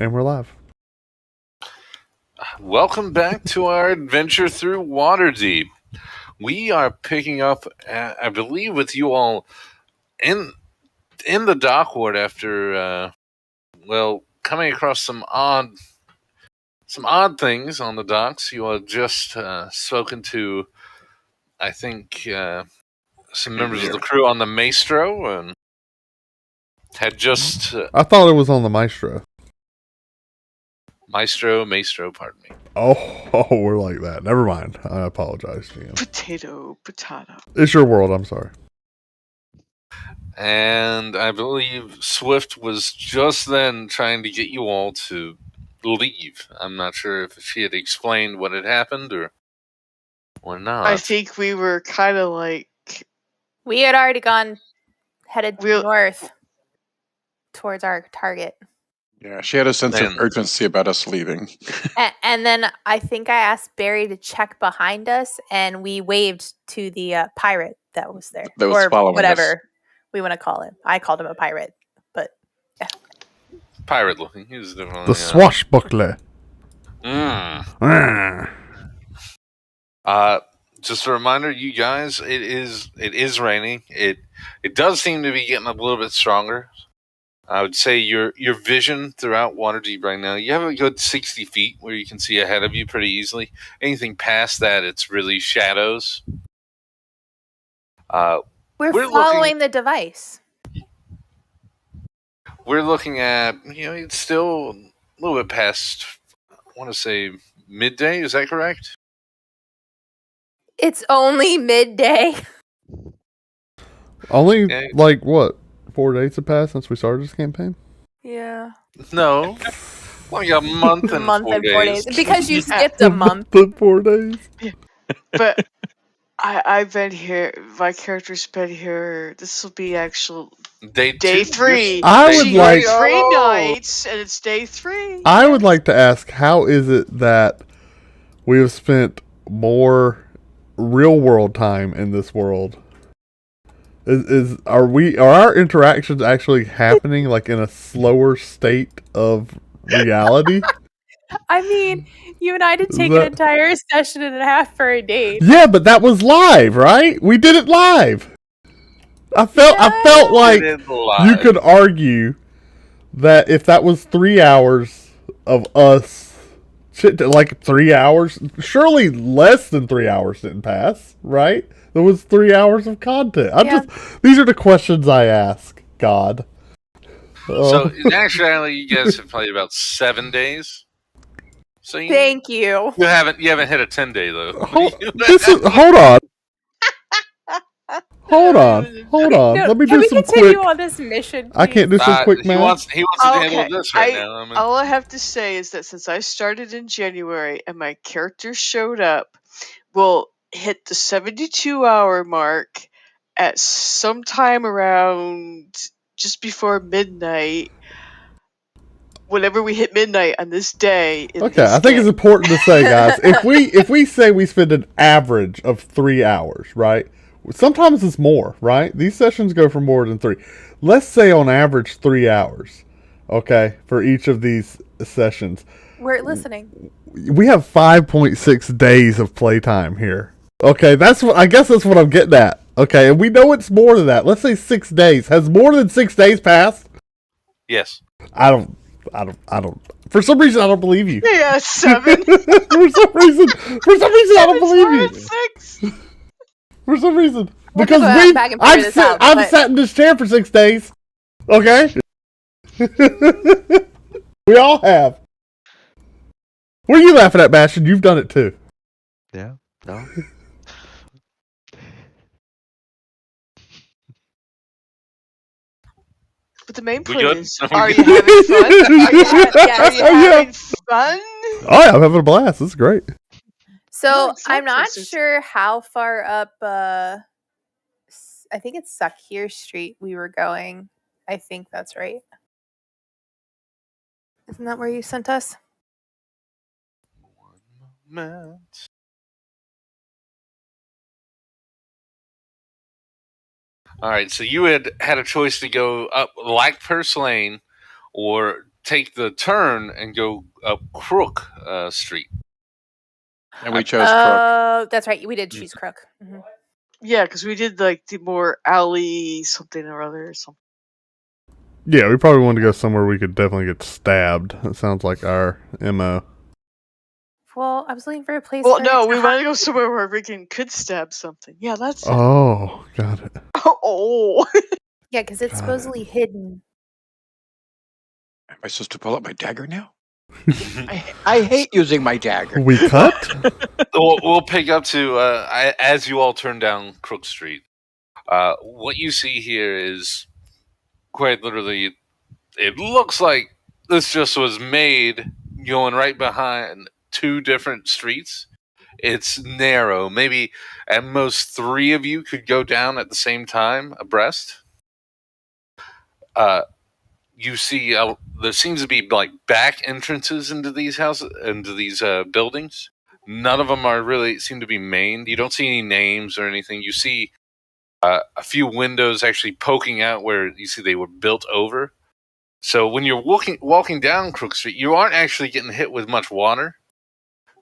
And we're live. Welcome back to our adventure through Waterdeep. We are picking up, I believe, with you all in the dock ward after, coming across some odd things on the docks. You all just spoken to, I think, some members of the crew on the Maestro, and had just I thought it was on the Maestro. Maestro, pardon me. Oh, we're like that. Never mind. I apologize, GM. Potato. It's your world. I'm sorry. And I believe Swift was just then trying to get you all to leave. I'm not sure if she had explained what had happened or not. I think we were kind of like... We had already headed north towards our target. Yeah, she had a sense of urgency about us leaving. And then I think I asked Barry to check behind us, and we waved to the pirate that was there. That was following whatever us. We want to call him. I called him a pirate, but yeah. Pirate looking. He was definitely the swashbuckler. Just a reminder, you guys, it is raining. It does seem to be getting a little bit stronger. I would say your vision throughout Waterdeep right now, you have a good 60 feet where you can see ahead of you pretty easily. Anything past that, it's really shadows. We're following the device. We're looking at, it's still a little bit past, I want to say, midday. Is that correct? It's only midday. Like, what? 4 days have passed since we started this campaign? Yeah. No. Like a month and 4 days. Because you skipped a month. 4 days. Yeah. But I've been here. My character's been here. This will be actual day 3. I would like 3 nights, and it's day 3. I would like to ask, how is it that we have spent more real world time in this world? Are our interactions actually happening like in a slower state of reality? I mean, you and I did take an entire session and a half for a date. Yeah, but that was live, right? We did it live. I felt like you could argue that if that was 3 hours of us, like 3 hours, surely less than 3 hours didn't pass, right? There was 3 hours of content. These are the questions I ask, God. So, in actuality, you guys have played about 7 days. So thank you. You haven't hit a 10-day though. Hold on. No, let me can do we some continue quick. on this mission? Please? I can't do some quick math. He wants to handle this right now. All I have to say is that since I started in January and my character showed up, we'll hit the 72-hour mark at some time around just before midnight. Whenever we hit midnight on this day. Okay, I think it's important to say, guys, if we say we spend an average of 3 hours, right? Sometimes it's more, right? These sessions go for more than 3. Let's say on average 3 hours, okay, for each of these sessions. We're listening. We have 5.6 days of playtime here. Okay, I guess that's what I'm getting at. Okay, and we know it's more than that. Let's say 6 days. Has more than 6 days passed? Yes. I don't. For some reason, I don't believe you. Yeah, 7. for some reason, I don't believe you. 6. For some reason, because I've sat in this chair for 6 days. Okay. We all have. What are you laughing at, Bastion? You've done it too. Yeah. No. But the main point is, are you having fun? Are you having fun? Oh yeah, I'm having a blast. This is great. So I'm not sure how far up. I think it's Sakir Street we were going. I think that's right. Isn't that where you sent us? 1 moment. All right, so you had a choice to go up Black Purse Lane or take the turn and go up Crook Street. And we chose Crook. Oh, that's right. We did choose Crook. Mm-hmm. Yeah, because we did like the more alley something or other or something. Yeah, we probably wanted to go somewhere we could definitely get stabbed. That sounds like our MO. Well, I was looking for a place. Well, no, we want to go somewhere where Riggin could stab something. Yeah, that's it. Oh, got it. Oh. Yeah, because it's supposedly hidden. Am I supposed to pull out my dagger now? I hate using my dagger. We cut? We'll pick up to as you all turn down Crook Street. What you see here is quite literally, it looks like this just was made going right behind two different streets. It's narrow. Maybe at most 3 of you could go down at the same time abreast. You see, there seems to be like back entrances into these houses, into these buildings. None of them are really seem to be mained. You don't see any names or anything. You see a few windows actually poking out where you see they were built over. So when you're walking down Crook Street, you aren't actually getting hit with much water.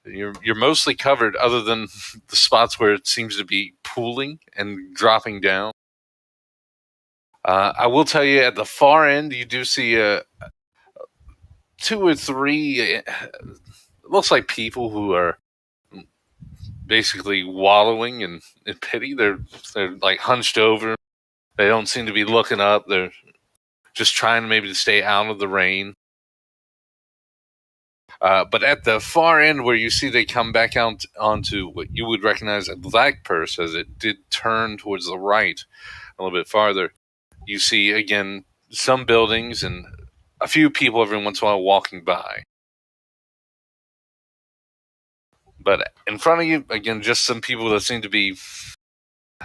You're mostly covered, other than the spots where it seems to be pooling and dropping down. I will tell you, at the far end, you do see 2 or 3. It looks like people who are basically wallowing in pity. They're like hunched over. They don't seem to be looking up. They're just trying maybe to stay out of the rain. But at the far end, where you see they come back out onto what you would recognize as Black Purse, as it did turn towards the right a little bit farther, you see again some buildings and a few people every once in a while walking by. But in front of you, again, just some people that seem to be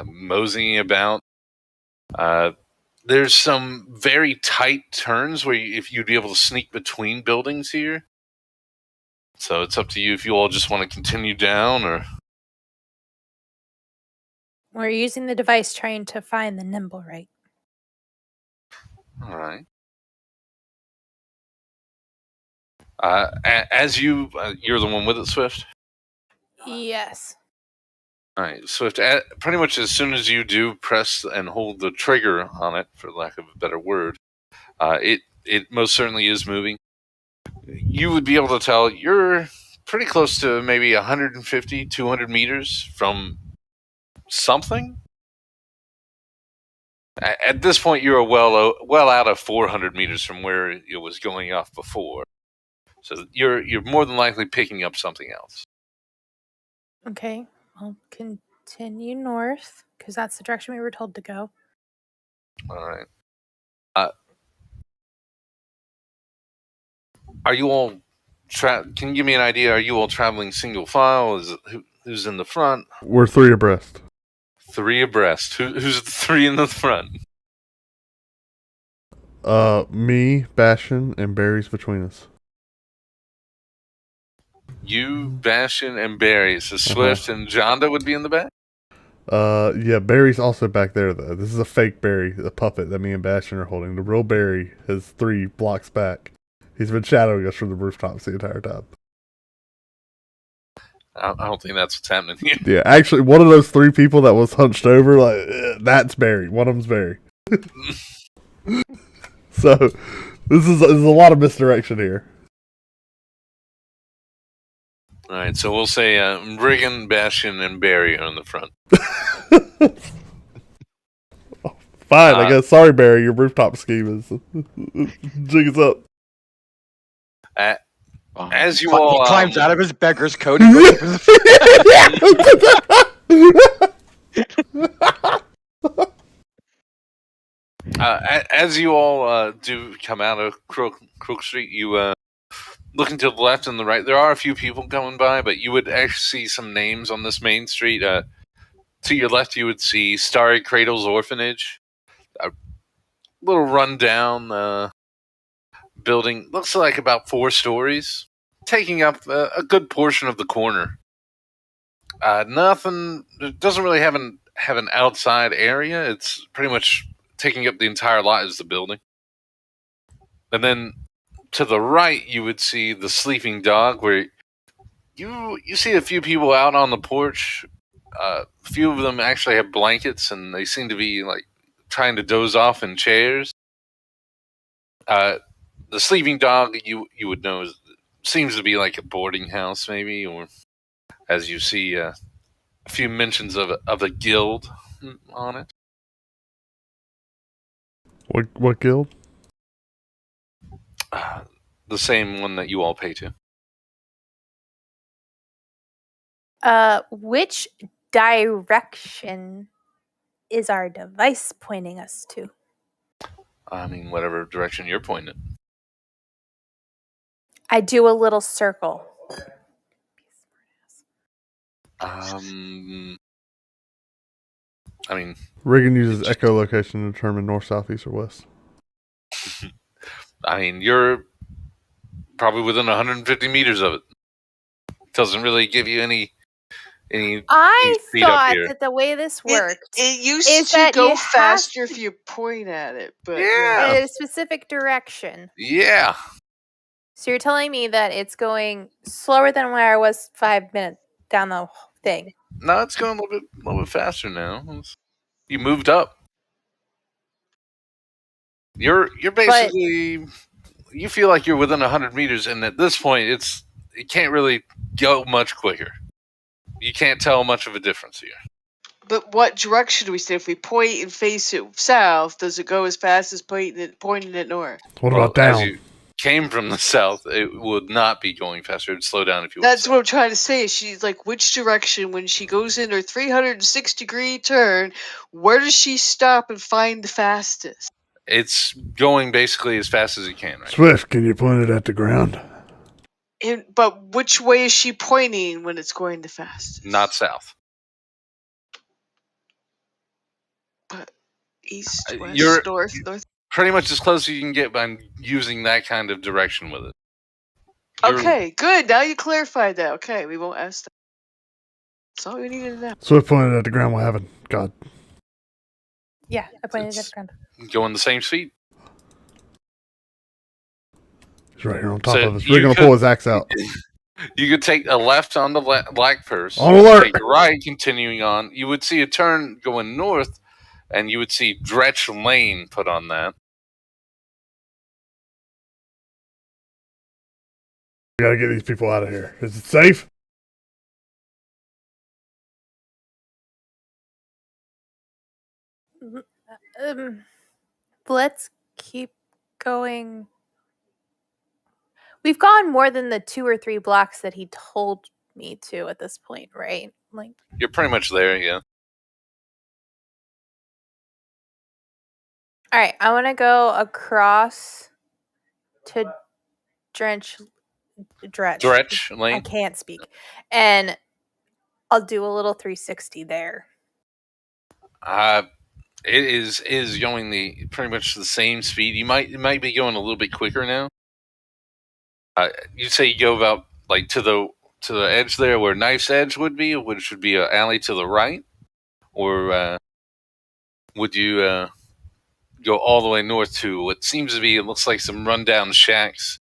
moseying about. There's some very tight turns where if you'd be able to sneak between buildings here. So it's up to you if you all just want to continue down or... We're using the device trying to find the nimble right. All right. As you're the one with it, Swift? Yes. All right, Swift, pretty much as soon as you do press and hold the trigger on it, for lack of a better word, it most certainly is moving. You would be able to tell you're pretty close to maybe 150, 200 meters from something. At this point, you're well out of 400 meters from where it was going off before. So you're more than likely picking up something else. Okay, I'll continue north, because that's the direction we were told to go. All right. Are you all... Can you give me an idea? Are you all traveling single file? Who's in the front? We're 3 abreast. 3 abreast. Who's the 3 in the front? Me, Bastion, and Barry's between us. You, Bastion, and Barry. So Swift and Jonda would be in the back? Yeah, Barry's also back there, though. This is a fake Barry, the puppet that me and Bastion are holding. The real Barry is 3 blocks back. He's been shadowing us from the rooftops the entire time. I don't think that's what's happening here. Yeah, actually, one of those 3 people that was hunched over, that's Barry. One of them's Barry. So, this is a lot of misdirection here. All right, so we'll say Riggin, Bastion, and Barry are in the front. Fine, I guess. Sorry, Barry, your rooftop scheme is jig us up. As you all... He climbs out of his beggar's coat. As you all do come out of Crook Street, you looking to the left and the right. There are a few people coming by, but you would actually see some names on this main street. To your left, you would see Starry Cradle's Orphanage. A little rundown building. Looks like about 4 stories, taking up a good portion of the corner. Nothing. It doesn't really have an outside area. It's pretty much taking up the entire lot as the building. And then to the right, you would see the sleeping dog, where you see a few people out on the porch. A few of them actually have blankets, and they seem to be like trying to doze off in chairs. The sleeping dog, you would know, seems to be like a boarding house, maybe, or as you see a few mentions of a guild on it. What guild? The same one that you all pay to. Which direction is our device pointing us to? I mean, whatever direction you're pointing. I do a little circle. I mean, Reagan uses echolocation to determine north, south, east, or west. I mean, you're probably within 150 meters of it. Doesn't really give you any I speed up thought here. that the way this worked it used to go faster if you point at it, but Yeah. in a specific direction. Yeah. So you're telling me that it's going slower than where I was 5 minutes down the thing? No, it's going a little bit faster now. You moved up. You're basically, you feel like you're within 100 meters, and at this point, it can't really go much quicker. You can't tell much of a difference here. But what direction do we stay? If we point and face it south, does it go as fast as pointing it north? What about down? As you came from the south, it would not be going faster. It'd slow down if you. That's what I'm trying to say. She's like, which direction, when she goes in her 306-degree turn, where does she stop and find the fastest? It's going basically as fast as it can, right? Swift, can you point it at the ground? But which way is she pointing when it's going the fastest? Not south. But east, west, north. Pretty much as close as you can get by using that kind of direction with it. Okay, good. Now you clarified that. Okay, we won't ask that. That's all we needed to know. Swift pointed at the ground while having God. Yeah, I pointed at the ground. Going the same speed. He's right here on top of us. We're going to pull his axe out. You could take a left on the black first. On alert! Take a right, continuing on. You would see a turn going north, and you would see Dretch Lane put on that. We got to get these people out of here. Is it safe? Let's keep going. We've gone more than the 2 or 3 blocks that he told me to at this point, right? Like, you're pretty much there, yeah. All right, I want to go across to Dretch Lane. I can't speak. And I'll do a little 360 there. It is going pretty much the same speed. It might be going a little bit quicker now. You'd say you go about like to the edge there where Knife's Edge would be, which would be an alley to the right, or would you go all the way north to what seems to be, it looks like some rundown shacks,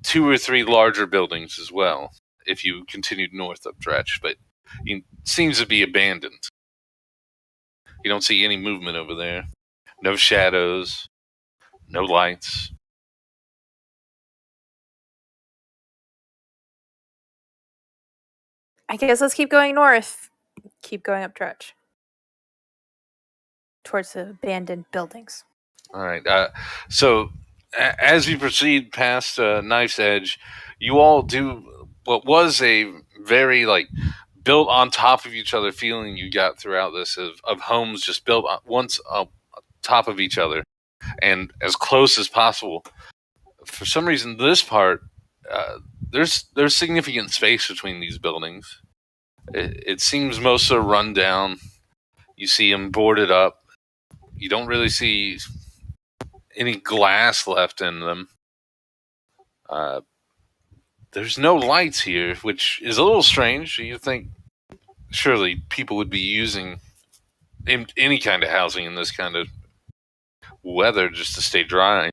2 or 3 larger buildings as well, if you continued north up Dretch, but it seems to be abandoned. You don't see any movement over there. No shadows, no lights. I guess let's keep going north. Keep going up Dretch. Towards the abandoned buildings. All right. So as you proceed past Knife's Edge, you all do what was a very built on top of each other feeling you got throughout this of homes just built once on top of each other and as close as possible. For some reason, this part there's significant space between these buildings. It seems most are run down. You see them boarded up. You don't really see any glass left in them. There's no lights here, which is a little strange. You think surely people would be using any kind of housing in this kind of weather just to stay dry.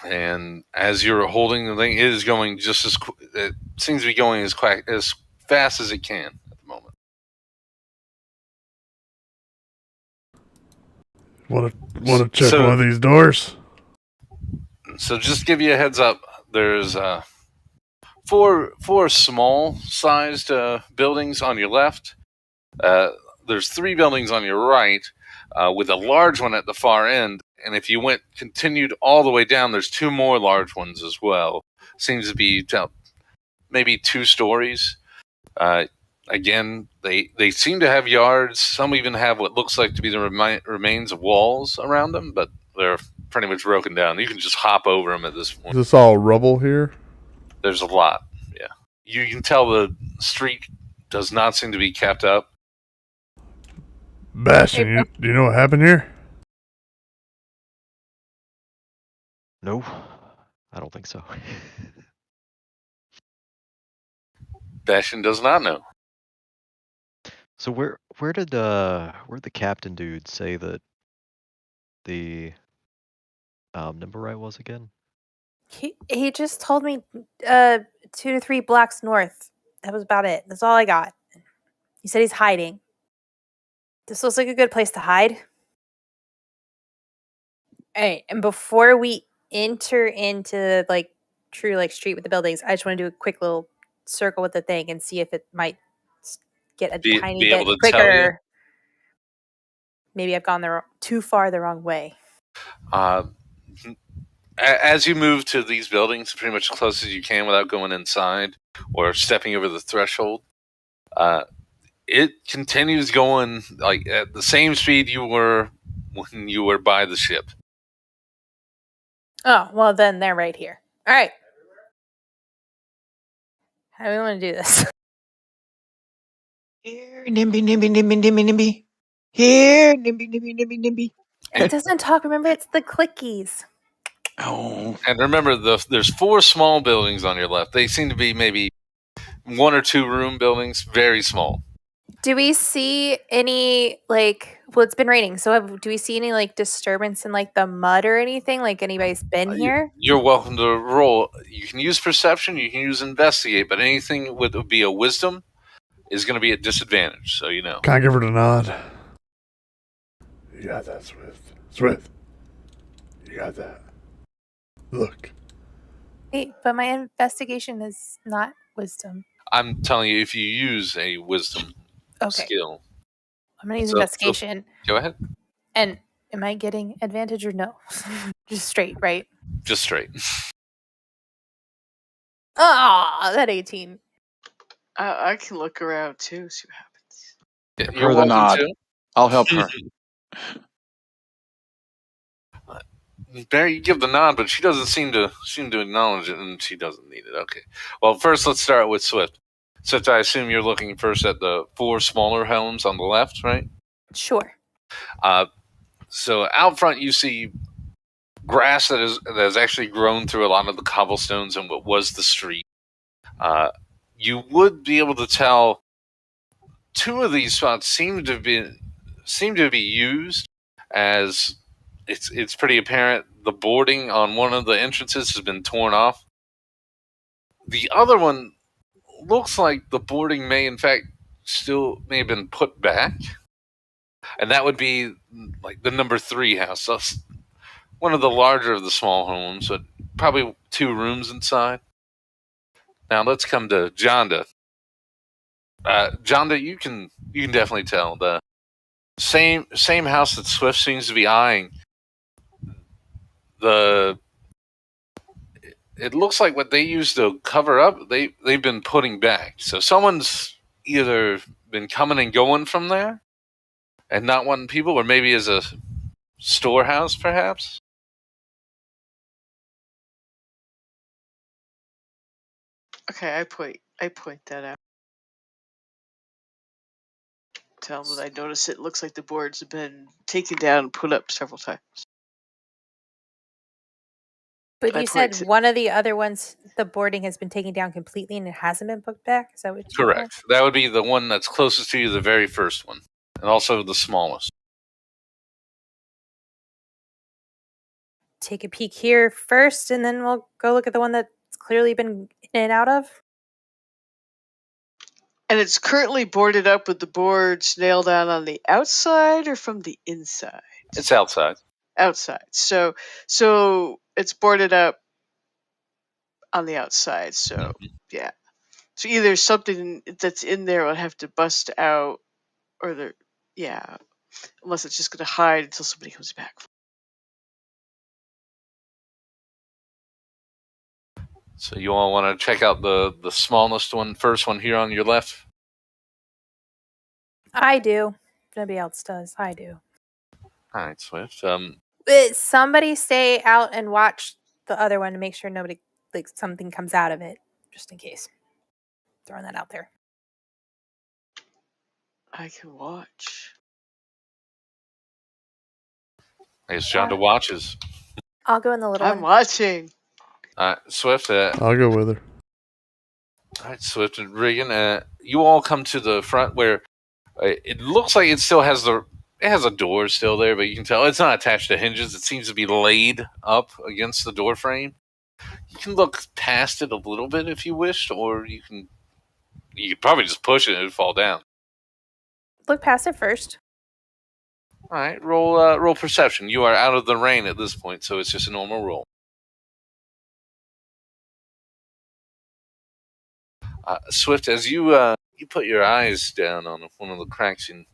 And as you're holding the thing, it is going just as it seems to be going as fast as it can at the moment. Want to check one of these doors? So just to give you a heads up, there's four small-sized buildings on your left. There's 3 buildings on your right, with a large one at the far end. And if you continued all the way down, there's 2 more large ones as well. Seems to be maybe 2 stories. Again, they seem to have yards. Some even have what looks like to be the remains of walls around them, but they're pretty much broken down. You can just hop over them at this point. Is this all rubble here? There's a lot, yeah. You can tell the street does not seem to be kept up. Bastion, do you know what happened here? No, I don't think so. Bastion does not know. So where did the captain dude say that the Nimberite was again? He just told me 2 to 3 blocks north. That was about it. That's all I got. He said he's hiding. This looks like a good place to hide. All right, and before we enter into true street with the buildings, I just want to do a quick little circle with the thing and see if it might get a tiny bit quicker. Maybe I've gone too far the wrong way. As you move to these buildings, pretty much as close as you can without going inside or stepping over the threshold, it continues going at the same speed you were when you were by the ship. Oh, well then they're right here. All right. How do we want to do this? Here, nimby, nimby, nimby, nimby, nimby. Here, nimby, nimby, nimby, nimby. It doesn't talk. Remember, it's the clickies. Oh. And remember, there's 4 small buildings on your left. They seem to be maybe 1 or 2 room buildings, very small. Do we see any well, it's been raining, so do we see any disturbance in the mud or anything? Anybody's been here? You're welcome to roll. You can use perception, you can use investigate, but anything would be a wisdom is going to be at disadvantage, so you know. Can I give her the nod? You got that, Swift. You got that. Look. Wait, but my investigation is not wisdom. I'm telling you, if you use a wisdom skill. I'm going to use investigation. Go ahead. And am I getting advantage or no? Just straight, right? Just straight. That 18. I can look around too, see what happens. You're the nod. Too? I'll help her. Barry, you give the nod, but she doesn't seem to acknowledge it, and she doesn't need it. Okay. Well, first let's start with Swift. Swift, I assume you're looking first at the 4 smaller homes on the left, right? Sure. So out front, you see grass that has actually grown through a lot of the cobblestones and what was the street. You would be able to tell 2 of these spots seem to be used as it's pretty apparent the boarding on one of the entrances has been torn off. The other one looks like the boarding may in fact still may have been put back, and that would be the number 3 house. So one of the larger of the small homes, but probably 2 rooms inside. Now let's come to Jonda. Jonda, you can definitely tell the same house that Swift seems to be eyeing. It looks like what they used to cover up, they've been putting back. So someone's either been coming and going from there and not wanting people, or maybe as a storehouse, perhaps. Okay, I point that out. Tell them that I notice it looks like the boards have been taken down and put up several times. But you said one of the other ones, the boarding has been taken down completely and it hasn't been put back? Is that what you Correct. Said? That would be the one that's closest to you, the very first one, and also the smallest. take a peek here first, and then we'll go look at the one that's clearly been in and out of. And it's currently boarded up with the boards nailed down on the outside or from the inside? It's outside. Outside. So it's boarded up on the outside. So yeah. So either something that's in there will have to bust out, or unless it's just going to hide until somebody comes back. So you all want to check out the smallest one, first one here on your left? I do. If nobody else does. I do. All right, Swift. Somebody stay out and watch the other one to make sure nobody, like, something comes out of it, just in case. Throwing that out there. I can watch. I guess Jonda watches. I'll go in the little one. I'm watching. Swift. I'll go with her. All right, Swift and Regan. You all come to the front where it looks like it still has a door still there, but you can tell it's not attached to hinges. It seems to be laid up against the door frame. You can look past it a little bit if you wished, or you could probably just push it and it'd fall down. Look past it first. All right, roll perception. You are out of the rain at this point, so it's just a normal roll. Swift, as you put your eyes down on one of the cracks and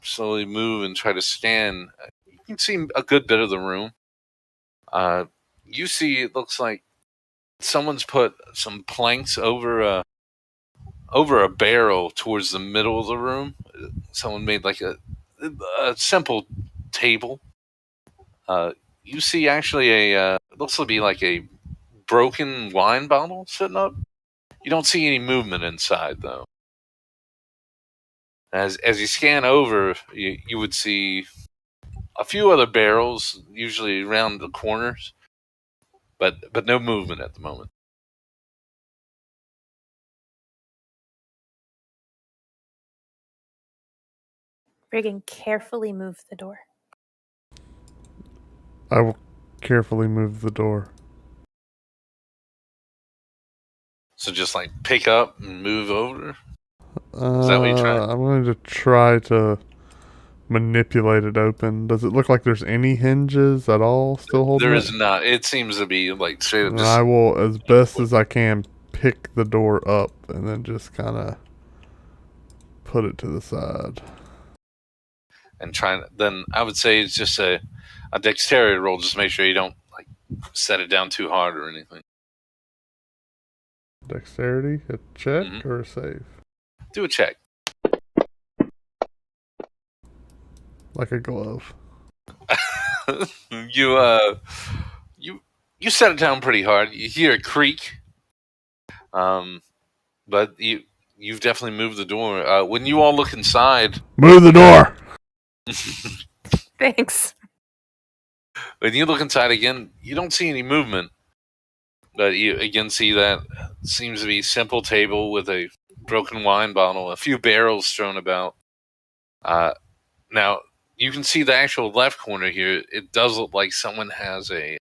slowly move and try to scan, you can see a good bit of the room. You see, it looks like someone's put some planks over a barrel towards the middle of the room. Someone made like a simple table. You see actually it looks to be like a broken wine bottle sitting up. You don't see any movement inside though. As you scan over, you would see a few other barrels, usually around the corners, but no movement at the moment. Regan, carefully move the door. I will carefully move the door. So just like pick up and move over? Is that what you're trying? I'm going to try to manipulate it open. Does it look like there's any hinges at all still holding There it? is not. It seems to be like straight up. I will, as best as I can, pick the door up and then just kind of put it to the side. And then I would say it's just a dexterity roll. Just make sure you don't like set it down too hard or anything. Dexterity, a check or a save? Do a check. Like a glove. You set it down pretty hard. You hear a creak. But you've definitely moved the door. When you all look inside, move the door. Thanks. When you look inside again, you don't see any movement. But you again see that seems to be a simple table with a broken wine bottle, a few barrels thrown about. Now you can see the actual left corner here. It does look like someone has a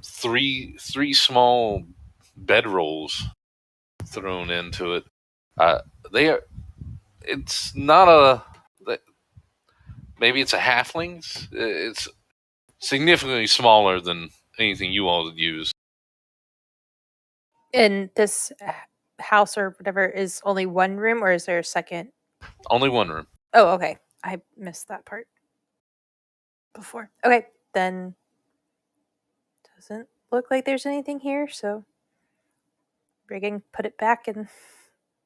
three small bedrolls thrown into it. It's not a. Maybe it's a halfling's. It's significantly smaller than anything you all would use. And this house or whatever is only one room, or is there a second? Only one room. Oh, okay. I missed that part before. Okay, then doesn't look like there's anything here, so Regan, put it back and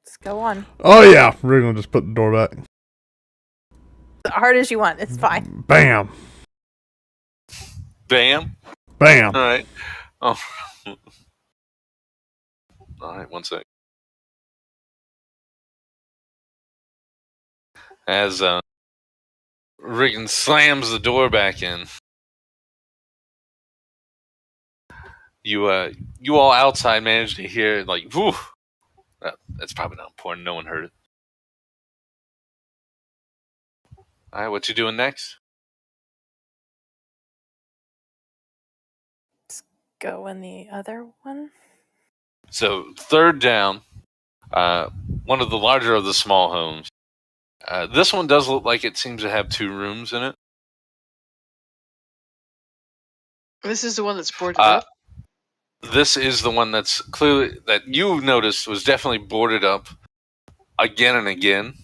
let's go on. Oh yeah, Regan will just put the door back. As hard as you want, it's fine. Bam. Bam. Bam. All right. Oh. All right, one sec. As Regan slams the door back in, you all outside manage to hear like, whew. That's probably not important. No one heard it. All right, what you doing next? go in the other one. So third down, one of the larger of the small homes. This one does look like it seems to have 2 rooms in it. This is the one that's boarded up? This is the one that's clearly, that you noticed was definitely boarded up again and again.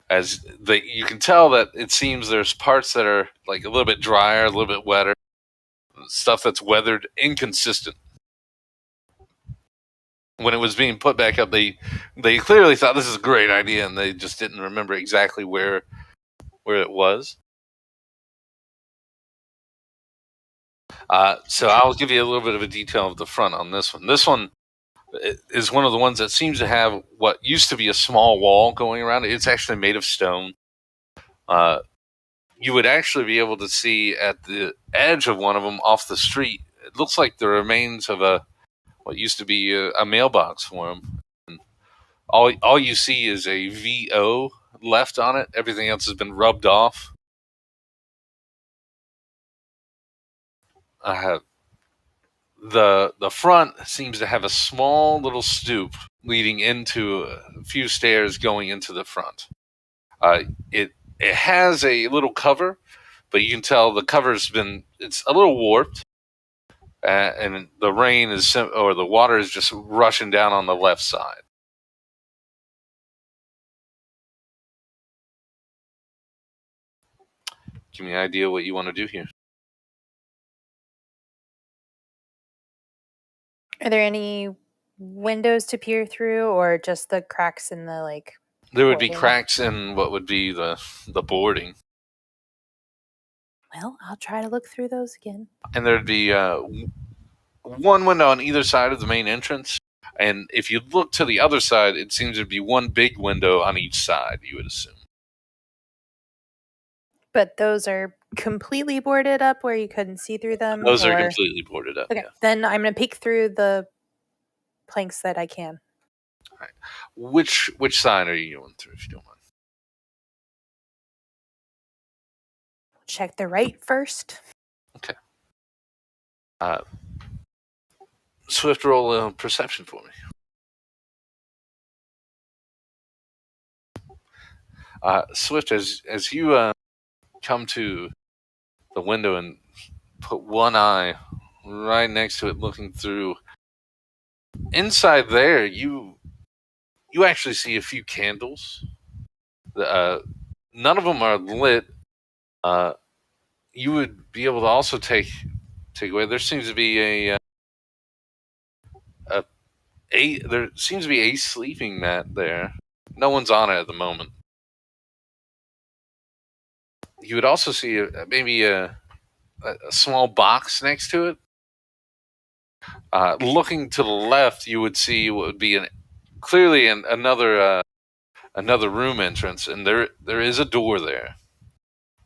As you can tell that it seems there's parts that are like a little bit drier, a little bit wetter, stuff that's weathered, inconsistent. When it was being put back up, they clearly thought this is a great idea, and they just didn't remember exactly where it was. So I'll give you a little bit of a detail of the front on this one. This one is one of the ones that seems to have what used to be a small wall going around it. It's actually made of stone. You would actually be able to see at the edge of one of them off the street, it looks like the remains of what used to be a mailbox for them. And all you see is a VO left on it. Everything else has been rubbed off. The front seems to have a small little stoop leading into a few stairs going into the front. It has a little cover, but you can tell the cover's it's a little warped, and the rain or the water is just rushing down on the left side. Give me an idea what you want to do here. Are there any windows to peer through, or just the cracks in the There would be cracks in what would be the boarding. Well, I'll try to look through those again. And there'd be one window on either side of the main entrance. And if you look to the other side, it seems to be one big window on each side, you would assume. But those are completely boarded up where you couldn't see through them? Those are completely boarded up. Okay, yeah. Then I'm going to peek through the planks that I can. All right. Which side are you going through, if you don't mind? Check the right first. Okay. Swift roll perception for me. Swift, as you come to the window and put one eye right next to it, looking through, inside there, you actually see a few candles. None of them are lit. You would be able to also take away. There seems to be there seems to be a sleeping mat there. No one's on it at the moment. You would also see maybe a small box next to it. Looking to the left, you would see what would be clearly another room entrance, and there is a door there,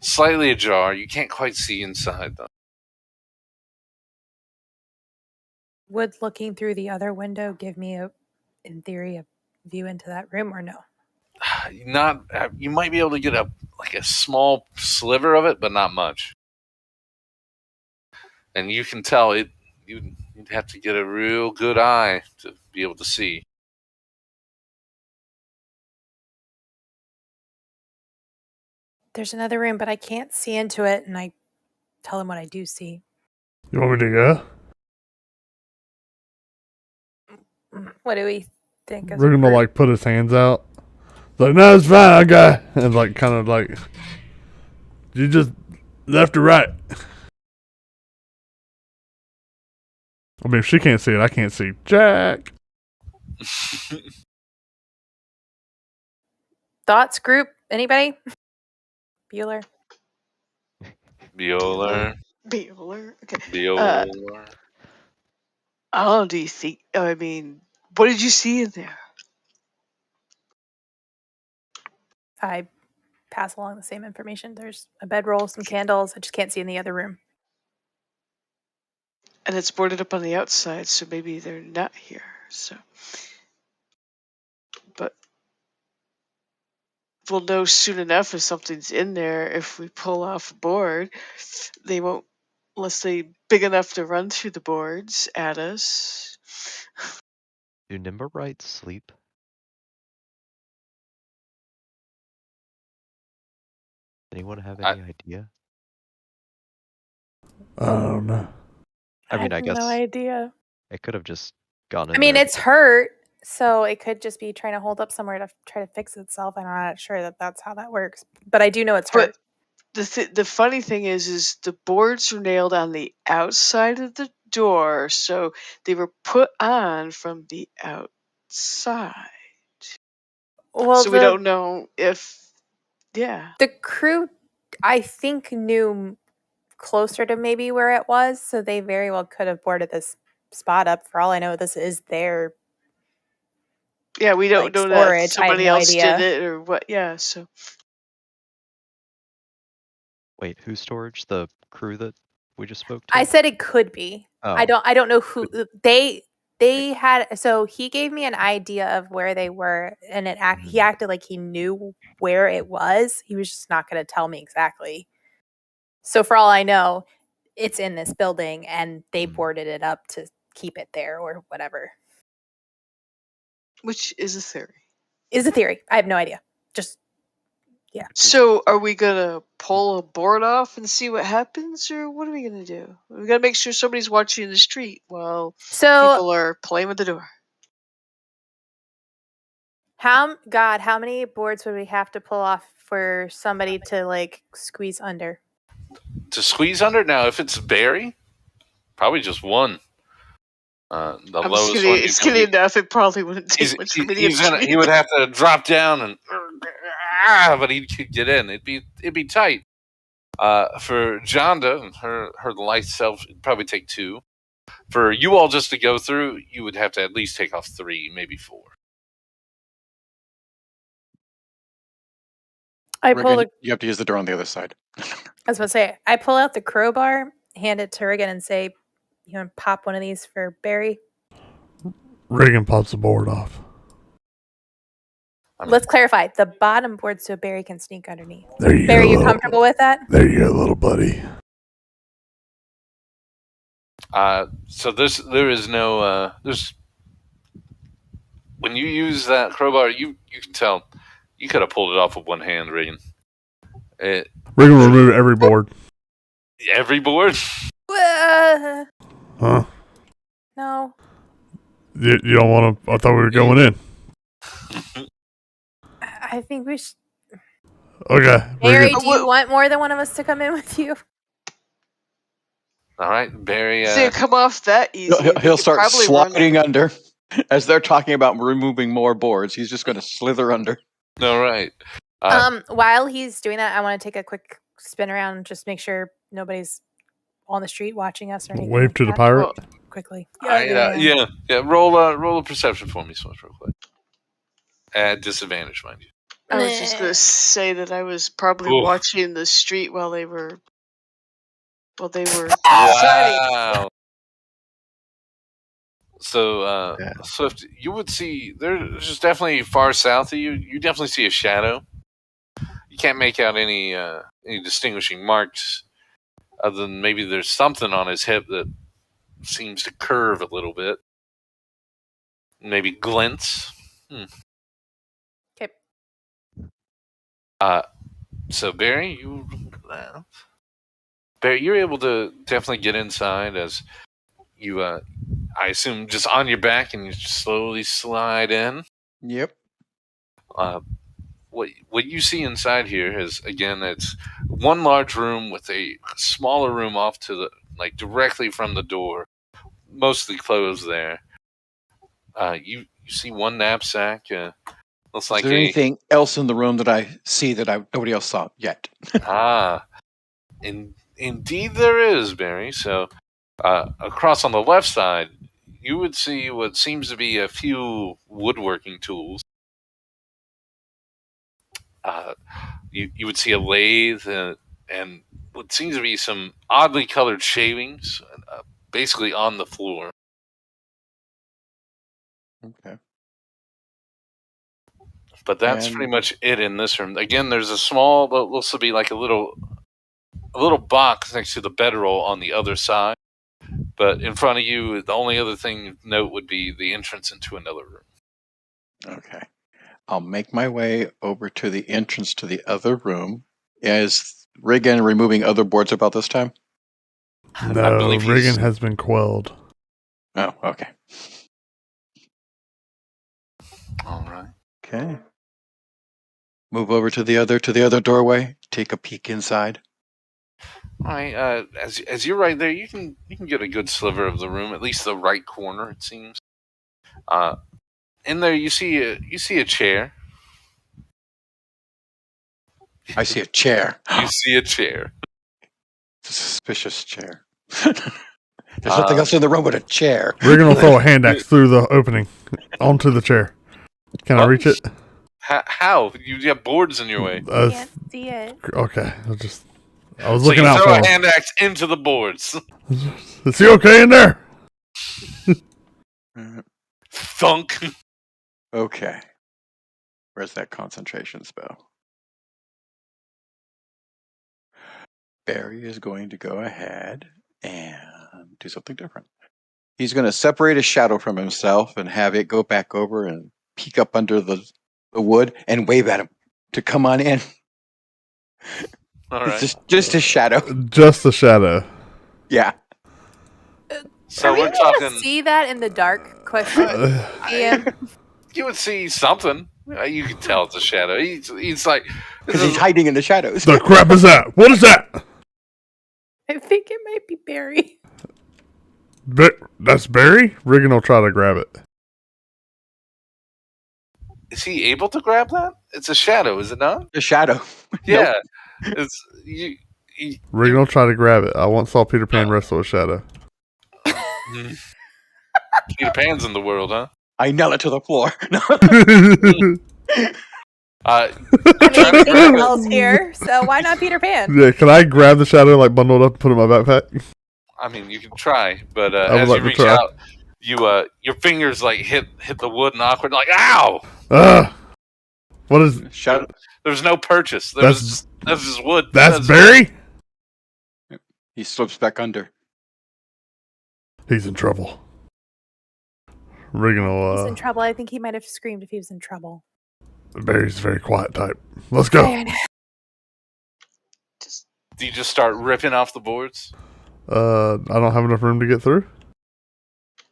slightly ajar. You can't quite see inside though. Would looking through the other window give me in theory, a view into that room, or no? Not. You might be able to get a small sliver of it, but not much. And you can tell it. You'd have to get a real good eye to be able to see. There's another room, but I can't see into it, and I tell him what I do see. You want me to go? What do we think? We're gonna put his hands out. Like, no, it's fine, I got it. And kind of you just left or right. I mean, if she can't see it, I can't see Jack. Thoughts, group? Anybody? Bueller. Okay. Bueller. Oh, do you think? I mean, what did you see in there? I pass along the same information. There's a bedroll, some candles. I just can't see in the other room. And it's boarded up on the outside, so maybe they're not here. So, but we'll know soon enough if something's in there. If we pull off a board, they won't Unless they big enough to run through the boards at us. Do Nimberites sleep? Anyone have any idea? I don't know. I mean, I guess no idea. it could have just gone in. I mean, there. it's hurt, so it could just be trying to hold up somewhere to try to fix itself. I'm not sure that that's how that works, but I do know it's hurt. The funny thing is the boards are nailed on the outside of the door, so they were put on from the outside. Well, so we don't know if, the crew, I think, knew closer to maybe where it was, so they very well could have boarded this spot up. For all I know, this is their we don't know storage. that somebody I have no else idea. did it or what. So wait, whose storage? The crew that we just spoke to? I said it could be. Oh. I don't know who they had. So he gave me an idea of where they were, and he acted like he knew where it was. He was just not going to tell me exactly. So for all I know, it's in this building, and they boarded it up to keep it there or whatever. Which is a theory. I have no idea. Just yeah. So are we gonna pull a board off and see what happens, or what are we gonna do? We gotta make sure somebody's watching the street while people are playing with the door. How many boards would we have to pull off for somebody to squeeze under? To squeeze under? Now, if it's Barry, probably just one. The lowest one. It's skinny enough. It probably wouldn't take much for me to get he would have to drop down and, but he could get in. It'd be tight. For Jonda and her light self, it'd probably take 2. For you all just to go through, you would have to at least take off 3, maybe 4. You have to use the door on the other side. I was about to say, I pull out the crowbar, hand it to Regan, and say, "You want to pop one of these for Barry?" Regan pops the board off. Let's clarify the bottom board so Barry can sneak underneath. There you Barry, go, you comfortable with that? There you go, little buddy. So there is no there's when you use that crowbar, you can tell you could have pulled it off with one hand, Regan. Regan remove every board. Every board? Huh? No. You don't want to? I thought we were going in. I think we should. Okay. Barry, do you want more than one of us to come in with you? All right, Barry. Come off that easy. He'll start sliding under as they're talking about removing more boards. He's just going to slither under. All right. While he's doing that, I want to take a quick spin around and just make sure nobody's on the street watching us or anything. Wave to the pirate. Quickly. Yeah. Roll a perception for me, Swift, real quick. At disadvantage, mind you. I was just going to say that I was probably watching the street while they were. Wow. So, Swift, you would see there's definitely far south of you. You definitely see a shadow. You can't make out any distinguishing marks, other than maybe there's something on his hip that seems to curve a little bit. Maybe glints. Okay. So Barry, you're able to definitely get inside as you, I assume, just on your back and you slowly slide in. Yep. What you see inside here is, again, it's one large room with a smaller room off to the directly from the door, mostly closed there. You see one knapsack. Looks like is there anything else in the room that I see that nobody else saw yet? Indeed there is, Barry. So across on the left side, you would see what seems to be a few woodworking tools. You would see a lathe and what seems to be some oddly colored shavings, basically on the floor. Okay. But that's pretty much it in this room. Again, there's a small, but will also be like a little little box next to the bedroll on the other side. But in front of you, the only other thing to note would be the entrance into another room. Okay. I'll make my way over to the entrance to the other room. Is Riggin removing other boards about this time? No, Riggin has been quelled. Oh, okay. All right. Okay. Move over to the other doorway. Take a peek inside. All right. As you're right there, you can get a good sliver of the room, at least the right corner, it seems. In there, you see a chair. I see a chair. You see a chair. It's a suspicious chair. There's nothing else in the room but a chair. Riggin will throw a hand axe through the opening onto the chair. Can I reach it? How? You have boards in your way. Can't see it. Okay, I was looking out for him. Throw a hand axe into the boards. Is he okay in there? Thunk. Okay. Where's that concentration spell? Barry is going to go ahead and do something different. He's going to separate a shadow from himself and have it go back over and peek up under the wood and wave at him to come on in. All right. Just a shadow. Just a shadow. Yeah. So we're talking. See that in the dark? Question. You would see something. You can tell it's a shadow. He's like because he's hiding in the shadows. The crap is that? What is that? I think it might be Barry. That's Barry? Riggin will try to grab it. Is he able to grab that? It's a shadow, is it not? A shadow. Yeah. Nope. It's Riggin will try to grab it. I once saw Peter Pan wrestle a shadow. Peter Pan's in the world, huh? I nail it to the floor. I mean, Peter Pan's here, so why not Peter Pan? Yeah, can I grab the shadow, like bundle it up and put it in my backpack? I mean, you can try, but as you reach out, your fingers like hit the wood and awkward, like ow! What is shadow? There's no purchase. That's just wood. That's Barry. He slips back under. He's in trouble. Riggin will. He's in trouble. I think he might have screamed if he was in trouble. Barry's a very quiet type. Let's go. Do you just start ripping off the boards? I don't have enough room to get through.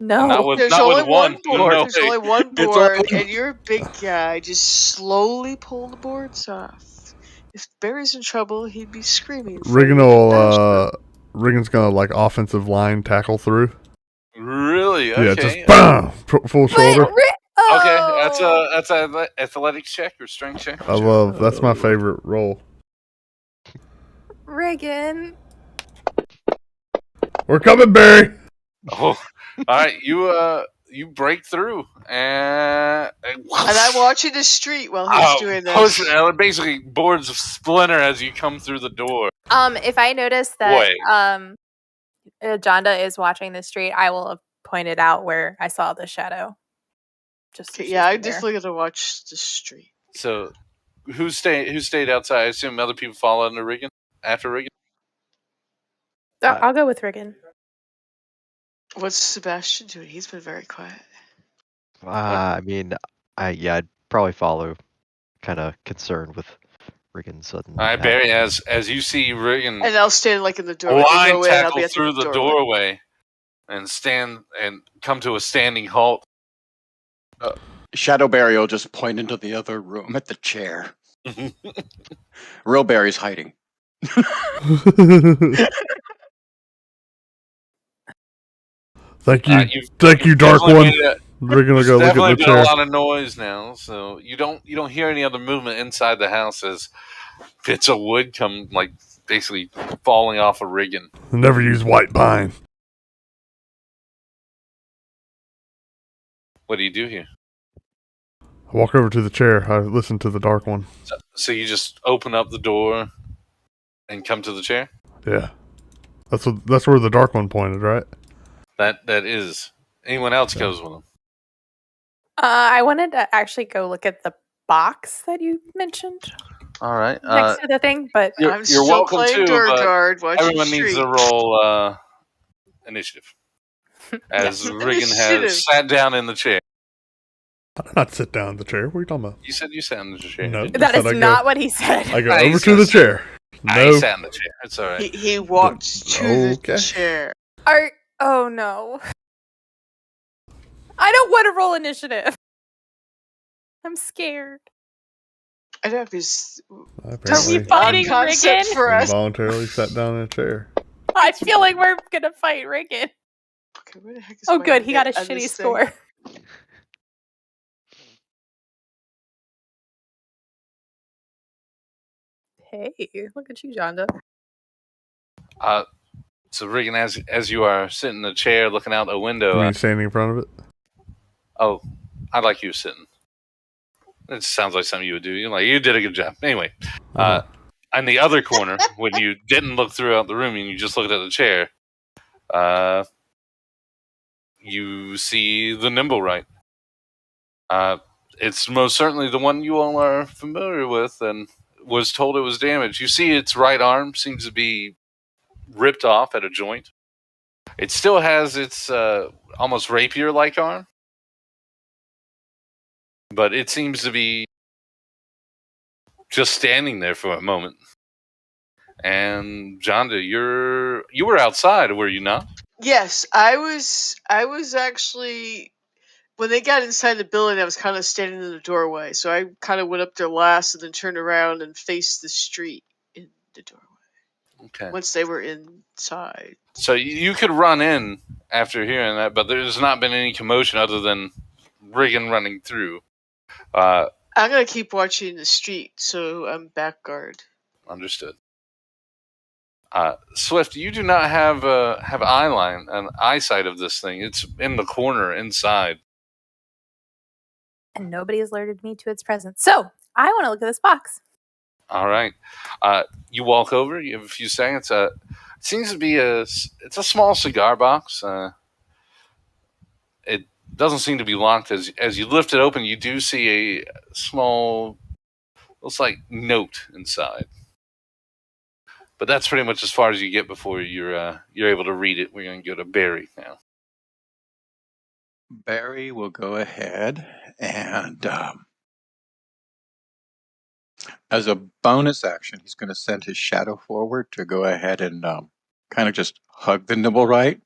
No, there's only one board. There's only one board, and you're a big guy. Just slowly pull the boards off. If Barry's in trouble, he'd be screaming. Riggin's gonna like offensive line tackle through. Really? Okay. Yeah, just bam, full shoulder. Okay, that's an athletics check or strength check. That's my favorite role. Riggin. We're coming, Barry. Oh, all right. You break through, and I'm watching the street while he's doing this. Basically, boards splinter as you come through the door. If I notice that Jonda is watching the street, I will have pointed out where I saw the shadow. I'm definitely gonna watch the street. So, who stayed outside? I assume other people followed after Riggin. I'll go with Riggin. What's Sebastian doing? He's been very quiet. I mean, I'd probably follow. Kind of concerned with Riggin's sudden. All right, Barry, as you see Riggin, and I'll stand like in the doorway. Line tackle through the doorway, and stand and come to a standing halt. Shadow Barry will just point into the other room at the chair. Real Barry's hiding. Thank you, Dark One. We're gonna go look at the chair. Definitely been a lot of noise now, so you don't hear any other movement inside the house as bits of wood come like basically falling off a Riggin. Never use white pine. What do you do here? I walk over to the chair. I listen to the Dark One. So you just open up the door and come to the chair? Yeah, that's where the Dark One pointed, right? That is. Anyone else goes with him? I wanted to actually go look at the box that you mentioned. All right. Next to the thing, but I'm still welcome playing to, door but guard, watching everyone needs street. to roll initiative. As Regan has sat down in the chair. I did not sit down in the chair. What are you talking about? You said you sat in the chair. No, that is not what he said. I go over to the chair. No, he sat in the chair. It's all right. He walked to the chair. Oh no! I don't want to roll initiative. I'm scared. I know, because are we fighting Regan? For us. Involuntarily sat down in a chair. I feel like we're gonna fight Regan. Okay, where the heck is good. He got a shitty score. Hey, look at you, Jonda. So Regan, as you are sitting in the chair looking out the window, Are you standing in front of it? Oh, I'd like you sitting. It sounds like something you would do. You did a good job. Anyway, in the other corner, when you didn't look throughout the room and you just looked at the chair, you see the Nimblewright. It's most certainly the one you all are familiar with and was told it was damaged. You see its right arm seems to be ripped off at a joint. It still has its almost rapier-like arm, but it seems to be just standing there for a moment. And Jonda, you were outside, were you not? Yes, I was actually, when they got inside the building, I was kind of standing in the doorway. So I kind of went up there last and then turned around and faced the street in the doorway. Okay. Once they were inside. So you could run in after hearing that, but there's not been any commotion other than Regan running through. I'm going to keep watching the street, so I'm back guard. Understood. Swift, you do not have an eyesight of this thing. It's in the corner inside. And nobody has alerted me to its presence. So, I want to look at this box. All right. You walk over. You have a few seconds. It seems to be it's a small cigar box. It doesn't seem to be locked. As you lift it open, you do see a small, looks like note inside. But that's pretty much as far as you get before you're able to read it. We're going to go to Barry now. Barry will go ahead and, as a bonus action, he's going to send his shadow forward to go ahead and kind of just hug the Nimblewright.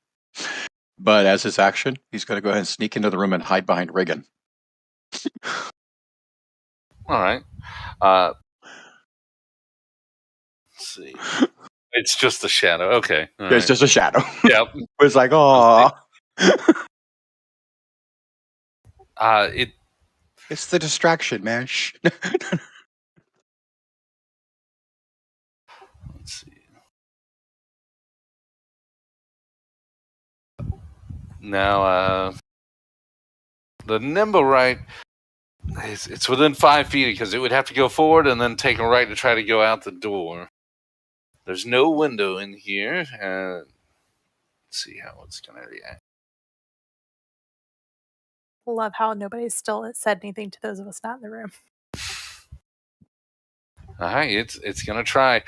But as his action, he's going to go ahead and sneak into the room and hide behind Regan. All right. Let's see. It's just a shadow. Okay. It's just a shadow. Yep. It's like, oh. It's the distraction, man. Shh. Let's see. Now, the Nimblewright, it's within 5 feet because it would have to go forward and then take a right to try to go out the door. There's no window in here. Let's see how it's going to react. Love how nobody's still said anything to those of us not in the room. All right, it's going to try.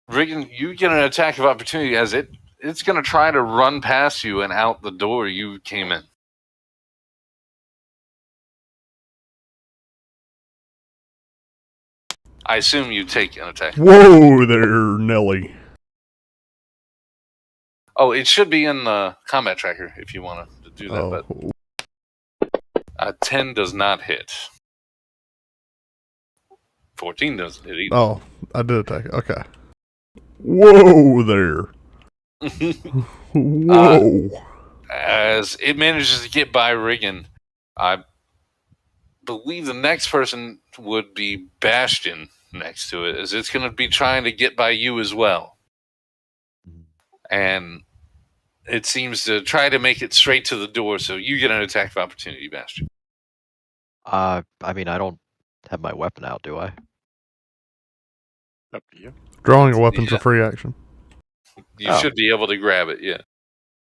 Regan, you get an attack of opportunity as it's going to try to run past you and out the door you came in. I assume you take an attack. Whoa there, Nelly. Oh, it should be in the combat tracker if you want to do that, but 10 does not hit. 14 doesn't hit either. Oh, I did attack. Okay. Whoa there. Whoa. As it manages to get by Regan, I believe the next person would be Bastion next to it, as it's going to be trying to get by you as well. And it seems to try to make it straight to the door, so you get an attack of opportunity, Bastion. I mean, I don't have my weapon out, do I? Up to you. Drawing a weapon's a free action. You should be able to grab it, yeah.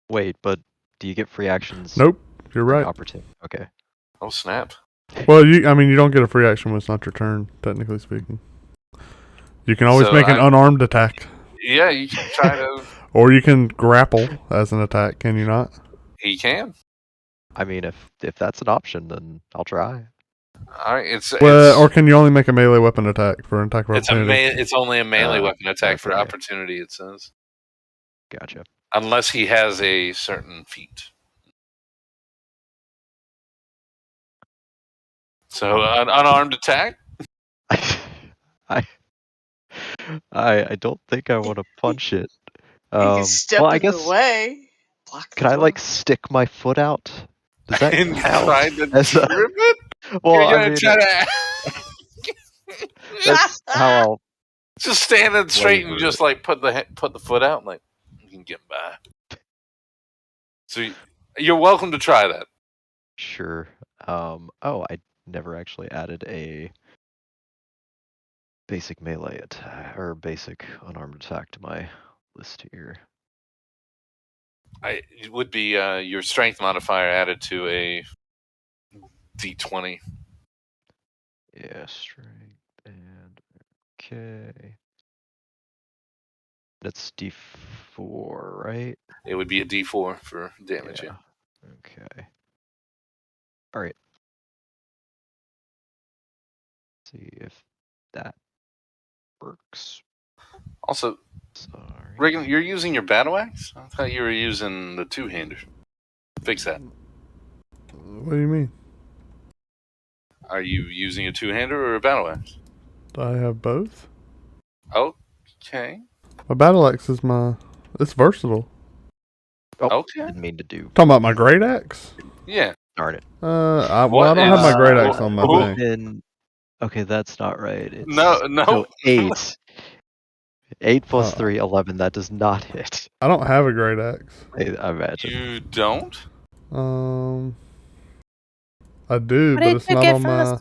Wait, but do you get free actions? Nope, you're right. Opportunity. Okay. Oh, snap. Well, you don't get a free action when it's not your turn, technically speaking. You can always make an unarmed attack. Yeah, you can try to. Or you can grapple as an attack, can you not? He can. I mean, if that's an option, then I'll try. All right, or can you only make a melee weapon attack for an attack of opportunity? It's only a melee weapon attack for opportunity, it says. Gotcha. Unless he has a certain feat. So, an unarmed attack? I don't think I want to punch it. You can step I guess, in the way. Can I like stick my foot out? Does that and count? try to trip it? Well, I mean, that's how I'll just standing straight and just like put the foot out, and like you can get by. So you're welcome to try that. Sure. I never actually added a basic melee attack or basic unarmed attack to my list here. It would be your strength modifier added to a D20. Yeah, strength and okay. That's D4, right? It would be a D4 for damage. Yeah. Okay. All right. See if that works. Also, sorry, Reagan, you're using your battle axe? I thought you were using the two-hander. Fix that. What do you mean? Are you using a two-hander or a battle axe? I have both. Okay. My battle axe is it's versatile. Oh, okay. Didn't mean to do. Talking about my great axe? Yeah. Darn it. I don't have my great axe on my thing. Okay, that's not right. It's, no. So 8. 8 plus 3, 11. That does not hit. I don't have a great axe. I imagine. You don't? I do, but it's not on my.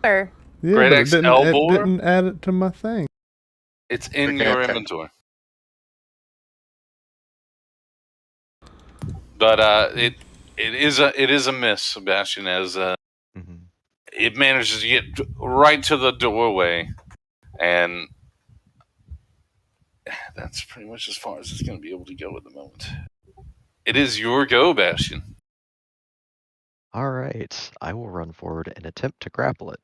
Yeah, great but axe it didn't add it to my thing. It's in your inventory. But it is a miss, Sebastian, as it manages to get right to the doorway, and that's pretty much as far as it's going to be able to go at the moment. It is your go, Bastion. All right, I will run forward and attempt to grapple it.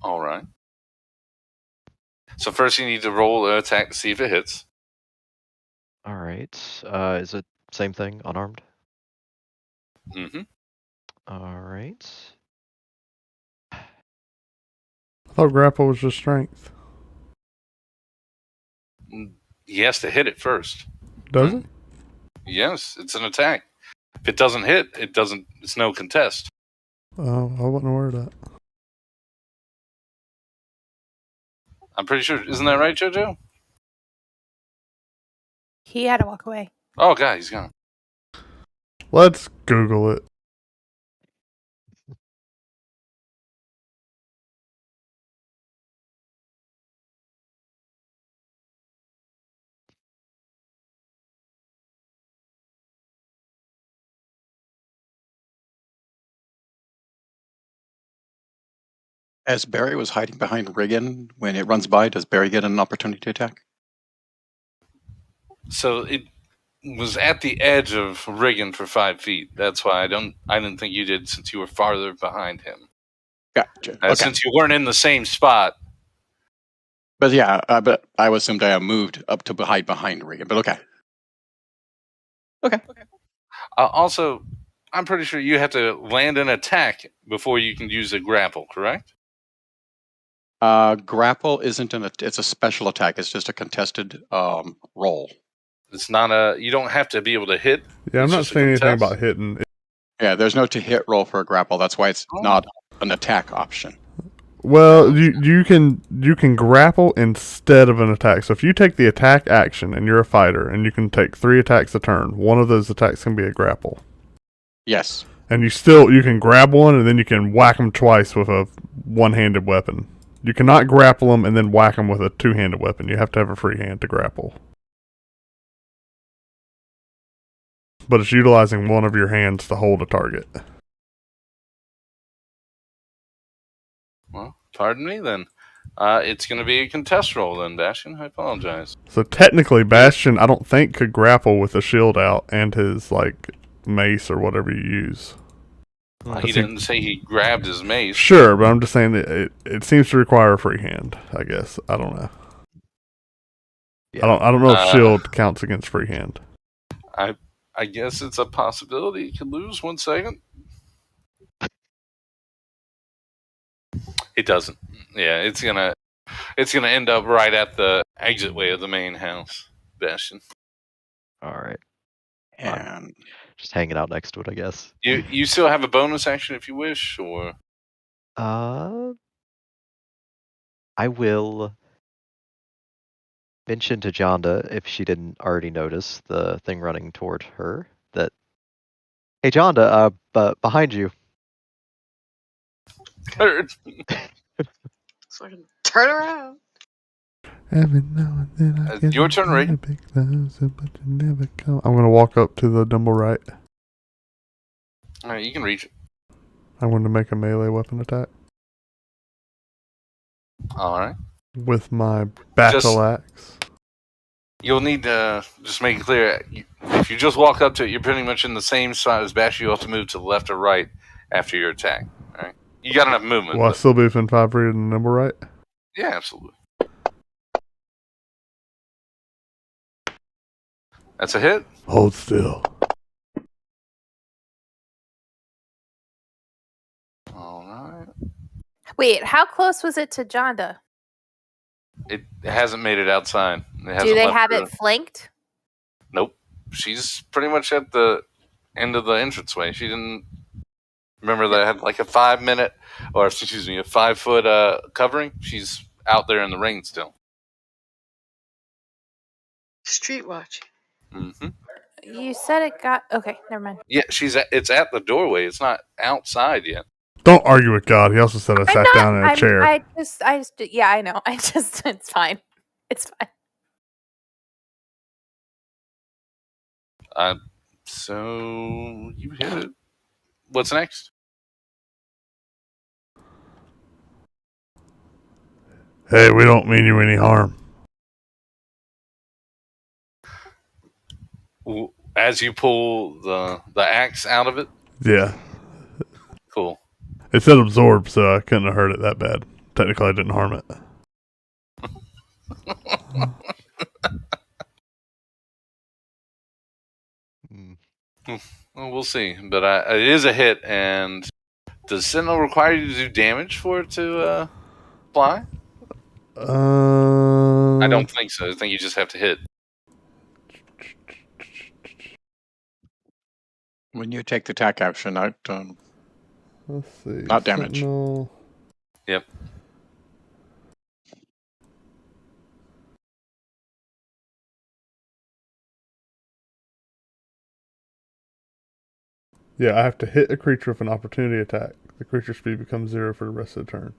All right. So first you need to roll an attack to see if it hits. All right. Is it same thing, unarmed? Mm-hmm. All right. I thought grapple was just strength. He has to hit it first. Does it? Yes, it's an attack. If it doesn't hit, it's no contest. Oh, I wasn't aware of that. I'm pretty sure. Isn't that right, JoJo? He had to walk away. Oh, God, he's gone. Let's Google it. As Barry was hiding behind Riggin, when it runs by, does Barry get an opportunity to attack? So it was at the edge of Riggin for 5 feet. That's why I didn't think you did, since you were farther behind him. Gotcha. Okay. Since you weren't in the same spot. But yeah, but I assumed I moved up to hide behind Riggin. But okay. Okay. Also, I'm pretty sure you have to land an attack before you can use a grapple, correct? Grapple isn't it's a special attack. It's just a contested roll. It's not you don't have to be able to hit. Yeah, I'm not saying anything about hitting. Yeah, there's no to hit roll for a grapple. That's why it's not an attack option. Well, you can grapple instead of an attack. So if you take the attack action and you're a fighter and you can take 3 attacks a turn, one of those attacks can be a grapple. Yes. And you can grab one and then you can whack them twice with a one-handed weapon. You cannot grapple them and then whack them with a two-handed weapon. You have to have a free hand to grapple. But it's utilizing one of your hands to hold a target. Well, pardon me then. It's going to be a contest roll then, Bastion. I apologize. So technically, Bastion, I don't think could grapple with a shield out and his mace or whatever you use. He didn't say he grabbed his mace. Sure, but I'm just saying that it seems to require a free hand. I guess I don't know. Yeah. I don't know if shield counts against free hand. I guess it's a possibility. He could lose 1 second. It doesn't. Yeah, it's gonna end up right at the exit way of the main house, Bastion. All right. And just hanging out next to it, I guess. You still have a bonus action if you wish, or I will mention to Jonda, if she didn't already notice the thing running toward her, that, hey Jonda, behind you. So I can turn around. Every now and then I get your turn, Ray. I'm gonna walk up to the Dumble right. Alright, you can reach it. I'm going to make a melee weapon attack. Alright. With my battle axe. You'll need to just make it clear. If you just walk up to it, you're pretty much in the same spot as Bash. You have to move to the left or right after your attack. Alright. You got enough movement. Will I still be within 5 feet of the Dumble right? Yeah, absolutely. That's a hit. Hold still. Alright. Wait, how close was it to Jonda? It hasn't made it outside. Do they have it flanked? Nope. She's pretty much at the end of the entranceway. She didn't remember that I had like a 5 minute, or excuse me, a 5 foot covering. She's out there in the rain still. Street watch. Mm-hmm. You said it got okay. Never mind. Yeah, it's at the doorway. It's not outside yet. Don't argue with God. He also said I sat down in a chair. I just, yeah, I know. It's fine. It's fine. So you hit it. What's next? Hey, we don't mean you any harm. As you pull the axe out of it? Yeah. Cool. It said absorb, so I couldn't have hurt it that bad. Technically, I didn't harm it. Well, we'll see. But it is a hit, and does Sentinel require you to do damage for it to fly? I don't think so. I think you just have to hit. When you take the attack action, let's see. Not damage. Sentinel. Yep. Yeah, I have to hit a creature with an opportunity attack. The creature speed becomes 0 for the rest of the turn.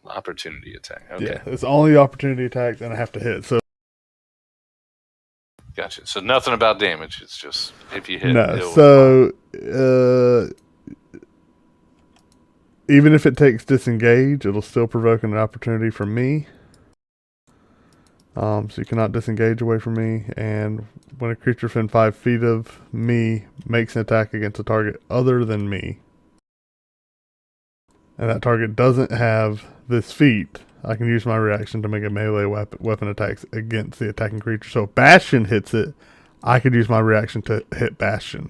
Opportunity attack. Okay. Yeah, it's only opportunity attacks, and I have to hit. So. Gotcha. So nothing about damage. It's just if you hit. No. So even if it takes disengage, it'll still provoke an opportunity from me. So you cannot disengage away from me, and when a creature within 5 feet of me makes an attack against a target other than me, and that target doesn't have this feat, I can use my reaction to make a melee weapon attacks against the attacking creature. So if Bastion hits it, I could use my reaction to hit Bastion.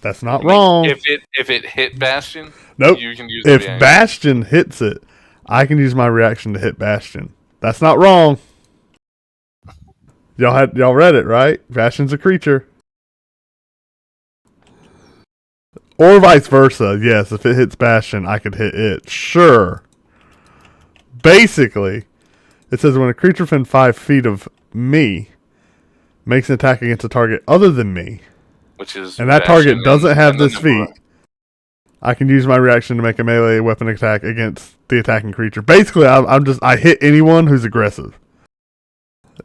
That's not wrong. If it hit Bastion, nope. You can use if Bastion hits it, I can use my reaction to hit Bastion. That's not wrong. Y'all read it, right? Bastion's a creature. Or vice versa. Yes, if it hits Bastion, I could hit it. Sure. Basically, it says when a creature within 5 feet of me makes an attack against a target other than me, and that target doesn't have this feat, I can use my reaction to make a melee weapon attack against the attacking creature. Basically, I hit anyone who's aggressive,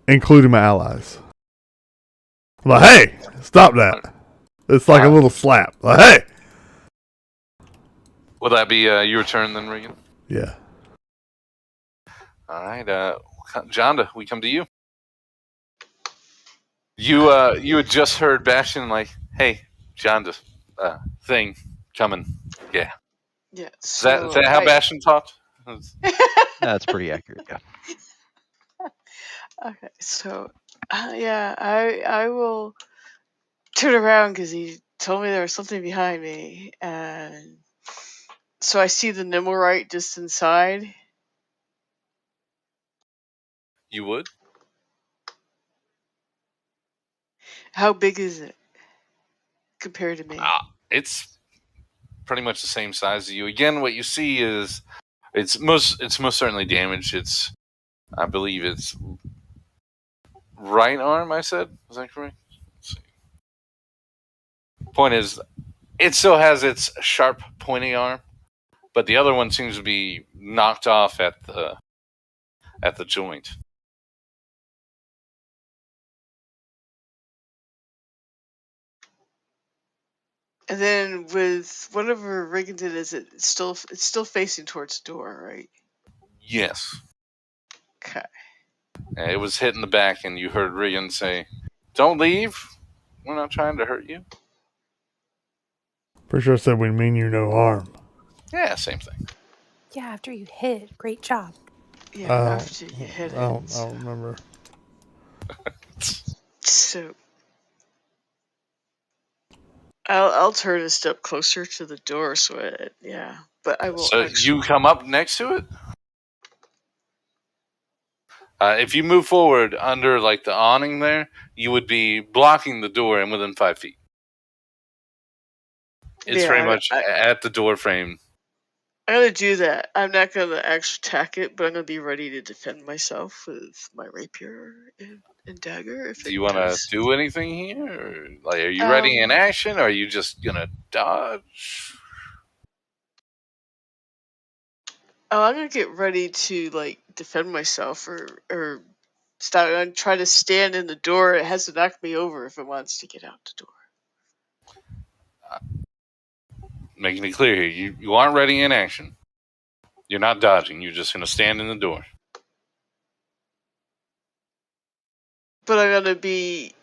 including my allies. I'm like, hey, stop that. It's like a little slap. Like, hey. Will that be your turn then, Regan? Yeah. All right, Jonda, we come to you. You had just heard Bastion like, "Hey, Jonda, thing coming." Yeah. Yeah. Is that how Bastion talked? That's pretty accurate. Yeah. Okay, so yeah, I will turn around because he told me there was something behind me, and so I see the Nimmerite just inside. You would? How big is it compared to me? It's pretty much the same size as you. Again, what you see is it's most certainly damaged. I believe it's right arm. I said, is that correct? Let's see. Point is, it still has its sharp, pointy arm, but the other one seems to be knocked off at the joint. And then with whatever Reagan did, it's still facing towards the door, right? Yes. Okay. It was hit in the back, and you heard Regan say, "Don't leave. We're not trying to hurt you." Pretty sure I said we mean you no harm. Yeah, same thing. Yeah, after you hit, great job. Yeah, after you hit it. I don't remember. So I'll turn a step closer to the door, but I will. So you come up next to it. If you move forward under like the awning there, you would be blocking the door and within 5 feet. It's very much at the door frame. I'm gonna do that. I'm not gonna actually attack it, but I'm gonna be ready to defend myself with my rapier and dagger. Do you want to do anything here? Or, like, are you ready in action? Or are you just gonna dodge? Oh, I'm gonna get ready to like defend myself or stop and try to stand in the door. It has to knock me over if it wants to get out the door. Making it clear here, you aren't ready in action. You're not dodging. You're just gonna stand in the door. But I'm gonna be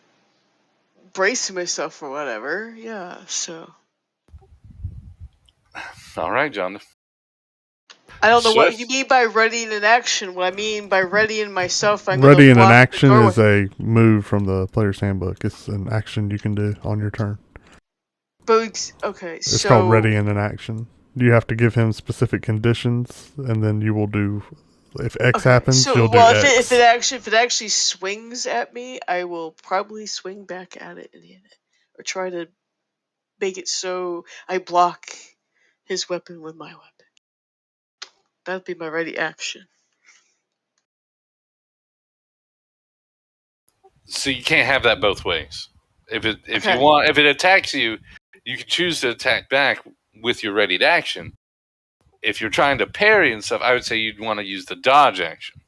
bracing myself for whatever. Yeah. So. All right, John. I don't know what you mean by ready in action. What I mean by ready in myself, I'm ready in an action is a move from the player's handbook. It's an action you can do on your turn. But okay, it's called ready in an action. You have to give him specific conditions, and then you will do. If X happens, you'll do X. If it actually swings at me, I will probably swing back at it and hit it, or try to make it so I block his weapon with my weapon. That'd be my ready action. So you can't have that both ways. If it attacks you, you can choose to attack back with your ready action. If you're trying to parry and stuff, I would say you'd want to use the dodge action.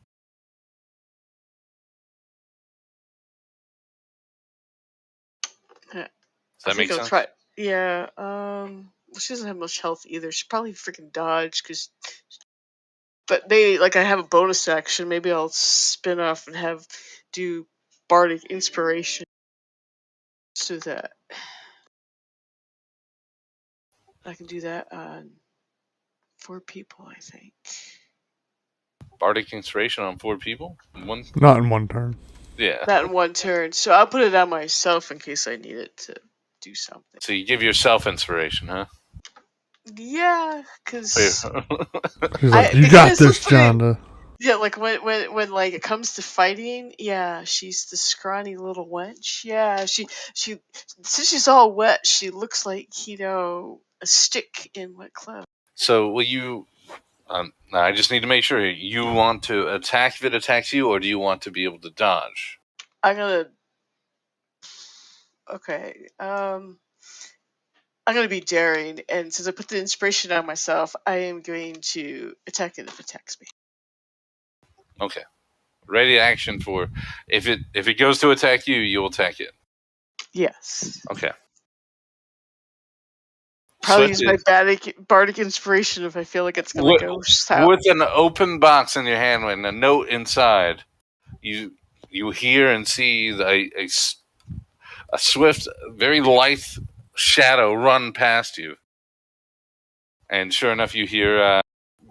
Yeah. Does that make sense? Yeah. She doesn't have much health either. She probably freaking dodge but I have a bonus action. Maybe I'll spin off and do bardic inspiration. So that I can do that on 4 people, I think. Bardic inspiration on 4 people? Not in one turn. Yeah. Not in one turn. So I'll put it on myself in case I need it to do something. So you give yourself inspiration, huh? Yeah, because he's like, you got this, Jonda. Yeah, like when like it comes to fighting, yeah, she's the scrawny little wench. Yeah, she since she's all wet, she looks like a stick in wet clothes. So will you? I just need to make sure you want to attack if it attacks you, or do you want to be able to dodge? I'm gonna. Okay. I'm gonna be daring, and since I put the inspiration on myself, I am going to attack it if it attacks me. Okay. Ready action for if it goes to attack you, you will attack it. Yes. Okay. Probably use my bardic inspiration if I feel like it's going to go south. With an open box in your hand and a note inside, you hear and see a swift, very lithe shadow run past you. And sure enough, you hear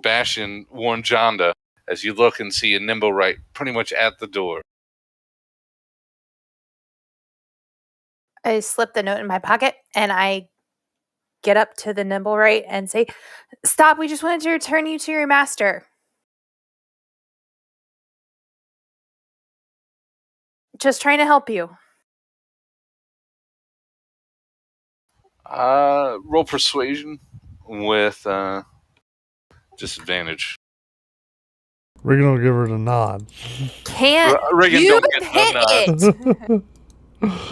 Bastion warn Jonda as you look and see a nimble right pretty much at the door. I slip the note in my pocket and I get up to the nimble right and say, "Stop, we just wanted to return you to your master. Just trying to help you." Roll persuasion with disadvantage. Regan will give her the nod. Can't Regan you don't get hit the it?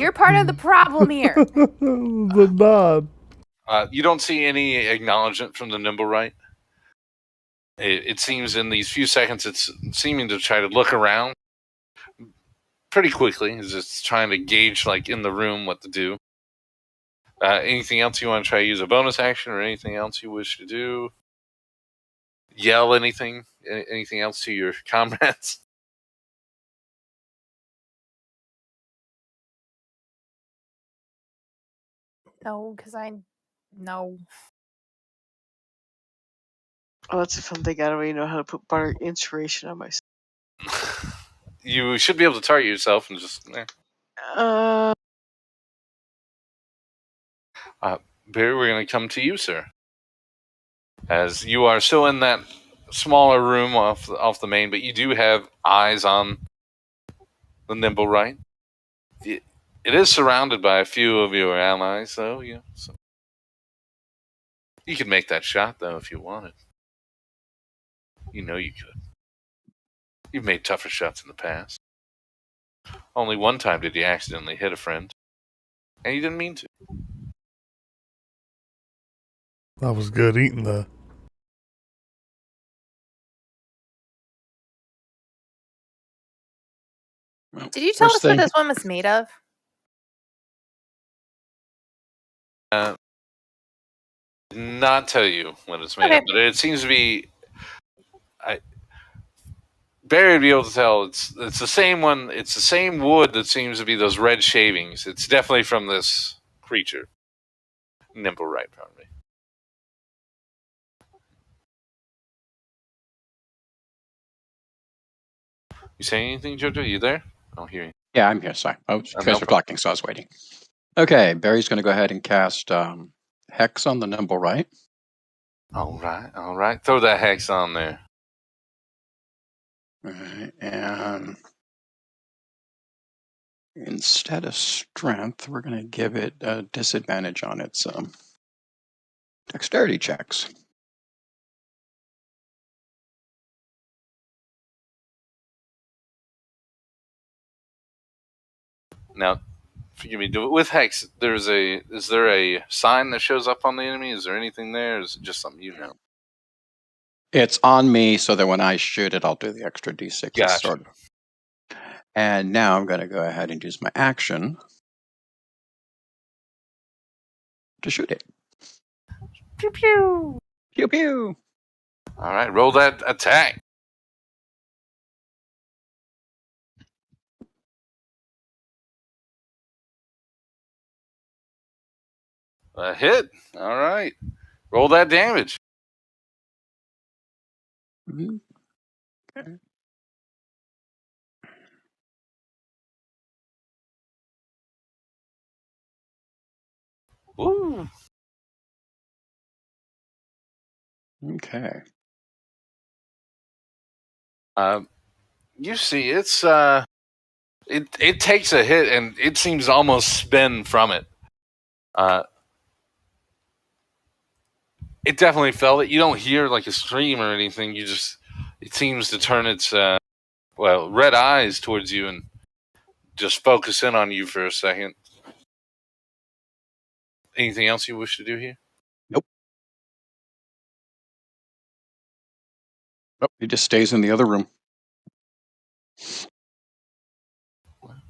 You're part of the problem here. The nod. You don't see any acknowledgement from the nimble right. It seems in these few seconds it's seeming to try to look around pretty quickly. It's just trying to gauge, like, in the room what to do. Anything else you want to try to use a bonus action or anything else you wish to do? Yell anything? Anything else to your comrades? No, because no. Oh, that's a fun thing. I don't even know how to put bardic inspiration on myself. You should be able to target yourself and just... Barry, we're going to come to you, sir. As you are still in that smaller room off the main, but you do have eyes on the nimble right. It is surrounded by a few of your allies, though. So you could make that shot, though, if you wanted. You know you could. You've made tougher shots in the past. Only one time did you accidentally hit a friend, and you didn't mean to. That was good eating the... Did you tell us what this one was made of? Not tell you what it's made of, but it seems to be... Barry would be able to tell it's the same one. It's the same wood that seems to be those red shavings. It's definitely from this creature. Nimble right, probably. You saying anything, Jojo? You there? I don't hear you. Yeah, I'm here. Sorry. Oh, you guys were talking, so I was waiting. Okay, Barry's going to go ahead and cast Hex on the nimble right. All right. Throw that Hex on there. All right, and instead of strength, we're going to give it a disadvantage on its dexterity checks. Now, forgive me. With Hex, is there a sign that shows up on the enemy? Is there anything there? Or is it just something you know? It's on me, so that when I shoot it, I'll do the extra d6. Gotcha. Sort of. And now I'm going to go ahead and use my action to shoot it. Pew pew. Pew pew. All right, roll that attack. A hit. All right. Roll that damage. Mm-hmm. Okay. Woo. Okay. You see, it's it takes a hit and it seems to almost spin from it. It definitely felt it. You don't hear like a scream or anything. It seems to turn its red eyes towards you and just focus in on you for a second. Anything else you wish to do here? Nope. Nope. He just stays in the other room.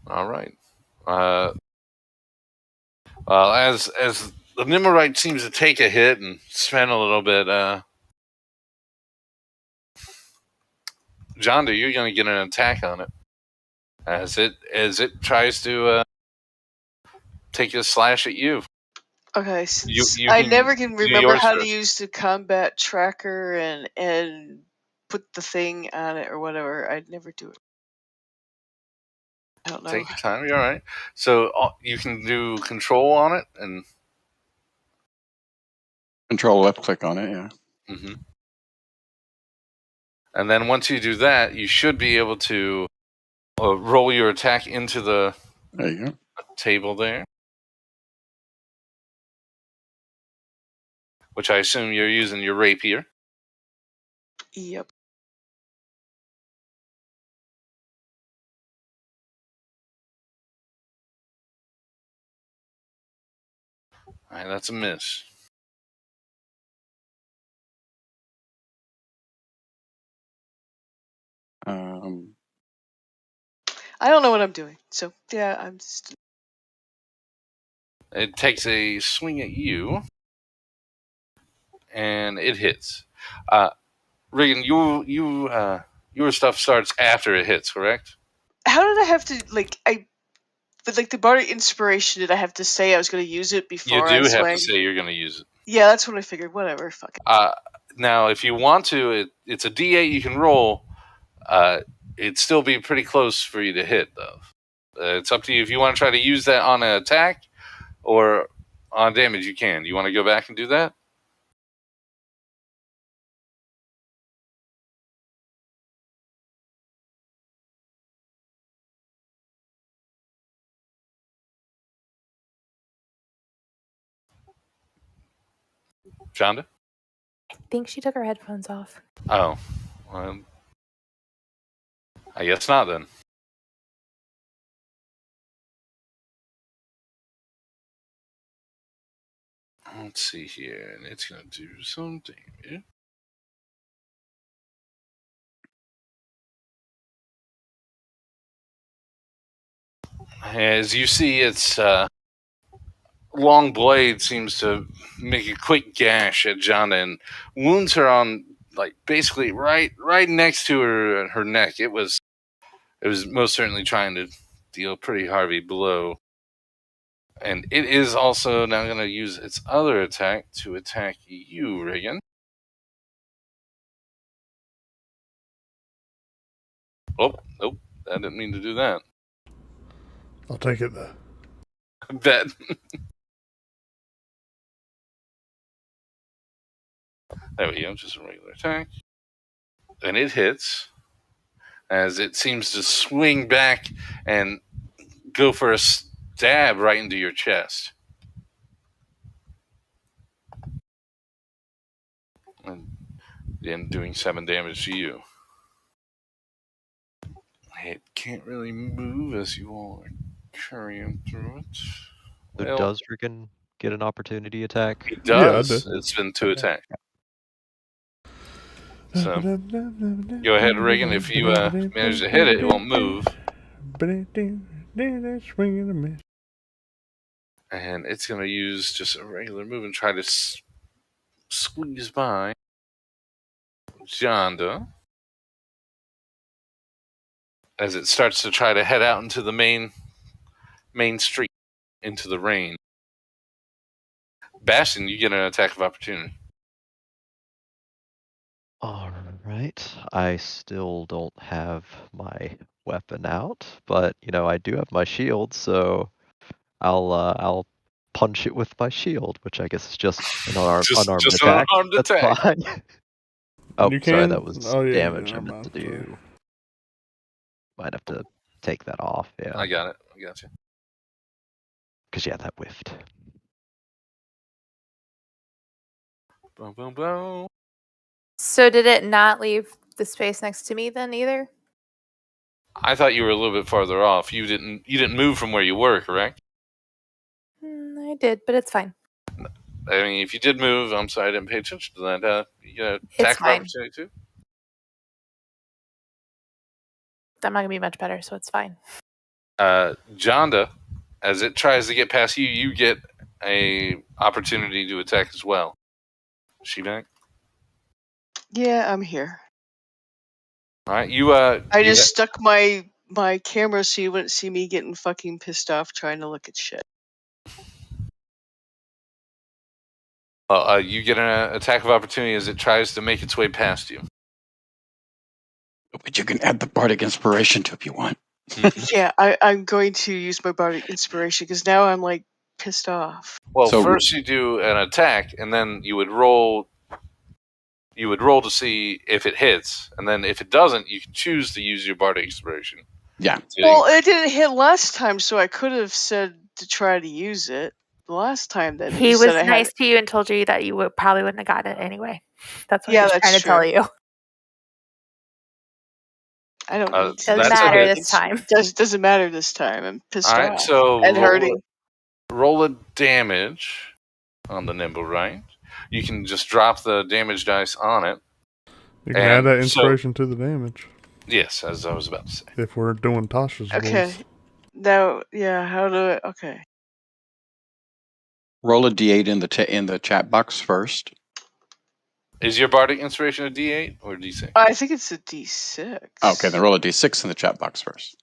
All right. Well, as the Nimmerite seems to take a hit and spend a little bit. Jonda, you're going to get an attack on it as it tries to take a slash at you. Okay, since I never can remember how to use the combat tracker and put the thing on it or whatever, I'd never do it. I don't know. Take your time. You're all right. So you can do control on it and control left click on it. Yeah. Mm-hmm. And then once you do that, you should be able to roll your attack into the there you go. Table there. Which I assume you're using your rapier. Yep. All right, that's a miss. I don't know what I'm doing, so yeah, I'm just... It takes a swing at you, and it hits. Regan, your stuff starts after it hits, correct? How did I have to the bardic inspiration? Did I have to say I was going to use it before I swing? You do have to say you're going to use it. Yeah, that's what I figured. Whatever, fuck it. Now, if you want to, it's a D8 you can roll. It'd still be pretty close for you to hit, though. It's up to you if you want to try to use that on an attack or on damage. You can. You want to go back and do that? Shonda? I think she took her headphones off. Oh. Well, I guess not then. Let's see here. And it's going to do some damage. As you see, its long blade seems to make a quick gash at Jonna and wounds her on, like, basically right next to her neck. It was most certainly trying to deal a pretty heavy blow. And it is also now going to use its other attack to attack you, Regan. Oh, nope. I didn't mean to do that. I'll take it though. I bet. There we go. Just a regular attack. And it hits as it seems to swing back and go for a stab right into your chest. And then doing 7 damage to you. It can't really move as you all are carrying through it. So does Rickon get an opportunity attack? It does. Yeah, it's been 2 attacks. So, go ahead, Regan. If you manage to hit it, it won't move. And it's going to use just a regular move and try to squeeze by Jonda as it starts to try to head out into the main street, into the rain. Bastion, you get an attack of opportunity. All right. I still don't have my weapon out, but I do have my shield, so I'll punch it with my shield, which I guess is just an unarmed attack. That's fine. Oh, sorry, that was damage I meant to do. Might have to take that off. Yeah. I got it. I got you. Because that whiffed. Boom, boom, boom. So did it not leave the space next to me then either? I thought you were a little bit farther off. You didn't move from where you were, correct? I did, but it's fine. I mean, if you did move, I'm sorry I didn't pay attention to that. You get an attack of opportunity too? I'm not going to be much better, so it's fine. Jonda, as it tries to get past you, you get a opportunity to attack as well. Is she back? Yeah, I'm here. All right, you. I just stuck my camera so you wouldn't see me getting fucking pissed off trying to look at shit. You get an attack of opportunity as it tries to make its way past you. But you can add the bardic inspiration to if you want. Yeah, I'm going to use my bardic inspiration because now I'm like pissed off. Well, so first you do an attack, and then you would roll. You would roll to see if it hits, and then if it doesn't, you can choose to use your bardic inspiration. Yeah. Well, it didn't hit last time, so I could have said to try to use it the last time. Then he was nice to you and told you that you probably wouldn't have gotten it anyway. That's what he was trying to tell you. I don't need to. Doesn't matter this time. Doesn't matter this time. I'm pissed off. All right, so and hurting. Roll a damage on the nimble, right? You can just drop the damage dice on it. You can add that inspiration to the damage. Yes, as I was about to say. If we're doing Tasha's rules. Now, yeah, how do I... Okay. Roll a d8 in the chat box first. Is your bardic inspiration a d8 or a d6? I think it's a d6. Okay, then roll a d6 in the chat box first.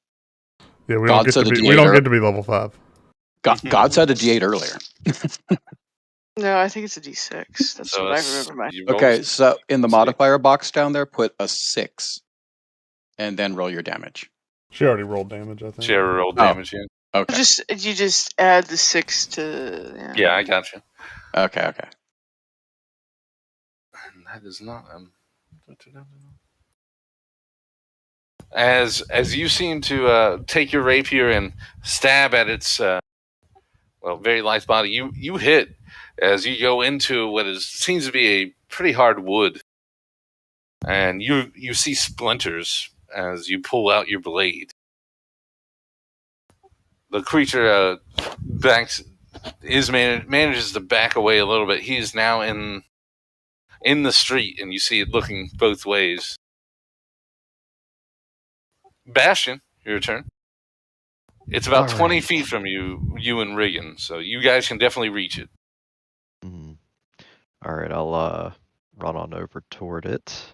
Yeah, we don't get to be level 5. God said a d8 earlier. No, I think it's a d6. That's what I remember. Okay, so in the modifier box down there, put a 6. And then roll your damage. She already rolled damage, I think. She already rolled damage, yeah. Okay. You just add the 6 to... Yeah, I got you. Okay. And that is not... As you seem to take your rapier and stab at its very lithe body, you hit as you go into what seems to be a pretty hard wood, and you see splinters as you pull out your blade. The creature manages to back away a little bit. He is now in the street, and you see it looking both ways. Bastion, your turn. It's about 20 feet from you and Regan, so you guys can definitely reach it. Mm-hmm. All right, I'll run on over toward it.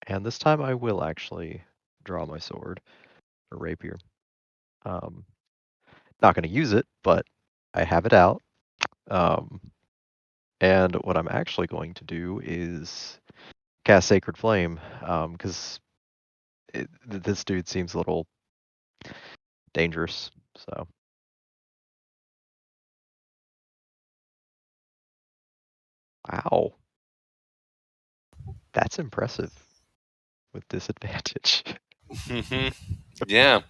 And this time I will actually draw my sword, or rapier. Not going to use it, but I have it out. And what I'm actually going to do is cast Sacred Flame, because this dude seems a little dangerous. So. Wow. That's impressive. With disadvantage. Yeah.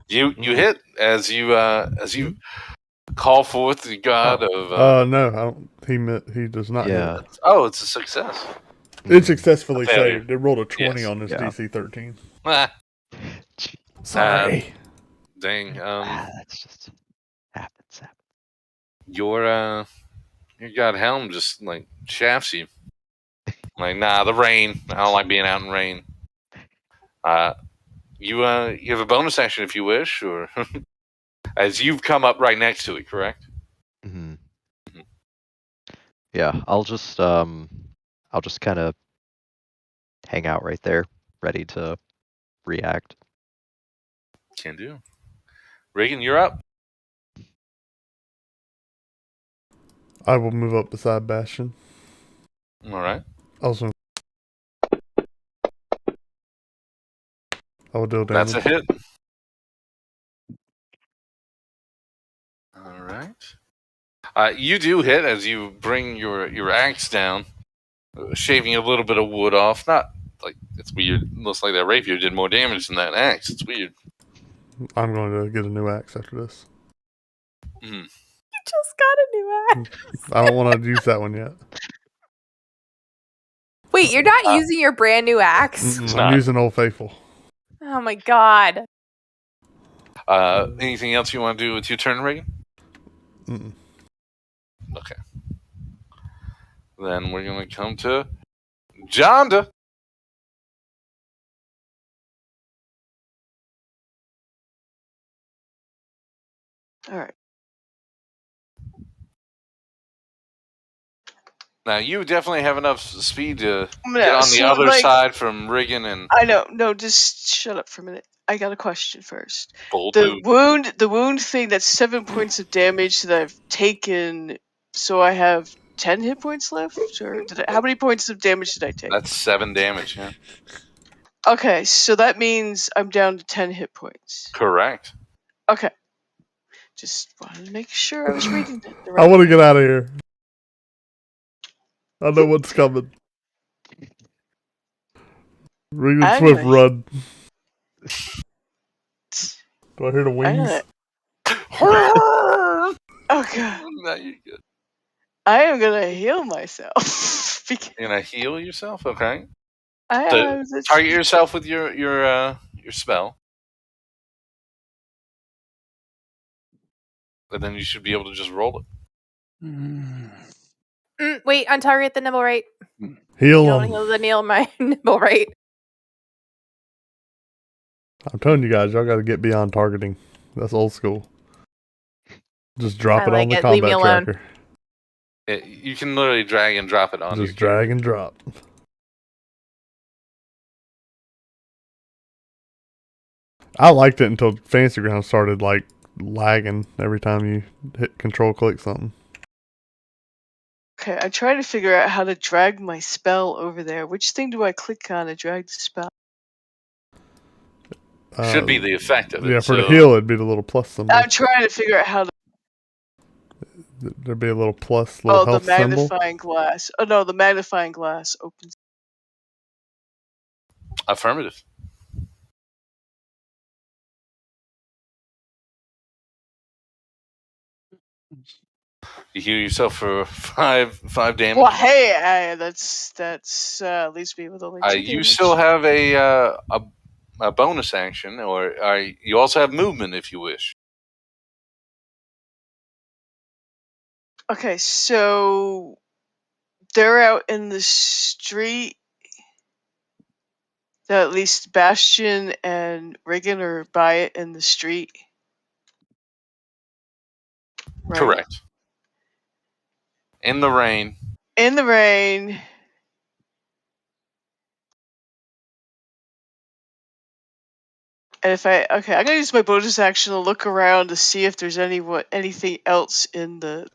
You hit as you call forth the god of. No, I don't. He does not. Yeah. Hit. Oh, it's a success. It successfully saved. It rolled a 20 on his DC 13. Sorry. Dang. That's just happens. Your god Helm just like shafts you. Like, nah, the rain. I don't like being out in rain. You have a bonus action if you wish, or as you've come up right next to it, correct? Mm-hmm. Yeah, I'll just kind of hang out right there, ready to react. Can do. Regan, you're up. I will move up beside Bastion. All right. Also, I will deal damage. That's a hit. All right. You do hit as you bring your axe down, shaving a little bit of wood off. Not like it's weird. Looks like that rapier did more damage than that axe. It's weird. I'm going to get a new axe after this. Mm-hmm. You just got a new axe. I don't want to use that one yet. Wait, you're not using your brand new axe? I'm using Old Faithful. Oh my god. Anything else you want to do with your turn, Regan? Mm-mm. Okay. Then we're going to come to Jonda. All right. Now you definitely have enough speed to get on the other side from Riggin and. I know. No, just shut up for a minute. I got a question first. Bold The move. wound thing. That's 7 points of damage that I've taken. So I have 10 hit points left, or how many points of damage did I take? That's 7 damage. Yeah. Okay, so that means I'm down to 10 hit points. Correct. Okay. Just wanted to make sure I was reading it the right I want to get out of here. I know what's coming. Regan Swift, run. Do I hear the wings? Oh god. No, you're good. I am gonna heal myself. You're gonna heal yourself? Okay. Target yourself with your spell. And then you should be able to just roll it. Wait, untarget the nibble rate. Heal him. Heal the nibble rate. I'm telling you guys, y'all got to get beyond targeting. That's old school. Just drop it on the combat tracker. You can literally drag and drop it on. Just drag and drop. I liked it until Fantasy Ground started like lagging every time you hit control click something. Okay, I'm trying to figure out how to drag my spell over there. Which thing do I click on to drag the spell? Should be the effect of it. Yeah, for the heal, it'd be the little plus symbol. I'm trying to figure out how to. There'd be a little plus, little health symbol. Oh, the magnifying glass. Oh no, the magnifying glass opens. Affirmative. You heal yourself for five damage. Well, hey, that's leaves me with only 2 damage. You still have a bonus action, or you also have movement if you wish. Okay, so they're out in the street. At least Bastion and Riggin are by it in the street. Right? Correct. In the rain. In the rain. And I'm gonna use my bonus action to look around to see if there's anything else in the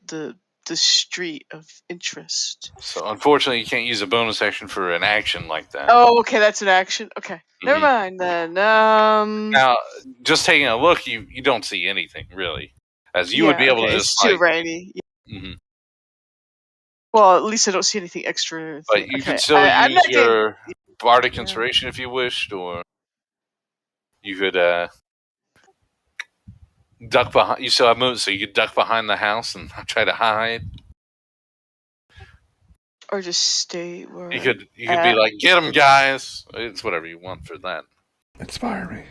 street of interest. So unfortunately, you can't use a bonus action for an action like that. Oh, okay, that's an action. Okay, never mind then. Now, just taking a look, you don't see anything really, as you would be able to just. It's too rainy. Yeah. Well, at least I don't see anything extra. But you can still use your bardic inspiration if you wished, or you could duck behind. You still have movement, so you could duck behind the house and try to hide. Or just stay where you could be like, get them, guys. It's whatever you want for that. Inspire me.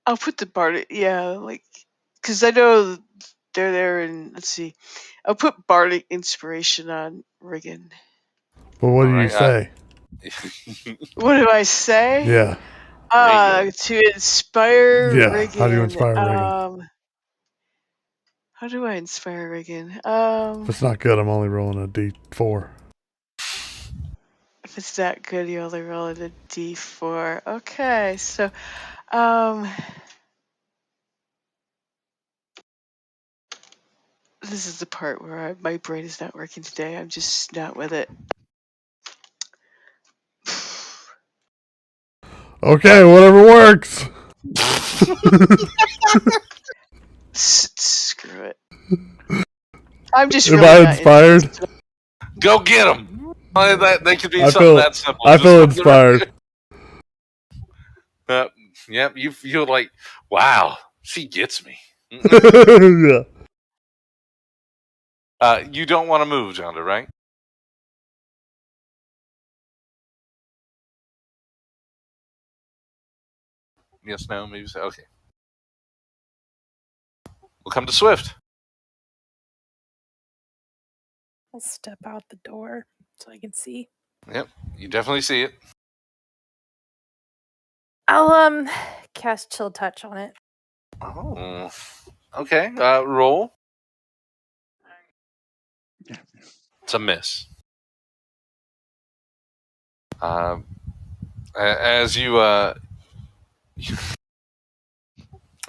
I'll put the bardic, because I know they're there, and let's see. I'll put bardic inspiration on Riggin. Well, what do you say? What do I say? Yeah. To inspire Riggin. How do you inspire Riggin? How do I inspire Riggin? If it's not good, I'm only rolling a D4. If it's that good, you only roll a D4. Okay, so, this is the part where my brain is not working today. I'm just not with it. Okay, whatever works. Screw it. I'm just. Am I inspired? Go get them. That could be something that simple. I feel inspired. Yep, you feel like, wow, she gets me. Yeah. You don't want to move, Jonda, right? Yes, no, maybe so. Okay. We'll come to Swift. I'll step out the door so I can see. Yep, you definitely see it. I'll cast Chill Touch on it. Oh, okay. Roll. It's a miss. As you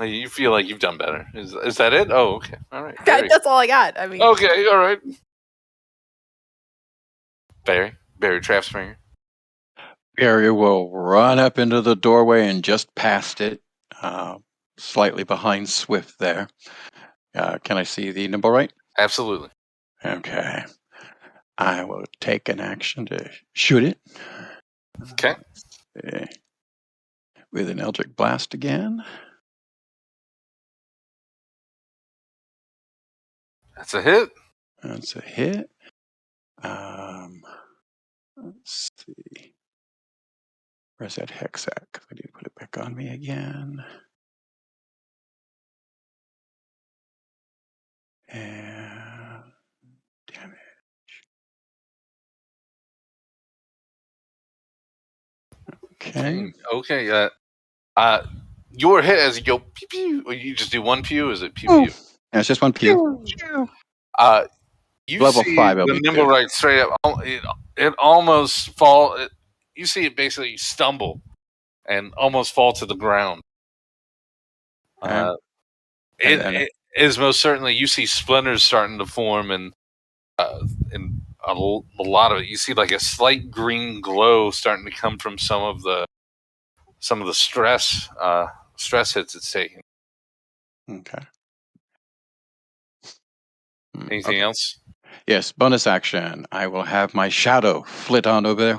you feel like you've done better. Is that it? Oh, okay. All right. That's all I got. I mean, okay, all right. Barry Trapspringer. Barry will run up into the doorway and just past it, slightly behind Swift there. Can I see the nimble right? Absolutely. Okay. I will take an action to shoot it. Okay. With an Eldritch Blast again. That's a hit. That's a hit. Let's see. Where's that Hexac? I need to put it back on me again. And damage. Okay. Okay. Your hit as you go pew pew, or you just do one pew? Is it pew pew? Yeah, it's just one pew. You Level see 5. the nimble right straight up. It almost fall. You see it basically stumble and almost fall to the ground. It is most certainly. You see splinters starting to form, and a lot of it. You see like a slight green glow starting to come from some of the stress hits it's taking. Okay. Anything else? Yes, bonus action. I will have my shadow flit on over there.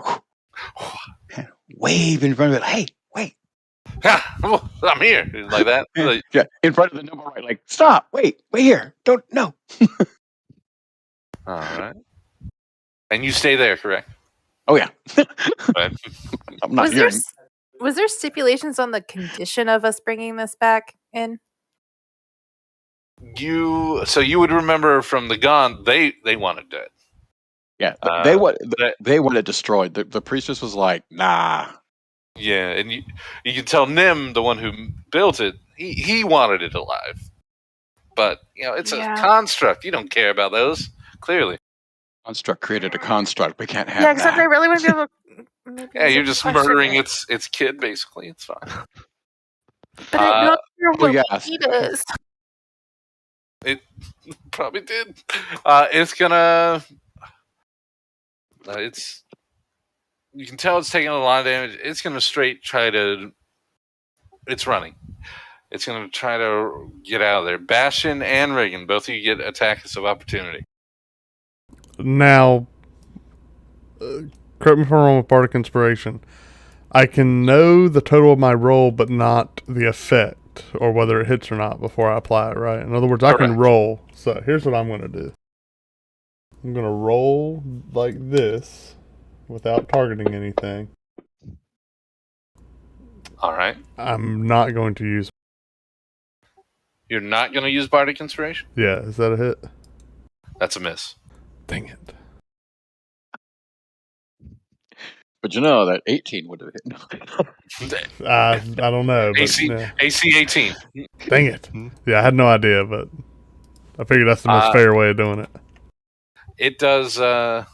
Wave in front of it. Hey, wait. I'm here. Like that? Yeah, in front of the number right. Like, stop. Wait here. Don't, no. All right. And you stay there, correct? Oh, yeah. I'm not hearing. Was there stipulations on the condition of us bringing this back in? You would remember from the gun, they wanted it. Yeah, they want it destroyed. The priestess was like, nah. Yeah, and you can tell Nim, the one who built it, he wanted it alive. But it's a construct. You don't care about those, clearly. Construct created a construct. We can't have. Yeah, except I really want to be able to. Yeah, you're just murdering its kid, basically. It's fine. But I'm not sure what it is. It probably did. It's gonna. You can tell it's taking a lot of damage. It's gonna straight try to. It's running. It's gonna try to get out of there. Bastion and Reagan, both of you get attacks of opportunity. Now, correct me if I'm wrong with Bardic Inspiration. I can know the total of my roll, but not the effect, or whether it hits or not before I apply it, right? In other words, I can roll. So here's what I'm going to do. I'm going to roll like this without targeting anything. All right. I'm not going to use... You're not going to use Bardic Inspiration? Yeah, is that a hit? That's a miss. Dang it. But that 18 would have hit. I don't know. But, AC 18. Dang it. Yeah, I had no idea, but I figured that's the most fair way of doing it. It does, as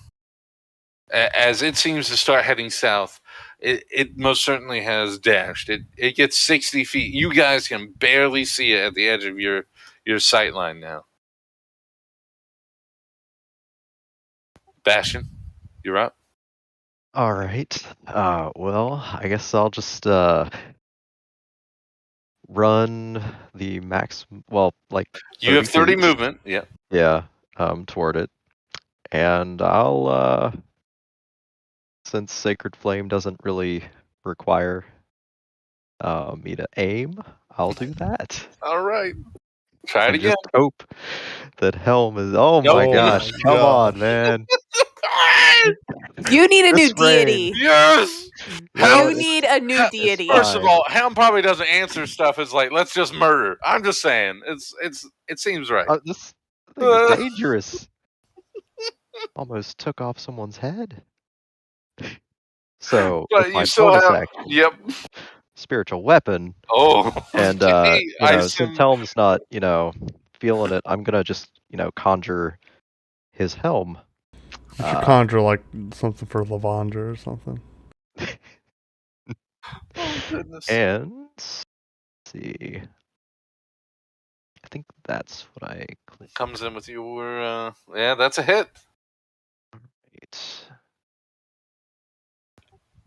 it seems to start heading south, it most certainly has dashed. It gets 60 feet. You guys can barely see it at the edge of your sight line now. Bastion, you're up. All right. Well, I guess I'll just run the max. Well, like you have 30 movement. Yeah. Yeah. Toward it, and I'll since Sacred Flame doesn't really require me to aim, I'll do that. All right. Try it again. Just hope that Helm is. Oh my gosh! Come on, man. You need a new deity. Yes. You need a new deity. First of all, Helm probably doesn't answer stuff. It's like, let's just murder. I'm just saying. It seems right. This thing is dangerous. Almost took off someone's head. So, but with my bonus action, yep. Spiritual weapon. Oh, and since Helm's not, feeling it, I'm gonna just, conjure his helm. You should conjure like something for Lavandra or something. Oh goodness! And let's see. I think that's what I clicked. Comes in with your yeah, that's a hit. Right.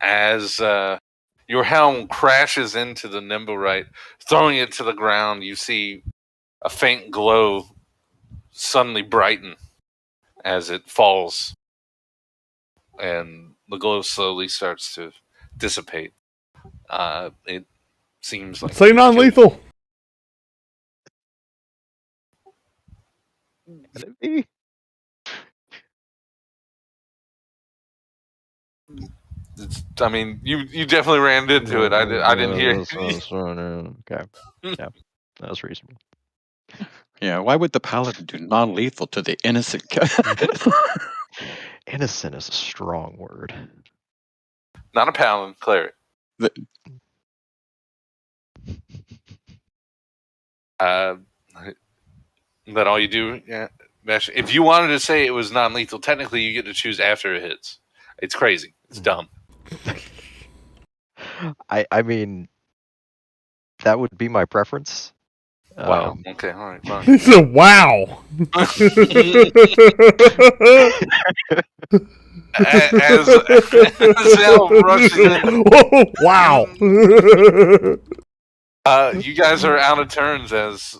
As your helm crashes into the Nimblewright, throwing it to the ground, you see a faint glow suddenly brighten as it falls, and the glow slowly starts to dissipate. It seems like say non-lethal. Enemy? I mean, you definitely ran into it. I didn't hear. Okay. Yeah, that was reasonable. Yeah, why would the paladin do non-lethal to the innocent? Innocent is a strong word. Not a paladin, cleric. That all you do? Yeah. If you wanted to say it was non-lethal, technically you get to choose after it hits. It's crazy. It's dumb. I mean, that would be my preference. Wow. Okay. All right. Fine. He said, "Wow." as Al rushes in, wow. You guys are out of turns as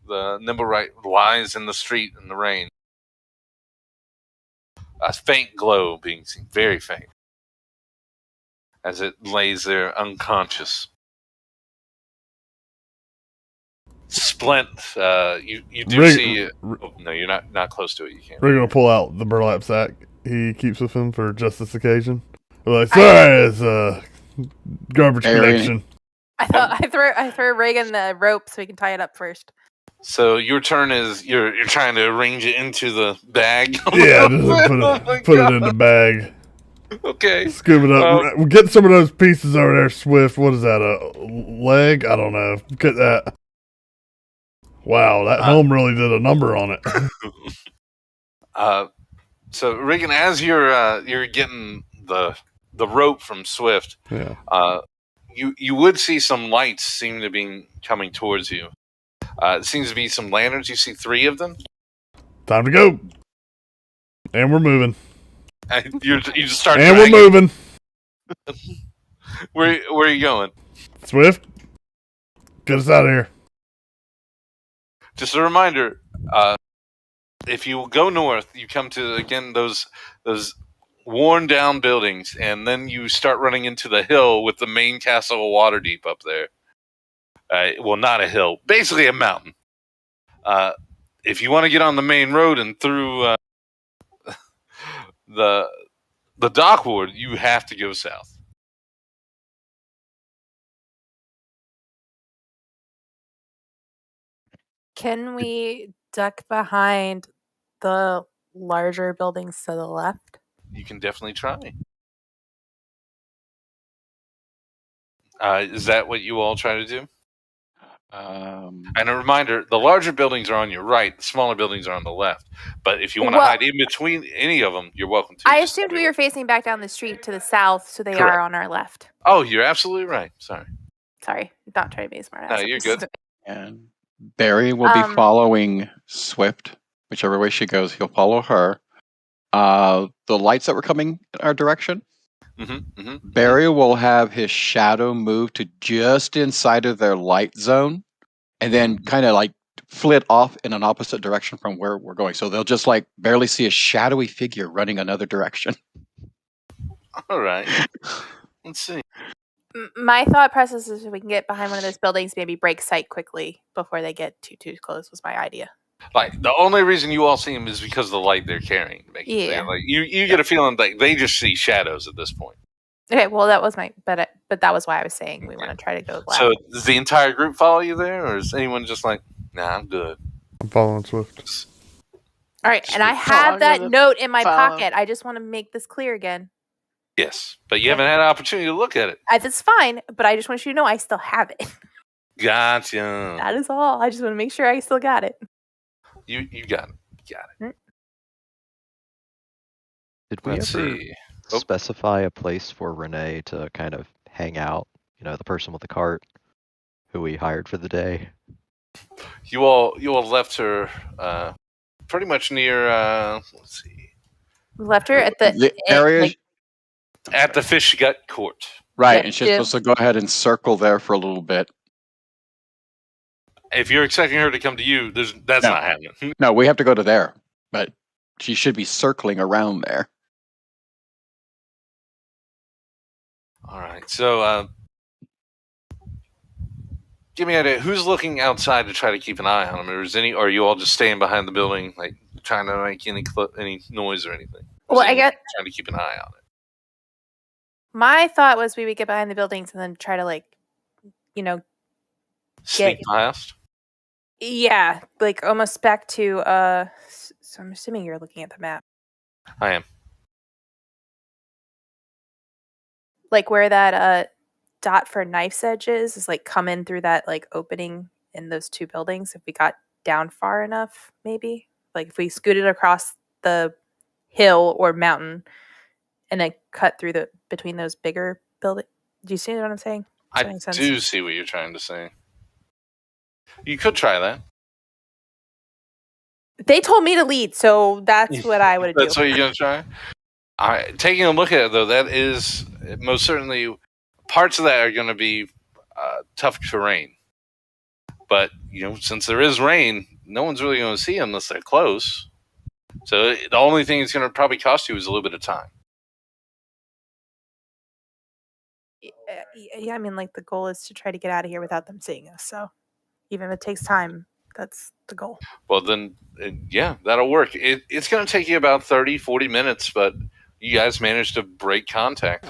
the Nimblewright lies in the street in the rain. A faint glow being seen, very faint, as it lays there unconscious. Splint, you do see. No, you're not close to it. You can't. We're gonna pull out the burlap sack he keeps with him for just this occasion. We're like, sorry, it's garbage collection. I thought I throw Reagan the rope so we can tie it up first. So your turn is you're trying to arrange it into the bag. Yeah, just put it in the bag. Okay. Scoop it up. We'll get some of those pieces over there, Swift. What is that? A leg? I don't know. Get that. Wow, that helm really did a number on it. So Reagan, as you're getting the rope from Swift, yeah. You would see some lights seem to be coming towards you. It seems to be some lanterns. You see 3 of them. Time to go. And we're moving. And you just start. And we're moving. Where are you going? Swift, get us out of here. Just a reminder, if you go north, you come to, again, those worn down buildings, and then you start running into the hill with the main castle of Waterdeep up there. Well, not a hill, basically a mountain. If you want to get on the main road and through the Dockward, you have to go south. Can we duck behind the larger buildings to the left? You can definitely try. Is that what you all try to do? And a reminder, the larger buildings are on your right, the smaller buildings are on the left. But if you want to hide in between any of them, you're welcome to. I assumed we were facing back down the street to the south, so they are on our left. Oh, you're absolutely right. Sorry, not trying to be smart. No, you're good. And Barry will be following Swift, whichever way she goes. He'll follow her. The lights that were coming in our direction, Barry will have his shadow move to just inside of their light zone, and then kind of like flit off in an opposite direction from where we're going. So they'll just like barely see a shadowy figure running another direction. All right. Let's see. My thought process is if we can get behind one of those buildings, maybe break sight quickly before they get too close was my idea. Like, the only reason you all see them is because of the light they're carrying. Yeah. Like, you get a feeling like they just see shadows at this point. Okay, well, that was but that was why I was saying we want to try to go left. So does the entire group follow you there, or is anyone just like, nah, I'm good? I'm following Swift. All right, and I have that note in my pocket. I just want to make this clear again. Yes, but you haven't had an opportunity to look at it. That's fine, but I just want you to know I still have it. Gotcha. That is all. I just want to make sure I still got it. You got it. You got it. Did we ever specify a place for Renee to kind of hang out? You know, the person with the cart who we hired for the day. You all left her pretty much near. Let's see. We left her at the area at the fish gut court. Right, and she's supposed to go ahead and circle there for a little bit. If you're expecting her to come to you, that's not happening. No, we have to go to there, but she should be circling around there. All right, so give me an idea. Who's looking outside to try to keep an eye on them? Or are you all just staying behind the building, like trying to make any noise or anything? Well, I got trying to keep an eye on it. My thought was we would get behind the buildings and then try to sneak past. Yeah, like almost back to. So I'm assuming you're looking at the map. I am. Like where that dot for knife's edge is like come in through that like opening in those two buildings. If we got down far enough, maybe like if we scooted across the hill or mountain and then cut through between those bigger buildings. Do you see what I'm saying? I do see what you're trying to say. You could try that. They told me to lead, so that's what I would do. That's what you're going to try? All right. Taking a look at it, though, that is most certainly parts of that are going to be tough terrain. But, since there is rain, no one's really going to see them unless they're close. So the only thing it's going to probably cost you is a little bit of time. Yeah, I mean, like the goal is to try to get out of here without them seeing us. So even if it takes time, that's the goal. Well, then, yeah, that'll work. It's going to take you about 30, 40 minutes, but you guys managed to break contact.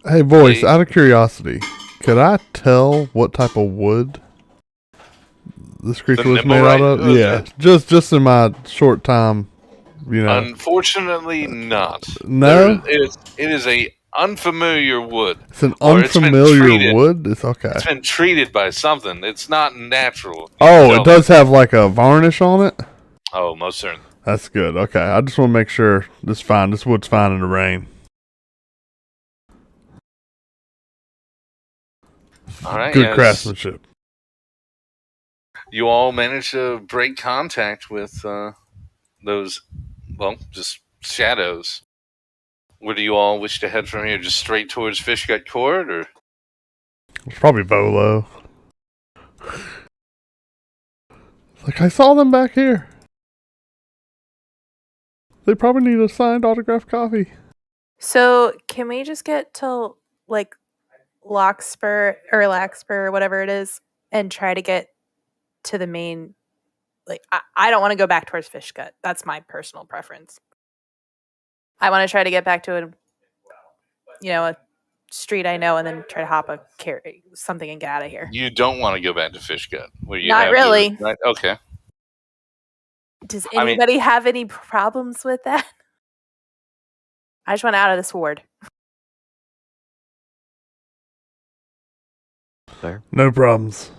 Hey, voice, out of curiosity, could I tell what type of wood this creature was made out of? Okay. Yeah, just in my short time, Unfortunately, not. No? It is a unfamiliar wood. It's an unfamiliar wood? It's okay. It's been treated by something. It's not natural. It does have like a varnish on it? Oh, most certainly. That's good. Okay, I just want to make sure this fine. This wood's fine in the rain. All right. Good craftsmanship. You all managed to break contact with those, just shadows. Where do you all wish to head from here? Just straight towards Fish Gut Court, or? It's probably Volo. Like, I saw them back here. They probably need a signed autographed copy. So, can we just get to, like, Larkspur, or whatever it is, and try to get to the main... Like, I don't want to go back towards Fish Gut. That's my personal preference. I want to try to get back to a street I know and then try to hop something and get out of here. You don't want to go back to Fish Gut? Not really. Right? Okay. Does anybody have any problems with that? I just want out of this ward. There. No problems.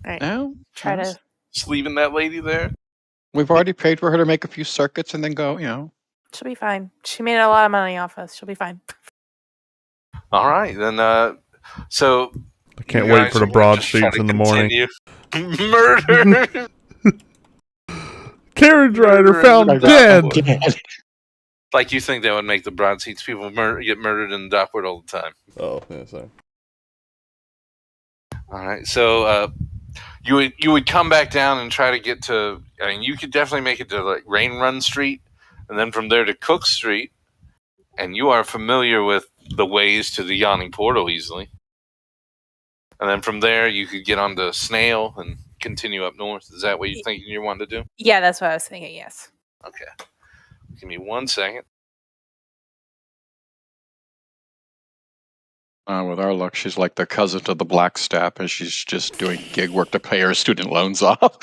All right. No? Try to... Just leaving that lady there? We've already paid for her to make a few circuits and then go, She'll be fine. She made a lot of money off us. She'll be fine. All right, then. So I can't wait for the broadsheets in the morning. Murder. Carriage rider found dead. Like you think that would make the broadsheets people get murdered in the dockworld all the time? Oh, yeah, sorry. All right, so you would come back down and try to get to. I mean, you could definitely make it to like Rain Run Street, and then from there to Cook Street, and you are familiar with the ways to the Yawning Portal easily. And then from there, you could get onto Snail and continue up north. Is that what you're thinking you're wanting to do? Yeah, that's what I was thinking, yes. Okay. Give me 1 second. With our luck, she's like the cousin to the Blackstaff, and she's just doing gig work to pay her student loans off.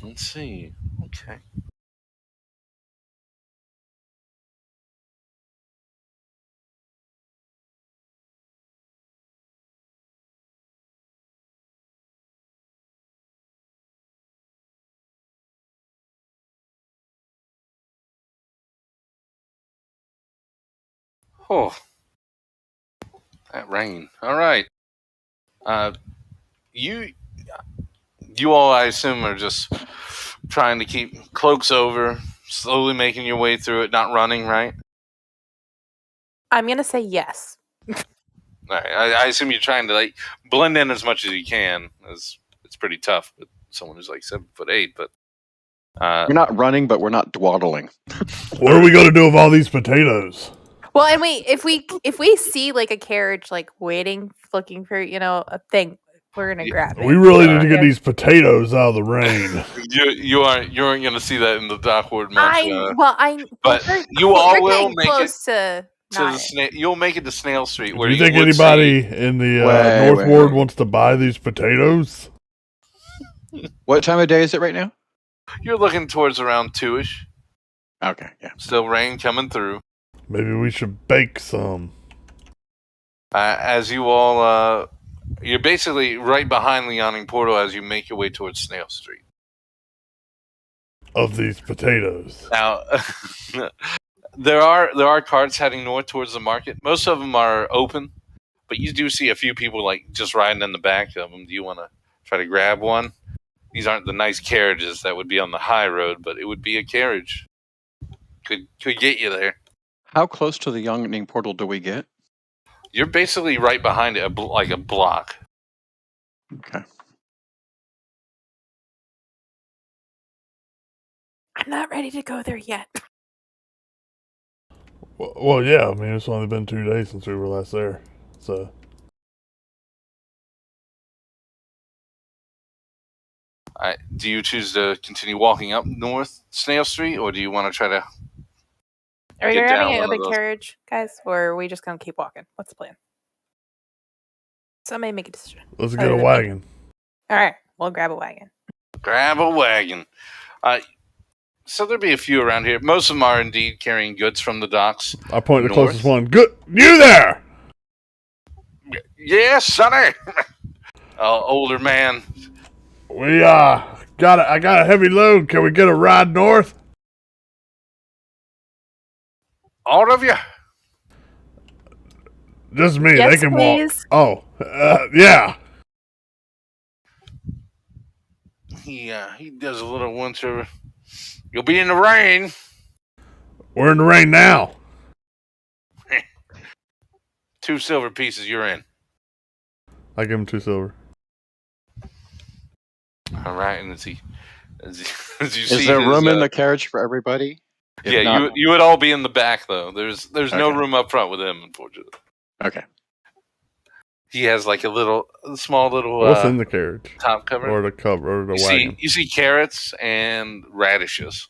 Let's see. Okay. Oh, that rain. All right. You all, I assume, are just trying to keep cloaks over, slowly making your way through it, not running, right? I'm gonna say yes. All right. I assume you're trying to like blend in as much as you can. It's pretty tough with someone who's like 7'8", but we're not running, but we're not dwaddling. What are we gonna do with all these potatoes? Well, and if we see like a carriage like waiting, looking for a thing, we're gonna grab it. We really need to get these potatoes out of the rain. you aren't gonna see that in the Dockward much. But you all will make close it to the you'll make it to Snail Street. Do you think anybody in the North Ward wants to buy these potatoes? What time of day is it right now? You're looking towards around 2ish. Okay, yeah. Still rain coming through. Maybe we should bake some. As you all, you're basically right behind the yawning portal as you make your way towards Snail Street. Of these potatoes. Now, there are carts heading north towards the market. Most of them are open, but you do see a few people like just riding in the back of them. Do you want to try to grab one? These aren't the nice carriages that would be on the high road, but it would be a carriage. Could get you there. How close to the yawning portal do we get? You're basically right behind it, like a block. Okay. I'm not ready to go there yet. Well, yeah. I mean, it's only been 2 days since we were last there, so. Do you choose to continue walking up North Snail Street, or do you want to try to? Are we grabbing an open carriage, guys, or are we just gonna keep walking? What's the plan? Somebody make a decision. Let's get a wagon. All right, we'll grab a wagon. Grab a wagon. So there'll be a few around here. Most of them are indeed carrying goods from the docks. I point to the closest one. Good, you there? Yes, Sonny. Older man. We I got a heavy load. Can we get a ride north? All of you? Just me. Yes, they can please. walk. Oh, yeah. He does a little once over. You'll be in the rain. We're in the rain now. 2 silver pieces. You're in. I give him 2 silver. All right, and as you is see, there room in the carriage for everybody? If not, you would all be in the back though. There's no room up front with him, unfortunately. Okay. He has like a small little. What's in the carriage? Top cover or the cover or the wagon? You see carrots and radishes.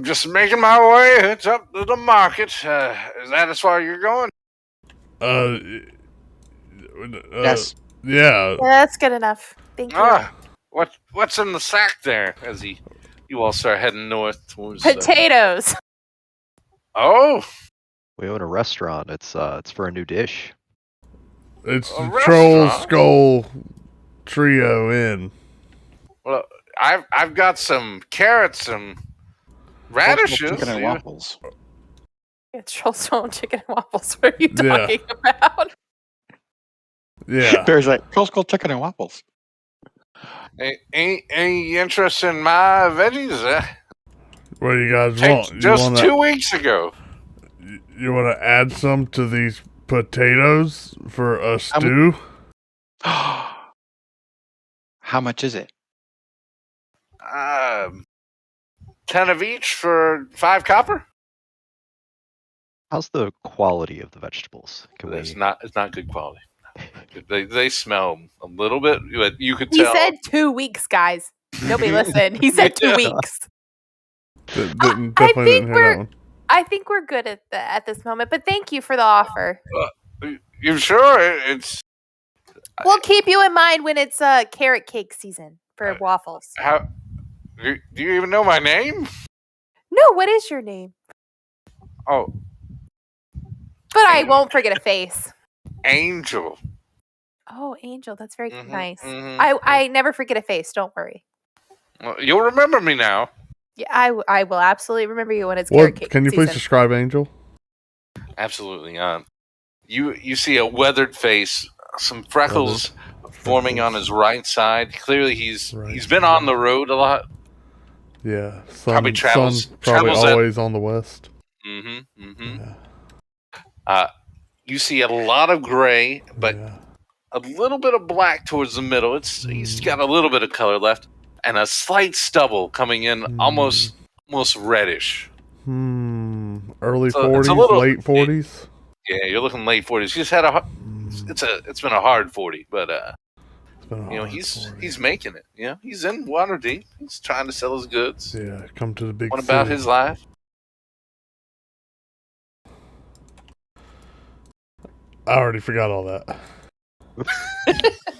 Just making my way. It's up to the market. Is that as far as you're going? Yes. Yeah. That's good enough. Thank you. What's in the sack there? As you all start heading north towards potatoes. Oh. We own a restaurant. It's for a new dish. It's the Troll Skull Trio Inn. Well, I've got some carrots and radishes. Chicken and waffles. It's Troll Skull chicken and waffles. What are you talking about? Yeah. There's like Troll Skull chicken and waffles. Any interest in my veggies? What do you guys want? Just 2 weeks ago. You want to add some to these potatoes for a stew? How much is it? 10 of each for 5 copper. How's the quality of the vegetables? It's not good quality. They smell a little bit, but you could tell. He said 2 weeks, guys. Nobody listened. He said 2 weeks. I think we're good at this moment, but thank you for the offer. You sure? We'll keep you in mind when it's carrot cake season for waffles. Do you even know my name? No, what is your name? Oh. But I won't forget a face. Angel. Oh, Angel. That's very nice. I never forget a face. Don't worry. Well, you'll remember me now. Yeah, I will absolutely remember you when it's What? carrot cake Can you please season. describe Angel? Absolutely. You see a weathered face, some freckles forming on his right side. Clearly, he's been on the road a lot. Yeah, Probably travels always on the west. Yeah. You see a lot of gray, but a little bit of black towards the middle. He's got a little bit of color left, and a slight stubble coming in, almost reddish. Early 40s, late 40s. Yeah, you're looking late 40s. He's had it's been a hard 40, but he's making it. You know, he's in Waterdeep. He's trying to sell his goods. Yeah, come to the big What city. about his life? I already forgot all that.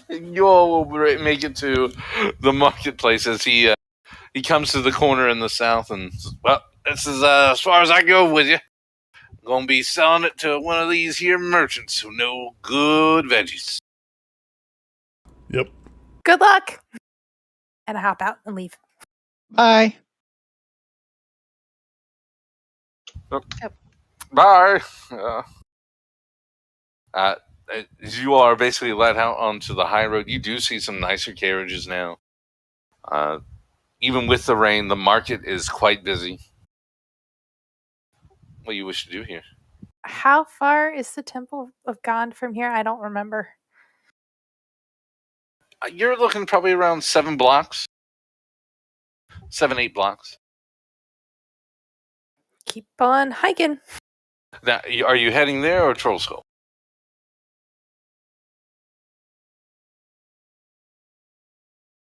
You all will make it to the marketplace as he comes to the corner in the south, and well, this is as far as I go with you. I'm gonna be selling it to one of these here merchants who know good veggies. Yep. Good luck. And I hop out and leave. Bye. Yep. Bye. As you are basically led out onto the high road, you do see some nicer carriages now. Even with the rain, the market is quite busy. What do you wish to do here? How far is the Temple of God from here? I don't remember. You're looking probably around 7 blocks. 7, 8 blocks. Keep on hiking. Now, are you heading there or Troll Skull?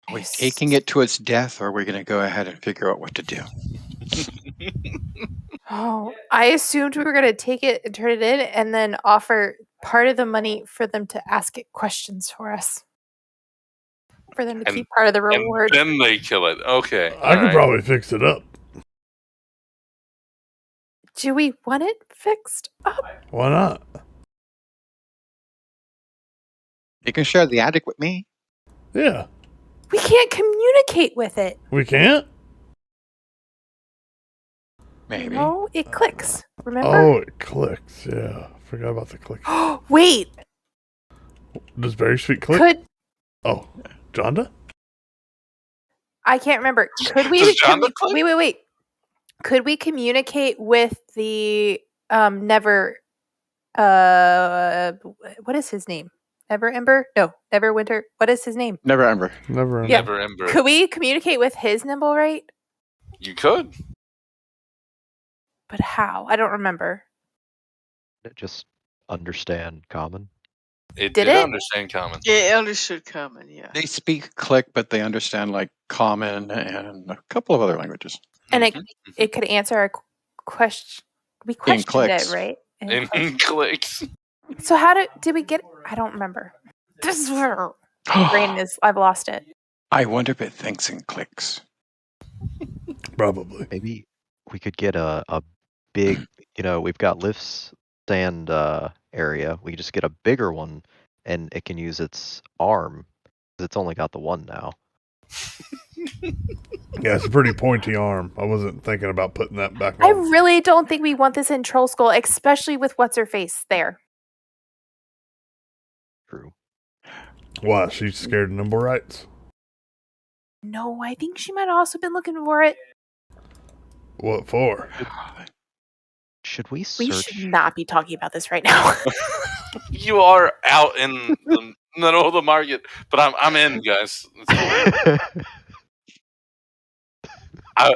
Are we taking it to its death, or are we going to go ahead and figure out what to do? Oh, I assumed we were going to take it and turn it in and then offer part of the money for them to ask it questions for us. For them to keep part of the reward. And then they kill it. Okay. I could probably fix it up. Do we want it fixed up? Why not? You can share the attic with me. Yeah. We can't communicate with it. We can't? Maybe. No, it clicks. Remember? Oh, it clicks. Yeah. Forgot about the click. Wait. Does Very Sweet click? Oh, Jonda? I can't remember. Could we wait. Could we communicate with the Never what is his name? Never Ember? No, Never Winter. What is his name? Never Ember. Never Ember. Yeah. Never Ember. Could we communicate with his nimble right? You could. But how? I don't remember. Just understand common. It did understand common. It understood common, yeah. They speak Click, but they understand like common and a couple of other languages. And it could answer our question. We questioned it, right? In clicks. So how did we get? I don't remember. This is where my brain is. I've lost it. I wonder if it thinks in clicks. Probably. Maybe we could get a big. We've got lifts stand area. We could just get a bigger one, and it can use its arm because it's only got the one now. Yeah, it's a pretty pointy arm. I wasn't thinking about putting that back on. I really don't think we want this in Troll Skull, especially with what's her face there. True. Why? She's scared of nimble rights? No, I think she might have also been looking for it. What for? Should we search? We should not be talking about this right now. You are out in the middle of the market, but I'm in, guys. I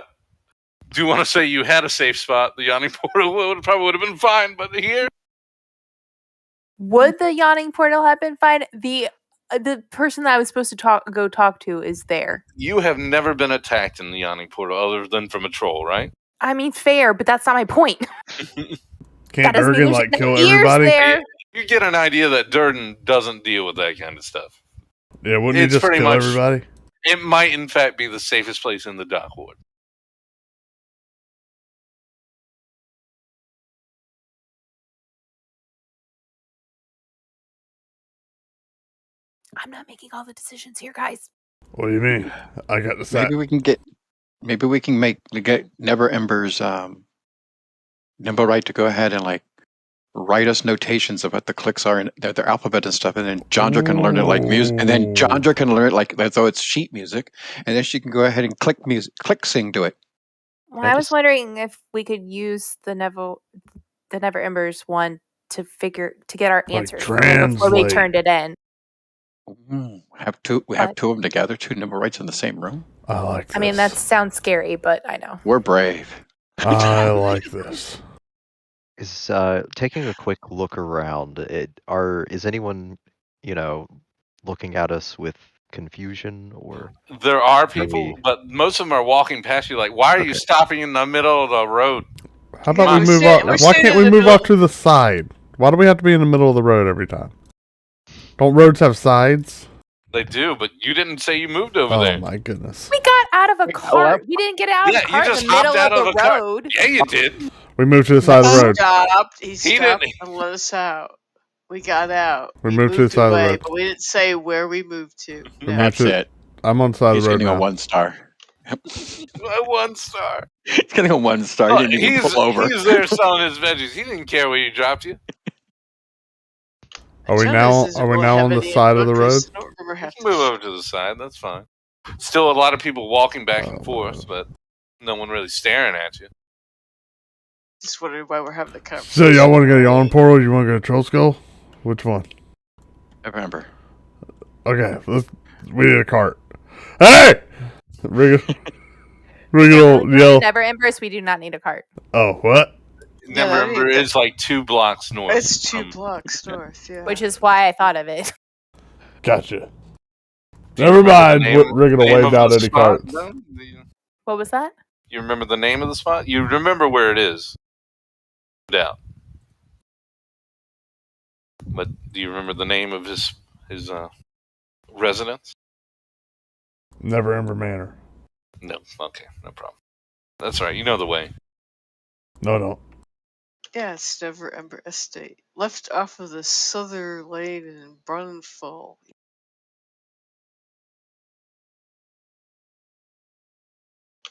do want to say you had a safe spot. The yawning portal probably would have been fine, but here, would the yawning portal have been fine? The person that I was supposed to go talk to is there. You have never been attacked in the yawning portal, other than from a troll, right? I mean, fair, but that's not my point. Can't Durgan kill everybody? You get an idea that Durden doesn't deal with that kind of stuff. Yeah, wouldn't he just kill everybody? It might, in fact, be the safest place in the Dock Ward. I'm not making all the decisions here, guys. What do you mean? I got the side. Maybe we can get maybe we can get Never Ember's Nimblewright to go ahead and write us notations of what the clicks are in their alphabet and stuff, and then Chandra can learn it like music, and then Chandra can learn it like as though it's sheet music, and then she can go ahead and click sing to it. Well, I was wondering if we could use the Never Embers one to get our answers before we turned it in. We have two of them together, 2 Nimblewrights in the same room. I like this. I mean, that sounds scary, but I know. We're brave. I like this. Is taking a quick look around. Is anyone, looking at us with confusion or? There are people, but most of them are walking past you. Like, why are you stopping in the middle of the road? How about we move off? Why can't we move off to the side? Why do we have to be in the middle of the road every time? Don't roads have sides? They do, but you didn't say you moved over there. Oh my goodness! We got out of a cart. We didn't get out of a cart in the middle of the road. Yeah, you did. We moved to the side of the road. He stopped and let us out. We got out. We moved to the side of the road. But we didn't say where we moved to. That's it. I'm on the side of the road now. He's getting a 1 star. A 1 star. He's getting a 1 star. He didn't even pull over. He's there selling his veggies. He didn't care where you dropped you. Are we now on the side of the road? Move over to the side. That's fine. Still a lot of people walking back and forth, but no one really staring at you. Just wondering why we're having the conversation. So y'all want to go to Yawn Portal? You want to go to Troll Skull? Which one? November. Okay, we need a cart. Hey! Ring yell. Never Embers, we do not need a cart. Oh, what? Never Ember is like 2 blocks north. It's 2 blocks north, yeah. Which is why I thought of it. Gotcha. Never mind. We're going to wave down any carts. What was that? You remember the name of the spot? You remember where it is? No doubt. But do you remember the name of his residence? Never Ember Manor. No. Okay, no problem. That's all right. You know the way. No, don't. Yeah, it's Never Ember Estate. Left off of the Southern Lane in Brunfall.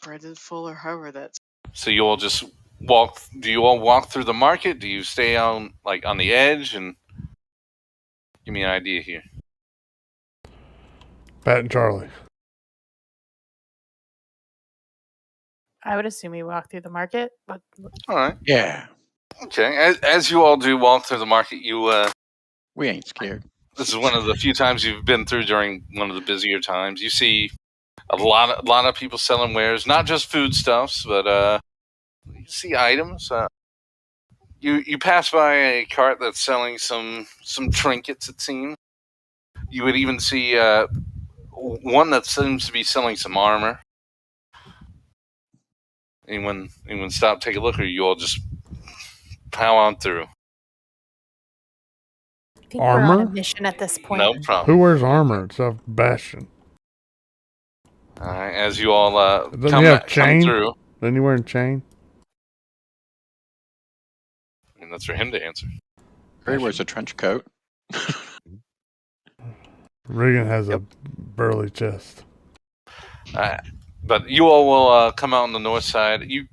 Brandonful or however that's. So you all just walk. Do you all walk through the market? Do you stay on the edge? And give me an idea here. Pat and Charlie. I would assume we walk through the market. But... All right. Yeah. Okay. As you all do walk through the market, we ain't scared. This is one of the few times you've been through during one of the busier times. You see a lot of people selling wares, not just foodstuffs, but you see items. You pass by a cart that's selling some trinkets. It seems. You would even see one that seems to be selling some armor. Anyone stop, take a look, or you all just pow on through? I think we're on a mission at this point. No problem. Who wears armor? It's a Bastion. All right, as you all come through. Then you wearing chain? I mean, that's for him to answer. Ray wears a trench coat. Regan has a burly chest. But you all will come out on the north side. You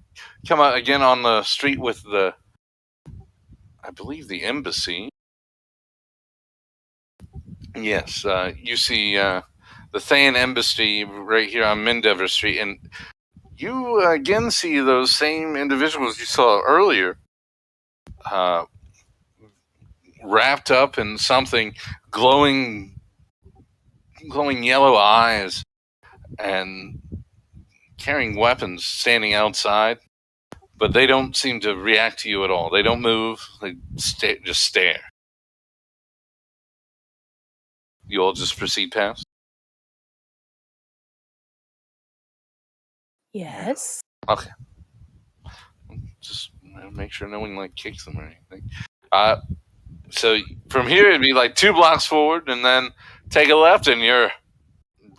come out again on the street with I believe, the embassy. Yes, you see the Thayan Embassy right here on Mendever Street, and you again see those same individuals you saw earlier, wrapped up in something, glowing yellow eyes, and carrying weapons, standing outside. But they don't seem to react to you at all. They don't move. They just stare. You all just proceed past? Yes. Okay. Just make sure no one kicks them or anything. So from here it'd be 2 blocks forward, and then take a left, and you're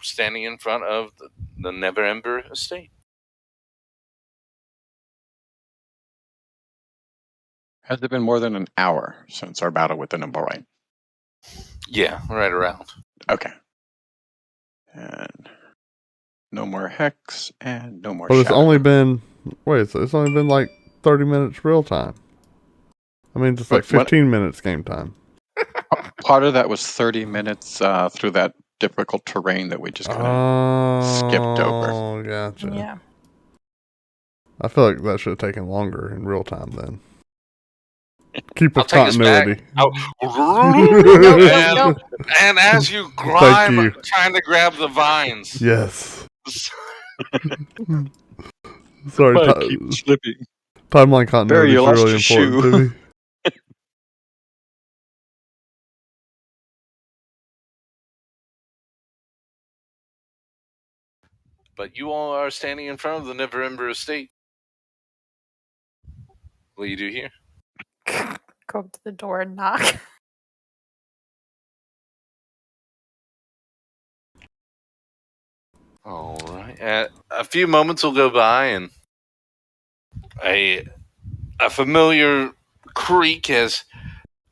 standing in front of the Never Ember Estate. Has it been more than an hour since our battle with the Nimblewright? Yeah, right around. Okay. And No more hex and no more. But it's shadow. only been it's only been like 30 minutes real time. I mean, just like 15 minutes game time. Part of that was 30 minutes through that difficult terrain that we just kind of skipped over. Oh, gotcha. Yeah. I feel like that should have taken longer in real time then. Keep with continuity. And as you climb, trying to grab the vines. Yes. Sorry, keep slipping. Timeline continuity is really important to me. But you all are standing in front of the Never Ember estate. What do you do here? Go up to the door and knock. All right. A few moments will go by, and a familiar creak as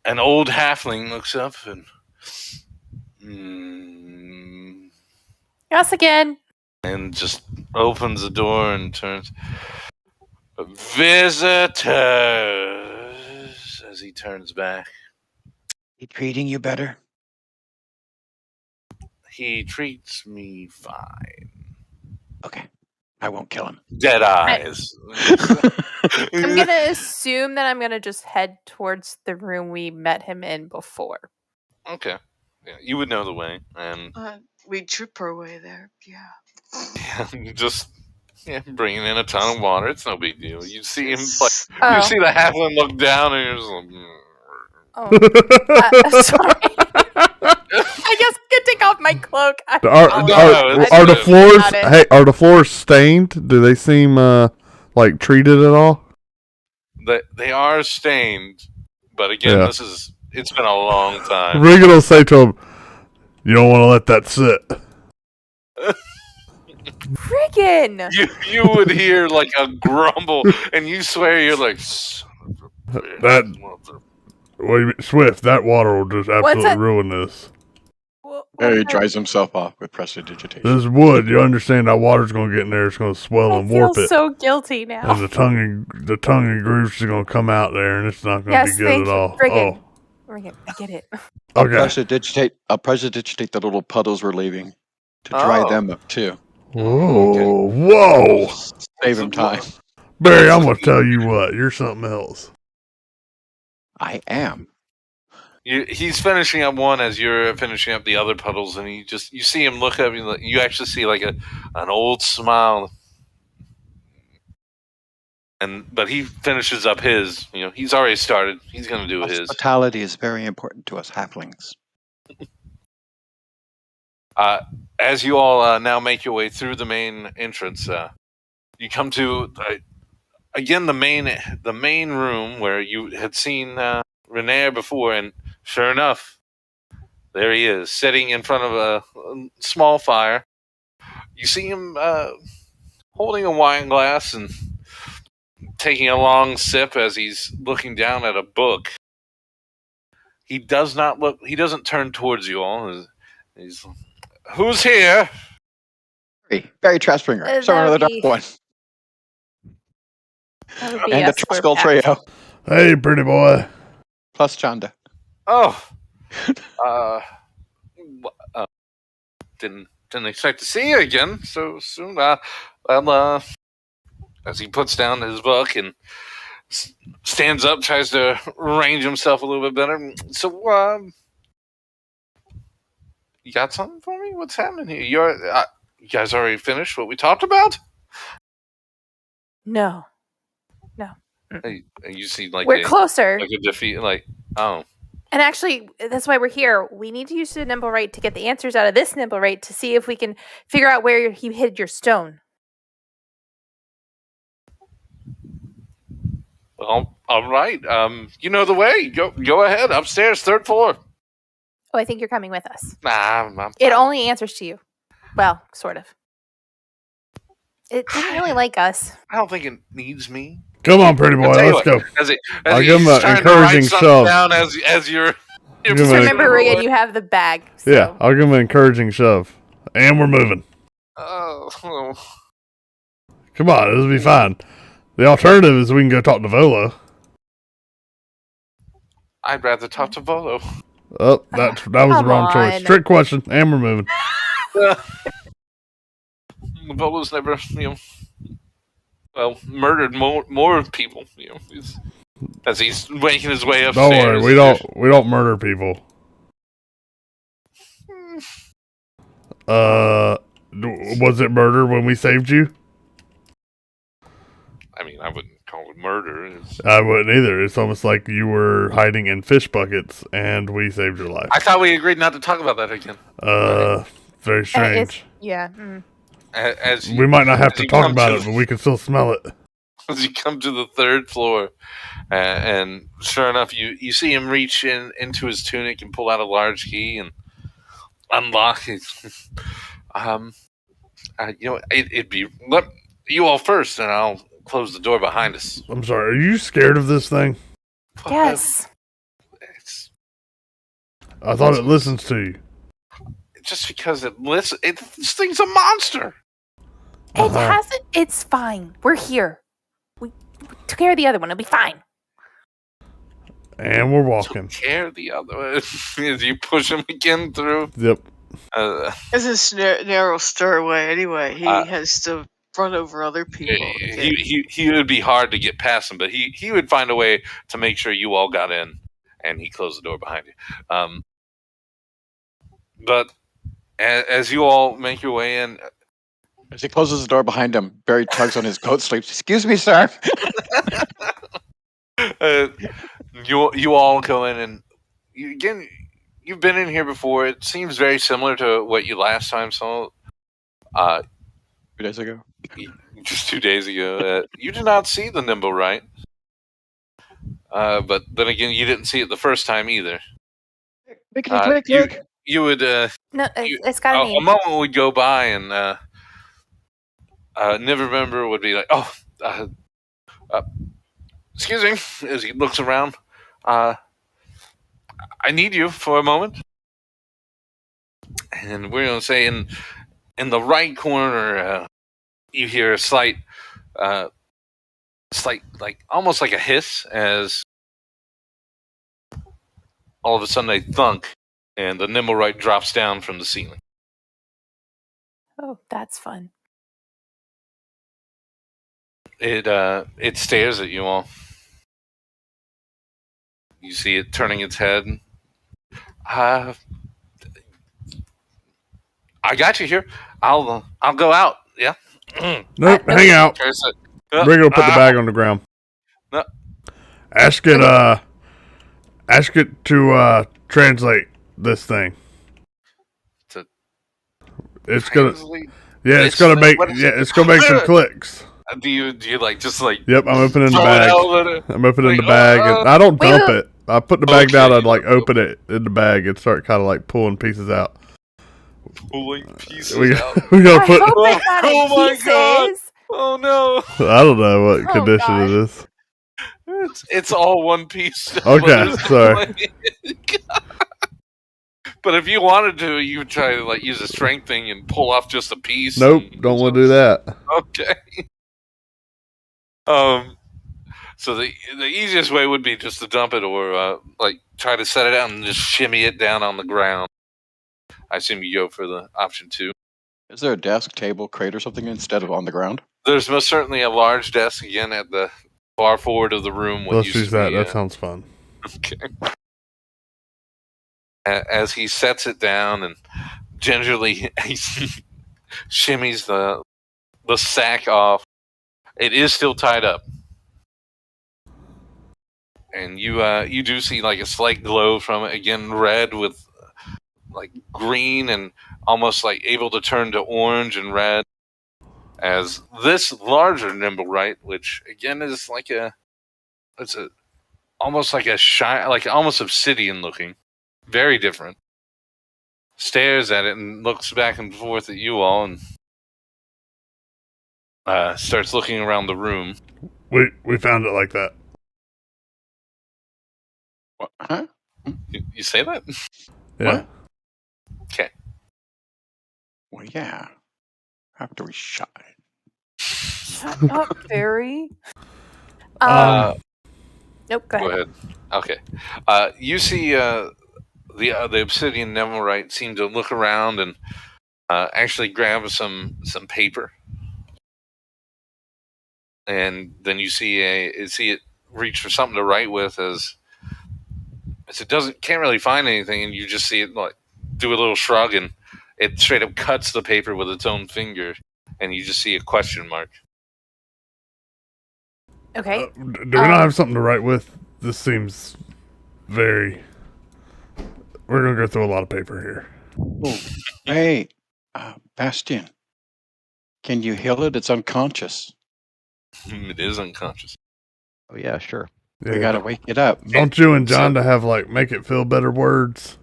an old halfling looks up and Us again. And just opens the door and turns. Visitors, as he turns back. He treating you better? He treats me fine. Okay. I won't kill him. Dead eyes. I'm going to assume that I'm going to just head towards the room we met him in before. Okay. Yeah, you would know the way. And we trip our way there. Yeah. Just bringing in a ton of water. It's no big deal. You see him, you see the halfling look down and you're just like... sorry. I guess I could take off my cloak. Are the floors? Hey, are the floors stained? Do they seem like treated at all? They are stained, but again, it's been a long time. Regan will say to him, "You don't want to let that sit." Regan! You would hear like a grumble, and you swear you're like that. Wait, Swift, that water will just absolutely ruin this. He dries himself off with prestidigitation. This is wood. You understand that water's going to get in there. It's going to swell and warp it. I feel so guilty now. And the tongue and grooves are going to come out there, and it's not going to be good at all. Regan, I get it. Okay. I'll prestidigitate the little puddles we're leaving to dry them up too. Whoa! Save him time. Barry, I'm going to tell you what. You're something else. I am. He's finishing up one as you're finishing up the other puddles, and you see him look up. You actually see like an old smile, but he finishes up his. He's already started. He's going to do his. Hospitality is very important to us halflings. As you all now make your way through the main entrance, you come to again the main room where you had seen Renair before, and sure enough, there he is, sitting in front of a small fire. You see him holding a wine glass and taking a long sip as he's looking down at a book. He does not look. He doesn't turn towards you all. He's who's here? Barry Traspringer. Someone of the dark one. And the Truskull Trio. Hey, pretty boy. Plus Chanda. Oh. Didn't expect to see you again so soon. As he puts down his book and stands up, tries to arrange himself a little bit better. So, you got something for me? What's happening here? You guys already finished what we talked about? No. Hey, you see, like we're closer. Like a defeat, like oh. And actually, that's why we're here. We need to use the Nimblewright to get the answers out of this Nimblewright to see if we can figure out where he hid your stone. Well, all right. You know the way. Go ahead. Upstairs, 3rd floor. Oh, I think you're coming with us. Nah, it only answers to you. Well, sort of. It didn't really like us. I don't think it needs me. Come on, pretty boy, let's go. I'll give him an encouraging shove. Down as you're just remember, Regan, you have the bag. So. Yeah, I'll give him an encouraging shove. And we're moving. Oh. Come on, it'll be fine. The alternative is we can go talk to Volo. I'd rather talk to Volo. Oh, that was the wrong choice. Trick question, and we're moving. Volo's never, murdered more people, as he's making his way upstairs. Don't worry, we don't murder people. Was it murder when we saved you? I mean, I wouldn't call it murder. I wouldn't either. It's almost like you were hiding in fish buckets and we saved your life. I thought we agreed not to talk about that again. Very strange. Yeah. We might not have to talk about it, but we can still smell it. As you come to the third floor, and sure enough, you see him reach into his tunic and pull out a large key and unlock it. It'd be let you all first, and I'll close the door behind us. I'm sorry. Are you scared of this thing? Yes. I thought it listens to you. Just because it listens, this thing's a monster. It hasn't. It's fine. We're here. We took care of the other one. It'll be fine. And we're walking. Took care of the other one. As you push him again through. Yep. It's a narrow stairway anyway. He has to run over other people. He would be hard to get past him, but he would find a way to make sure you all got in, and he closed the door behind you. But as you all make your way in, as he closes the door behind him, Barry tugs on his coat sleeves. Excuse me, sir. You all go in, and you've been in here before. It seems very similar to what you last time saw. 2 days ago. Just 2 days ago. You did not see the nimble, right? But then again, you didn't see it the first time either. Click. You would. No, it's got a name. A moment would go by, and Nevermember would be like, excuse me, as he looks around. I need you for a moment. And we're going to say in the right corner, you hear a slight, like almost like a hiss as all of a sudden a thunk, and the Nimblewright drops down from the ceiling. Oh, that's fun. It stares at you all. You see it turning its head. I got you here. I'll go out. Yeah. Nope. Hang out. We're gonna put the bag on the ground. No. Ask it to translate this thing. It's gonna make some clicks. Do you like just like? Yep, I'm opening the bag. I'm opening the bag, and I don't dump it. I put the bag down. I'd like open it in the bag and start kind of like pulling pieces out. Pulling pieces out. We gotta put. Oh my god! Oh no! I don't know what condition it is. It's all one piece. Okay, sorry. But if you wanted to, you would try to like use a strength thing and pull off just a piece. Nope, don't want to do that. Okay. So the easiest way would be just to dump it, or like try to set it out and just shimmy it down on the ground. I assume you go for the option 2. Is there a desk, table, crate, or something instead of on the ground? There's most certainly a large desk again at the far forward of the room. Let's use that. That sounds fun. Okay. As he sets it down and gingerly he shimmies the sack off, it is still tied up. And you do see like a slight glow from it, again red with like green and almost like able to turn to orange and red. As this larger Nimblewright, which again is like almost like a shine, like almost obsidian looking, very different, stares at it and looks back and forth at you all and starts looking around the room. We found it like that. What? Huh? You say that? Yeah. What? Okay. Well, yeah. After we shine. Shut up, Barry. Um, Nope, go ahead. Okay. You see the obsidian Neverite seem to look around and actually grab some paper. And then you see it reach for something to write with as it can't really find anything, and you just see it like do a little shrug, and it straight up cuts the paper with its own finger, and you just see a question mark. Okay. Do we not have something to write with? This seems very. We're gonna go through a lot of paper here. Oh, hey, Bastion. Can you heal it? It's unconscious. It is unconscious. Oh yeah, sure. Yeah, We gotta wake it up. Don't you and John to have like make it feel better words?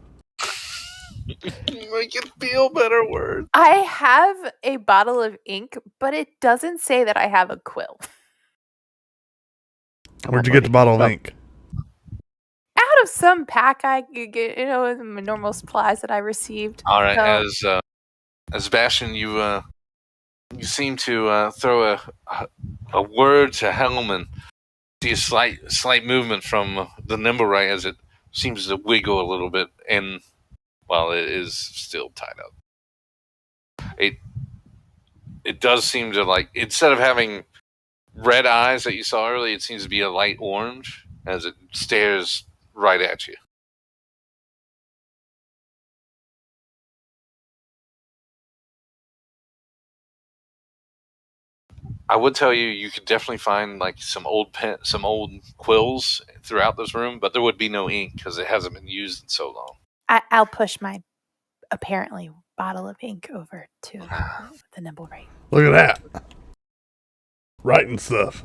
Make it feel better words. I have a bottle of ink, but it doesn't say that I have a quill. Where'd you get the bottle of ink? Out of some pack I could get, my normal supplies that I received. All right, so. As Bastion, you seem to throw a word to Helm and see a slight movement from the Nimblewright as it seems to wiggle a little bit, and while it is still tied up, it does seem to, like, instead of having red eyes that you saw earlier, it seems to be a light orange as it stares right at you. I would tell you could definitely find like some old quills throughout this room, but there would be no ink because it hasn't been used in so long. I'll push my apparently bottle of ink over to the Nimblewright. Look at that. Writing stuff.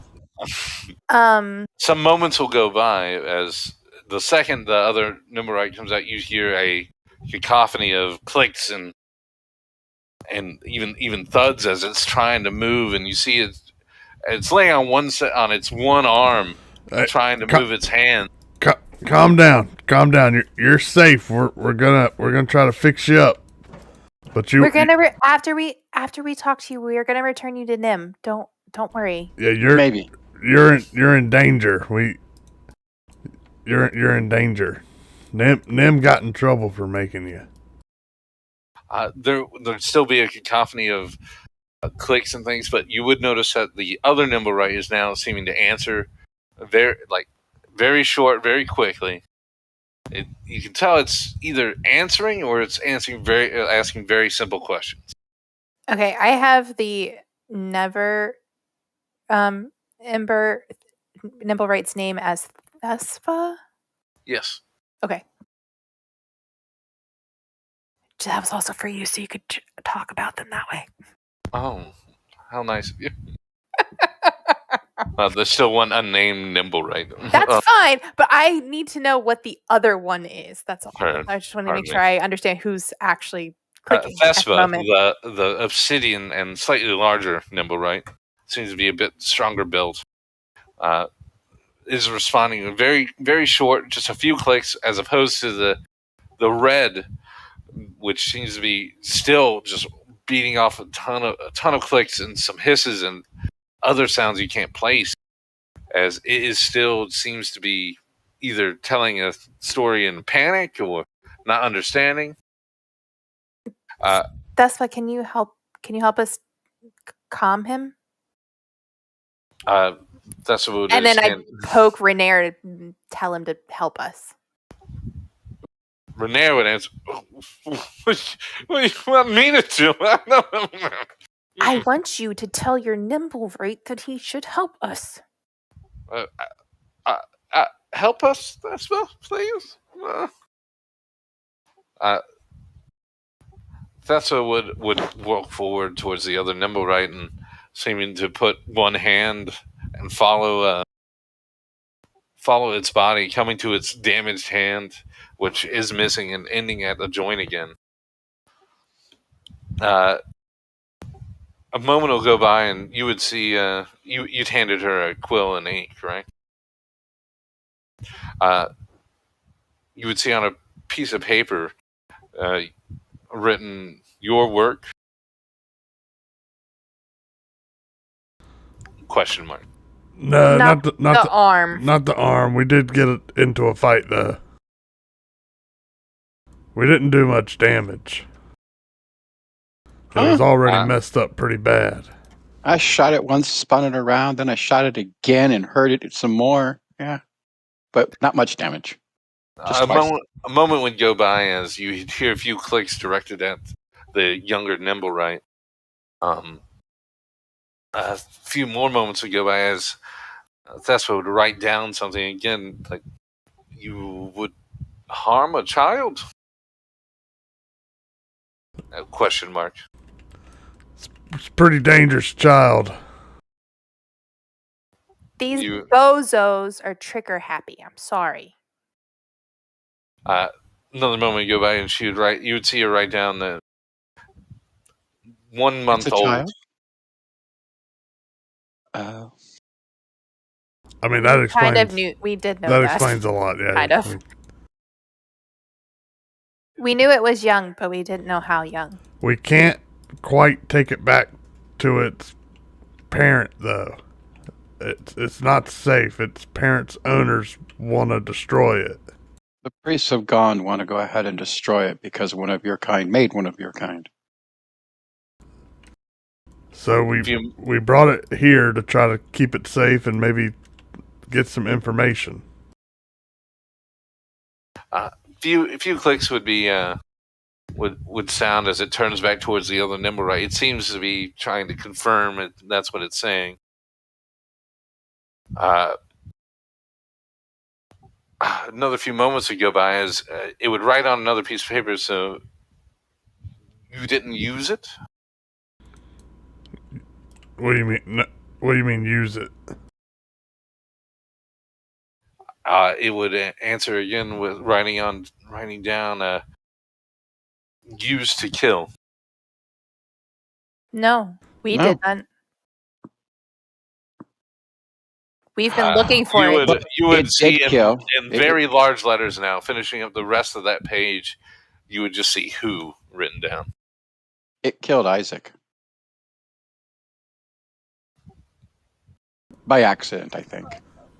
Some moments will go by as the second the other Nimblewright comes out, you hear a cacophony of clicks and even thuds as it's trying to move, and you see it's laying on its one arm, trying to move its hand. Calm down. You're safe. We're gonna try to fix you up. But we're gonna after we talk to you, we are gonna return you to Nim. Don't worry. Yeah, you're in danger. You're in danger. Nim got in trouble for making you. There'd still be a cacophony of clicks and things, but you would notice that the other Nimblewright is now seeming to answer very short, very quickly. You can tell it's either answering or it's asking very simple questions. Okay, I have the Nimblewright's name as Thespa? Yes. Okay. That was also for you, so you could talk about them that way. Oh, how nice of you. There's still one unnamed Nimblewright. That's fine, but I need to know what the other one is. That's all. I just want to make sure I understand who's actually clicking at the moment. The obsidian and slightly larger Nimblewright, seems to be a bit stronger built, is responding very, very short, just a few clicks, as opposed to the red, which seems to be still just beating off a ton of clicks and some hisses and other sounds you can't place, as it is still seems to be either telling a story in panic or not understanding. That's why. Can you help us calm him? That's what. And then I poke Renair to tell him to help us. Renair would answer, what do you want me to do? I want you to tell your Nimblewright that he should help us. Help us, please? Thessa would walk forward towards the other Nimblewright and seeming to put one hand and follow its body, coming to its damaged hand, which is missing and ending at a joint again. A moment will go by, and you would see you'd handed her a quill and ink, right? You would see on a piece of paper written your work, Question mark. No, not the arm. Not the arm. We did get into a fight though. We didn't do much damage. It was already messed up pretty bad. I shot it once, spun it around, then I shot it again and hurt it some more. Yeah, but not much damage. A moment would go by as you hear a few clicks directed at the younger Nimblewright. A few more moments would go by as Thespa would write down something again, like, you would harm a child? Question mark. It's a pretty dangerous child. These bozos are trigger happy. I'm sorry. Another moment would go by and she would write. You would see her write down that 1 month old. Child? I mean, that explains. Kind of knew. We did know that. That explains a lot. Yeah, kind of. We knew it was young, but we didn't know how young. We can't quite take it back to its parent, though. It's not safe. Its parents' owners want to destroy it. The priests of Gone want to go ahead and destroy it because one of your kind made one of your kind. So we brought it here to try to keep it safe and maybe get some information. Few clicks would be would sound as it turns back towards the other Nimblewright. It seems to be trying to confirm it. That's what it's saying. Another few moments would go by as it would write on another piece of paper. So you didn't use it? What do you mean? No, what do you mean use it? It would answer again with writing down used to kill. No, we didn't. We've been looking for it. You would see in very large letters now, finishing up the rest of that page, you would just see who written down. It killed Isaac. By accident, I think.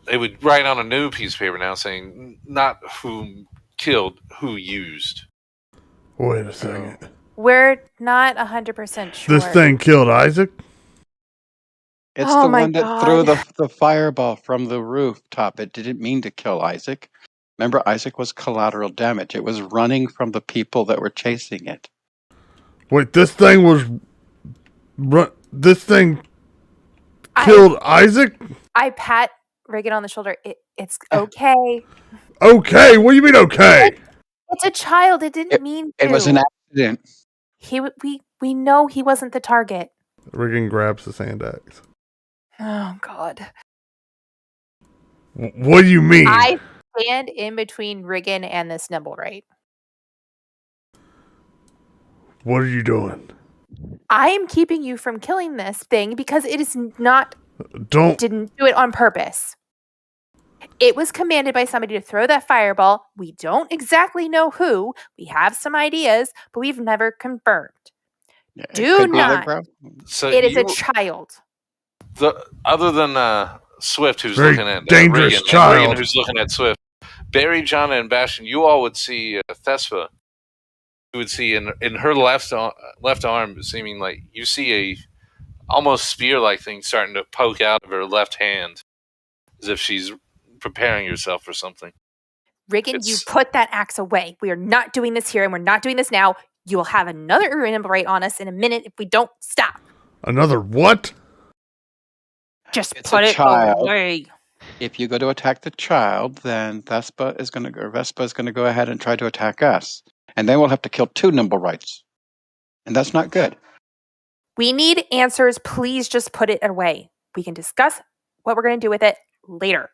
They would write on a new piece of paper now saying, not who killed, who used. Wait a second. We're not 100% sure. This thing killed Isaac? It's the one that threw the fireball from the rooftop. It didn't mean to kill Isaac. Remember, Isaac was collateral damage. It was running from the people that were chasing it. Wait, this thing killed Isaac? I pat Reagan on the shoulder. It's okay. Okay? What do you mean okay? It's a child. It didn't mean to. It was an accident. We know he wasn't the target. Reagan grabs the sand axe. Oh, God. What do you mean? I stand in between Riggin and this Nimblewright. What are you doing? I am keeping you from killing this thing because it is not... Didn't do it on purpose. It was commanded by somebody to throw that fireball. We don't exactly know who. We have some ideas, but we've never confirmed. Yeah, do not. So it is a child. Other than Swift, who's very looking at dangerous Reagan, child, and Reagan, who's looking at Swift, Barry, John, and Bastion, you all would see Thespa. You would see in her left arm, seeming like you see a almost spear-like thing starting to poke out of her left hand, as if she's preparing herself for something. Riggin, you put that axe away. We are not doing this here, and we're not doing this now. You will have another Nimblewright on us in a minute if we don't stop. Another what? Just put it away. If you go to attack the child, then Vespa is going to go ahead and try to attack us. And then we'll have to kill 2 Nimblewrights. And that's not good. We need answers. Please just put it away. We can discuss what we're going to do with it later.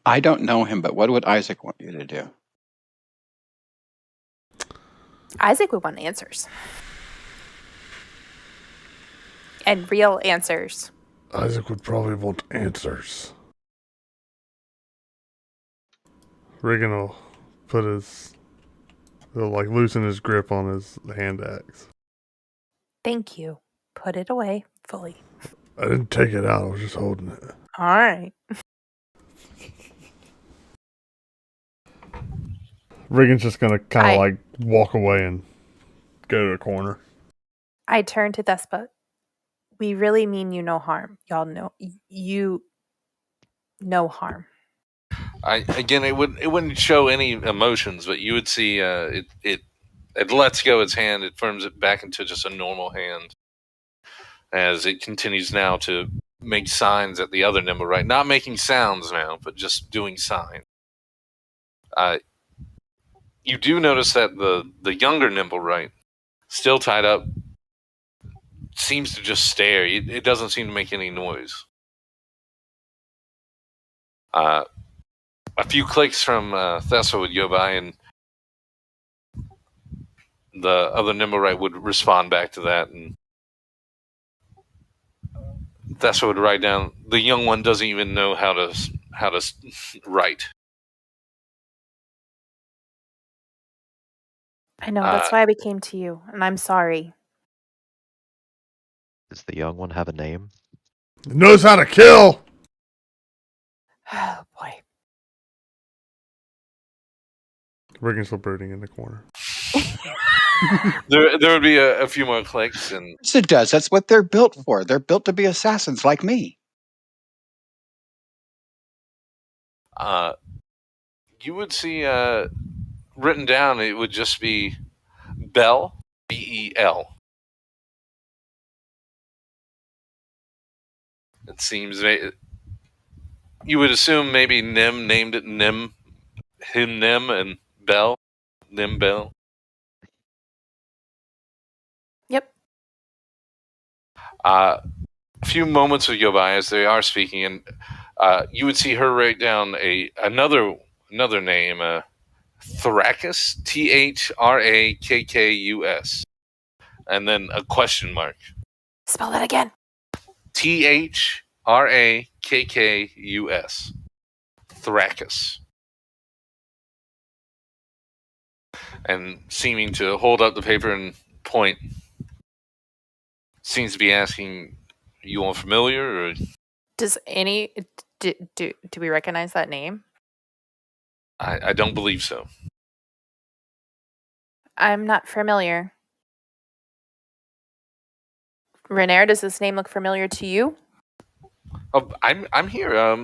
I don't know him, but what would Isaac want you to do? Isaac would want answers. And real answers. Isaac would probably want answers. Reagan will he'll loosen his grip on his hand axe. Thank you. Put it away fully. I didn't take it out. I was just holding it. All right. Regan's just going to kind of like walk away and go to the corner. I turn to Thespa. We really mean you no harm. Y'all know you no harm. It wouldn't show any emotions, but you would see it lets go its hand. It firms it back into just a normal hand as it continues now to make signs at the other nimble right, not making sounds now, but just doing signs. You do notice that the younger nimble right, still tied up, seems to just stare. It doesn't seem to make any noise. A few clicks from Thessa would go by, and the other Nimblewright would respond back to that, and Thessa would write down. The young one doesn't even know how to write. I know, that's why we came to you, and I'm sorry. Does the young one have a name? It knows how to kill! Oh, boy. Regan's still brooding in the corner. There would be a few more clicks, and yes, it does. That's what they're built for. They're built to be assassins like me. You would see written down. It would just be Bell, Bel. It seems you would assume maybe Nim named it Nim, and Bell, Nim Bell. Yep. A few moments would go by as they are speaking, and you would see her write down another name, Thrakus, Thrakkus, and then a question mark. Spell that again. Thrakkus, Thrakus, and seeming to hold up the paper and point. Seems to be asking, "You all familiar?" Or does do we recognize that name? I don't believe so. I'm not familiar. Renair, does this name look familiar to you? Oh, I'm here. I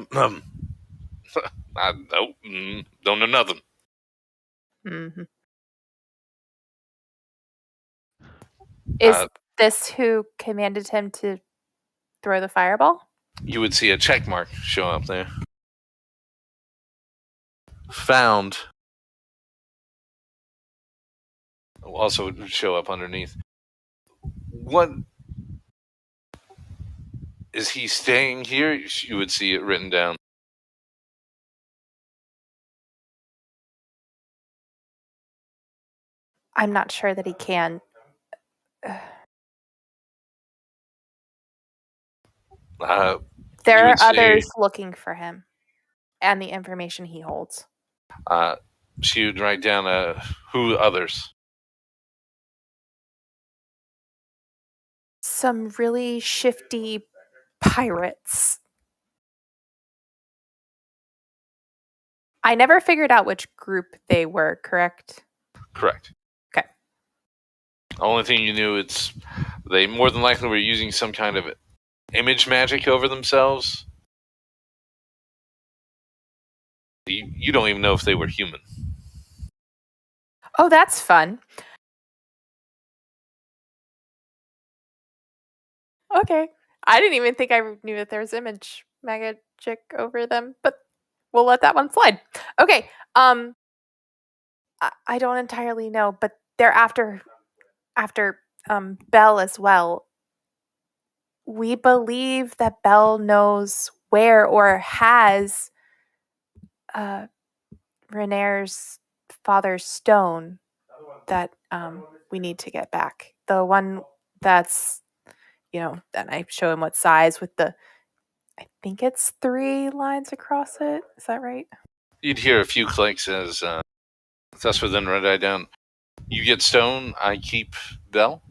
don't know nothing. Mm-hmm. Is this who commanded him to throw the fireball? You would see a check mark show up there. Found. Also would show up underneath. What? Is he staying here? You would see it written down. I'm not sure that he can. There are others looking for him and the information he holds. She would write down who others. Some really shifty pirates. I never figured out which group they were, correct? Correct. Okay. Only thing you knew, they more than likely were using some kind of image magic over themselves. You don't even know if they were human. Oh, that's fun. Okay. I didn't even think I knew that there was image magic over them, but we'll let that one slide. Okay. I don't entirely know, but they're after Belle as well. We believe that Belle knows where or has Renair's father's stone that we need to get back. The one that's, and I show him what size with I think it's 3 lines across it. Is that right? You'd hear a few clicks as that's what then write I down. You get stone, I keep Belle.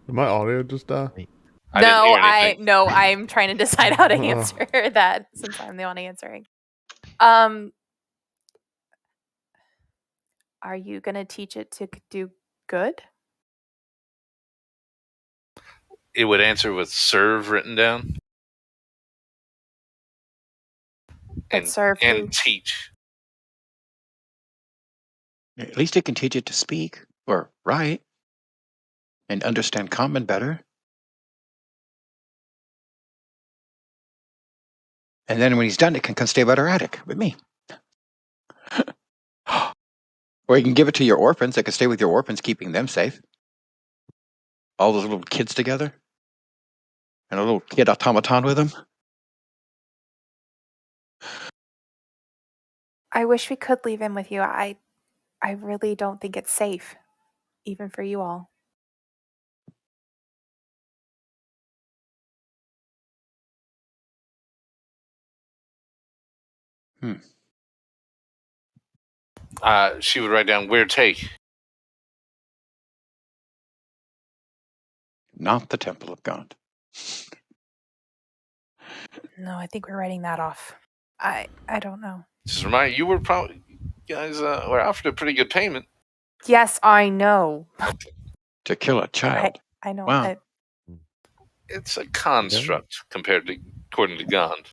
Did my audio just die? I'm trying to decide how to answer that since I'm the one answering. Are you gonna teach it to do good? It would answer with serve written down. And teach. At least it can teach it to speak or write and understand common better. And then when he's done, it can come stay better attic with me. Or you can give it to your orphans. That can stay with your orphans, keeping them safe. All those little kids together. And a little kid automaton with them. I wish we could leave him with you. I really don't think it's safe, even for you all. She would write down, where take? Not the Temple of God. No, I think we're writing that off. I don't know. Just remind you, you guys were offered a pretty good payment. Yes, I know. To kill a child. I know. Wow. It's a construct according to Gond.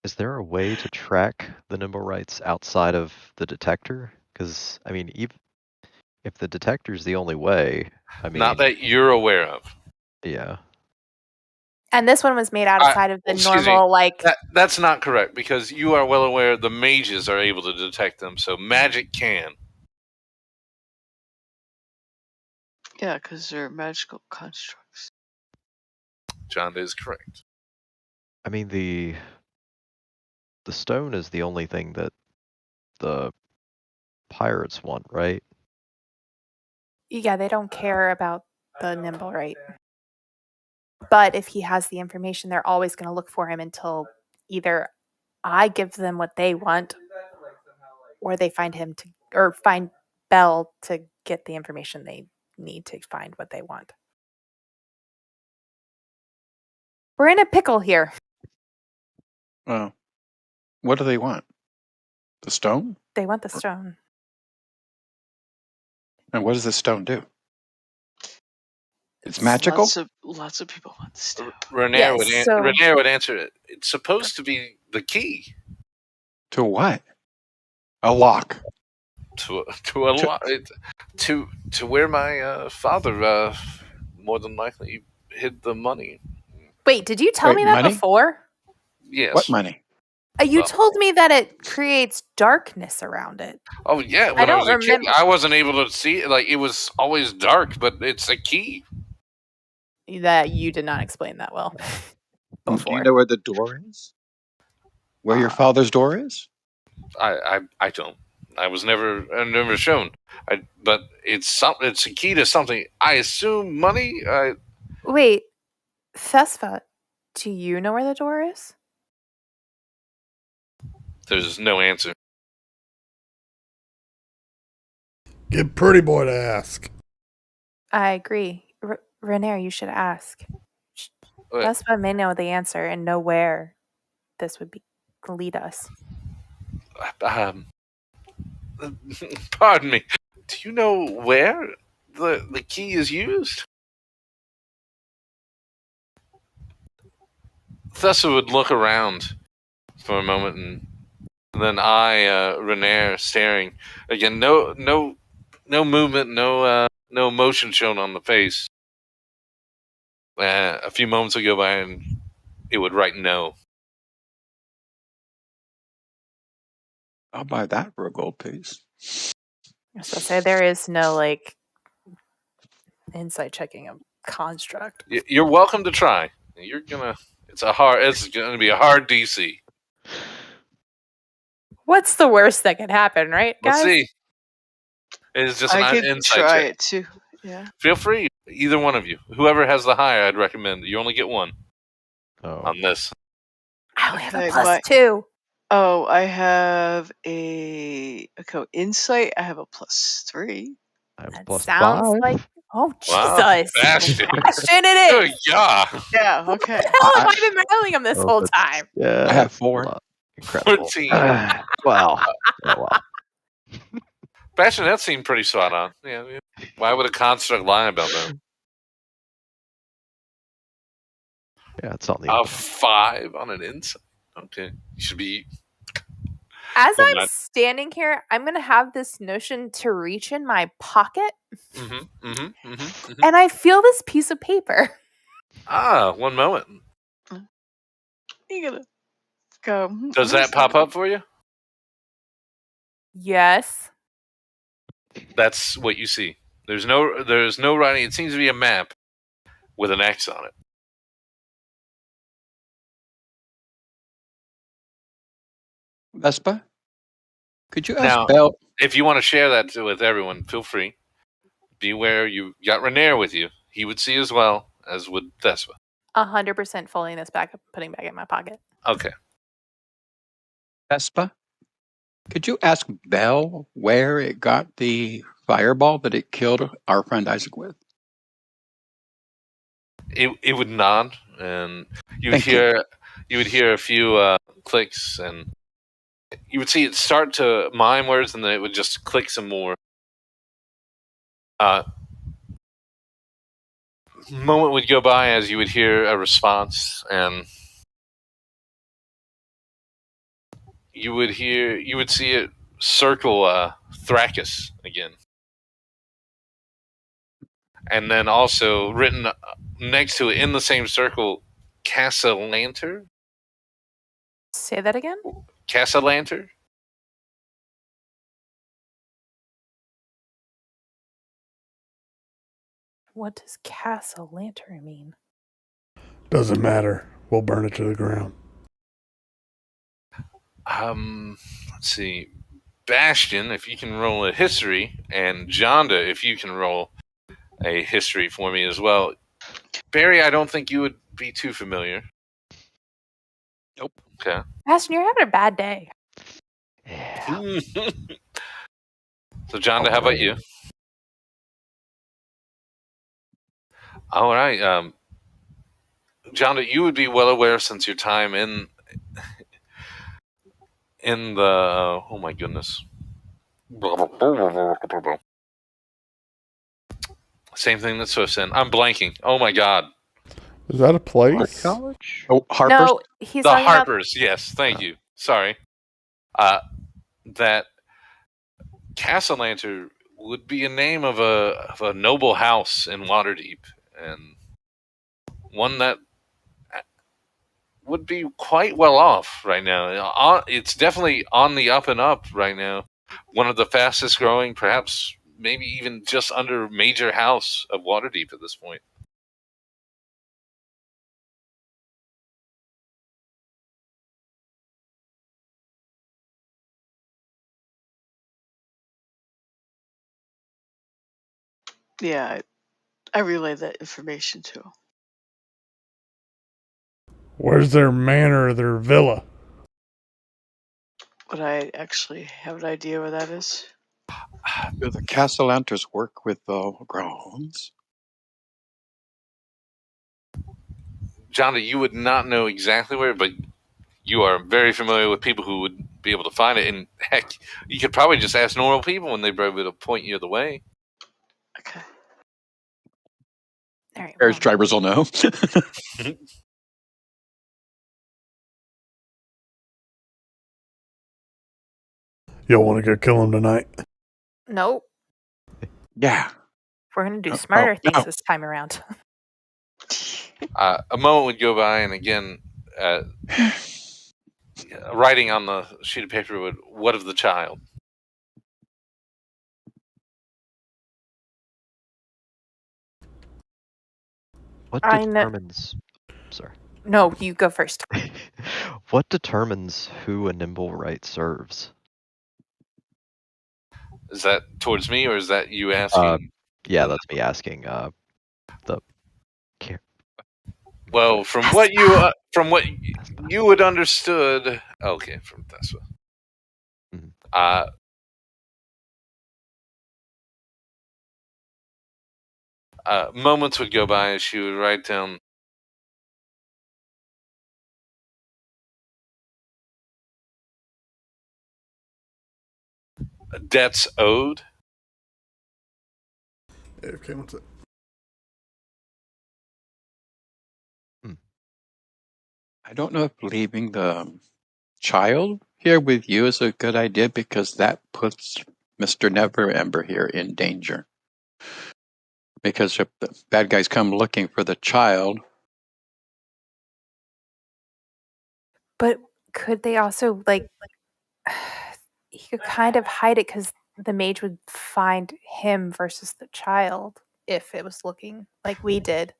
Is there a way to track the nimble rights outside of the detector? Because, I mean, even if the detector's the only way, I mean... Not that you're aware of. Yeah. And this one was made outside of the normal, That's not correct, because you are well aware the mages are able to detect them, so magic can. Yeah, because they're magical constructs. John is correct. I mean, the stone is the only thing that the pirates want, right? Yeah, they don't care about the nimble right. But if he has the information, they're always going to look for him until either I give them what they want, or they find find Belle to get the information they need to find what they want. We're in a pickle here. Well, what do they want? The stone? They want the stone. And what does the stone do? It's magical? Lots of people want the stone. Renair would answer it. It's supposed to be the key. To what? A lock. To where my father more than likely hid the money. Wait, did you tell me that before? Yes. What money? You told me that it creates darkness around it. Oh yeah, when I was a kid, I wasn't able to see it. Like, it was always dark, but it's a key. That you did not explain that well. Do you know where the door is? Where your father's door is? I don't. I was never shown. But it's a key to something. I assume money. Wait, Thespa, do you know where the door is? There's no answer. Get Pretty Boy to ask. I agree. Renair, you should ask. Thespa may know the answer and know where this would lead us. Pardon me. Do you know where the key is used? Thessa would look around for a moment, and then Renair, staring again. No movement, no emotion shown on the face. A few moments would go by, and it would write no. I'll buy that for a gold piece. So say there is no insight checking a construct. You're welcome to try. It's gonna be a hard DC. What's the worst that could happen, right, guys? Let's see. It's just an insight check. I could try it too. Yeah. Feel free, either one of you. Whoever has the higher, I'd recommend. You only get one on this. I only have a +2. Oh, I have a insight. I have a +3. I have that sounds +5. like Oh, Wow. Jesus. Bastion. Bastion it Good is. God. Yeah, okay. What the hell have I been mailing him this whole time? Yeah, I have 4. Incredible. 14. Wow. Oh, wow. Bastion, that seemed pretty spot on. Yeah. Why would a construct lie about that? Yeah, it's on the A open. 5 on an insight. Okay. You should be. As Well, I'm not- standing here, I'm going to have this notion to reach in my pocket. And I feel this piece of paper. Ah, one moment. You gotta go. Does that pop up for you? Yes. That's what you see. There's no writing. It seems to be a map with an X on it. Vespa, could you ask Now, Bell? if you want to share that with everyone, feel free. Beware, you got Renier with you. He would see as well, as would Thespa. 100% folding this back up, putting back in my pocket. Okay. Vespa, could you ask Bell where it got the fireball that it killed our friend Isaac with? It would nod, and you would hear a few clicks, and you would see it start to mime words, and then it would just click some more. Moment would go by as you would hear a response, and you would see it circle Thrakus again. And then also written next to it in the same circle, Casalanter. Say that again? Casalanter? What does Castle Lantern mean? Doesn't matter. We'll burn it to the ground. Let's see. Bastion, if you can roll a history, and Jonda, if you can roll a history for me as well. Barry, I don't think you would be too familiar. Nope. Okay. Bastion, you're having a bad day. Yeah. So, Jonda, how about you? All right. Jonda, you would be well aware since your time in the oh my goodness. Same thing that Swift's in. I'm blanking. Oh my god. Is that a place? College? Oh, Harper's? No, he's The talking Harpers, yes, thank you. Sorry. That Casalanter would be a name of a noble house in Waterdeep, and one that would be quite well off right now. It's definitely on the up and up right now. One of the fastest growing, perhaps maybe even just under major house of Waterdeep at this point. Yeah, I relay that information too. Where's their manor or their villa? Would I actually have an idea where that is? Do the Castellanters work with the grounds? Jonda, you would not know exactly where, but you are very familiar with people who would be able to find it. And heck, you could probably just ask normal people and they'd be able to point you the way. Okay. All right. Air's drivers will know. You'll want to go kill him tonight. Nope. Yeah. We're going to do smarter things no. this time around. A moment would go by, and again, writing on the sheet of paper would, what of the child? What determines... Sorry. No, you go first. What determines who a nimble right serves? Is that towards me, or is that you asking? Yeah, that's me asking. Well, from what you would understood. Okay, from Thespa. moments would go by, and she would write down debts owed. Okay, what's it? I don't know if leaving the child here with you is a good idea because that puts Mr. Neverember here in danger. Because if the bad guys come looking for the child. But could they also, like, he could kind of hide it because the mage would find him versus the child if it was looking like we did.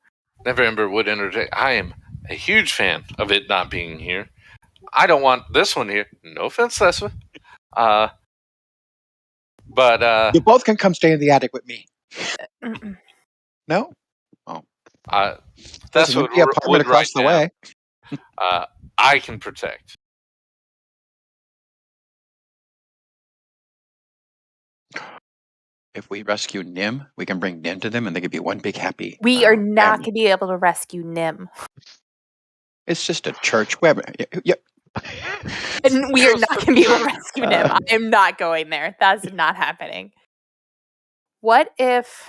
Neverember would interject. I am a huge fan of it not being here. I don't want this one here. No offense, Leslie. But you both can come stay in the attic with me. No? Oh. That's what the apartment across the way. I can protect. If we rescue Nim, we can bring Nim to them and they could be one big happy. We are not going to be able to rescue Nim. It's just a church. Yep. And we are not going to be able to rescue Nim. I am not going there. That's not happening. What if...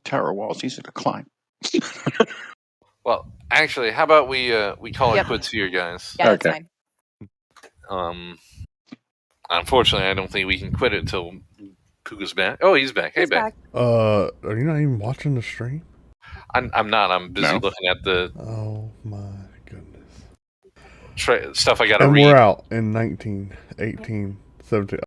Tower walls easy to climb. Well, actually, how about we call it quits here, guys? Yeah, that's fine. Unfortunately, I don't think we can quit it until Pookha's back. Oh, he's back. Hey, back. Are you not even watching the stream? I'm not. I'm busy looking at the. Oh my goodness. Stuff I gotta and read. We're out in 19, 18, 17.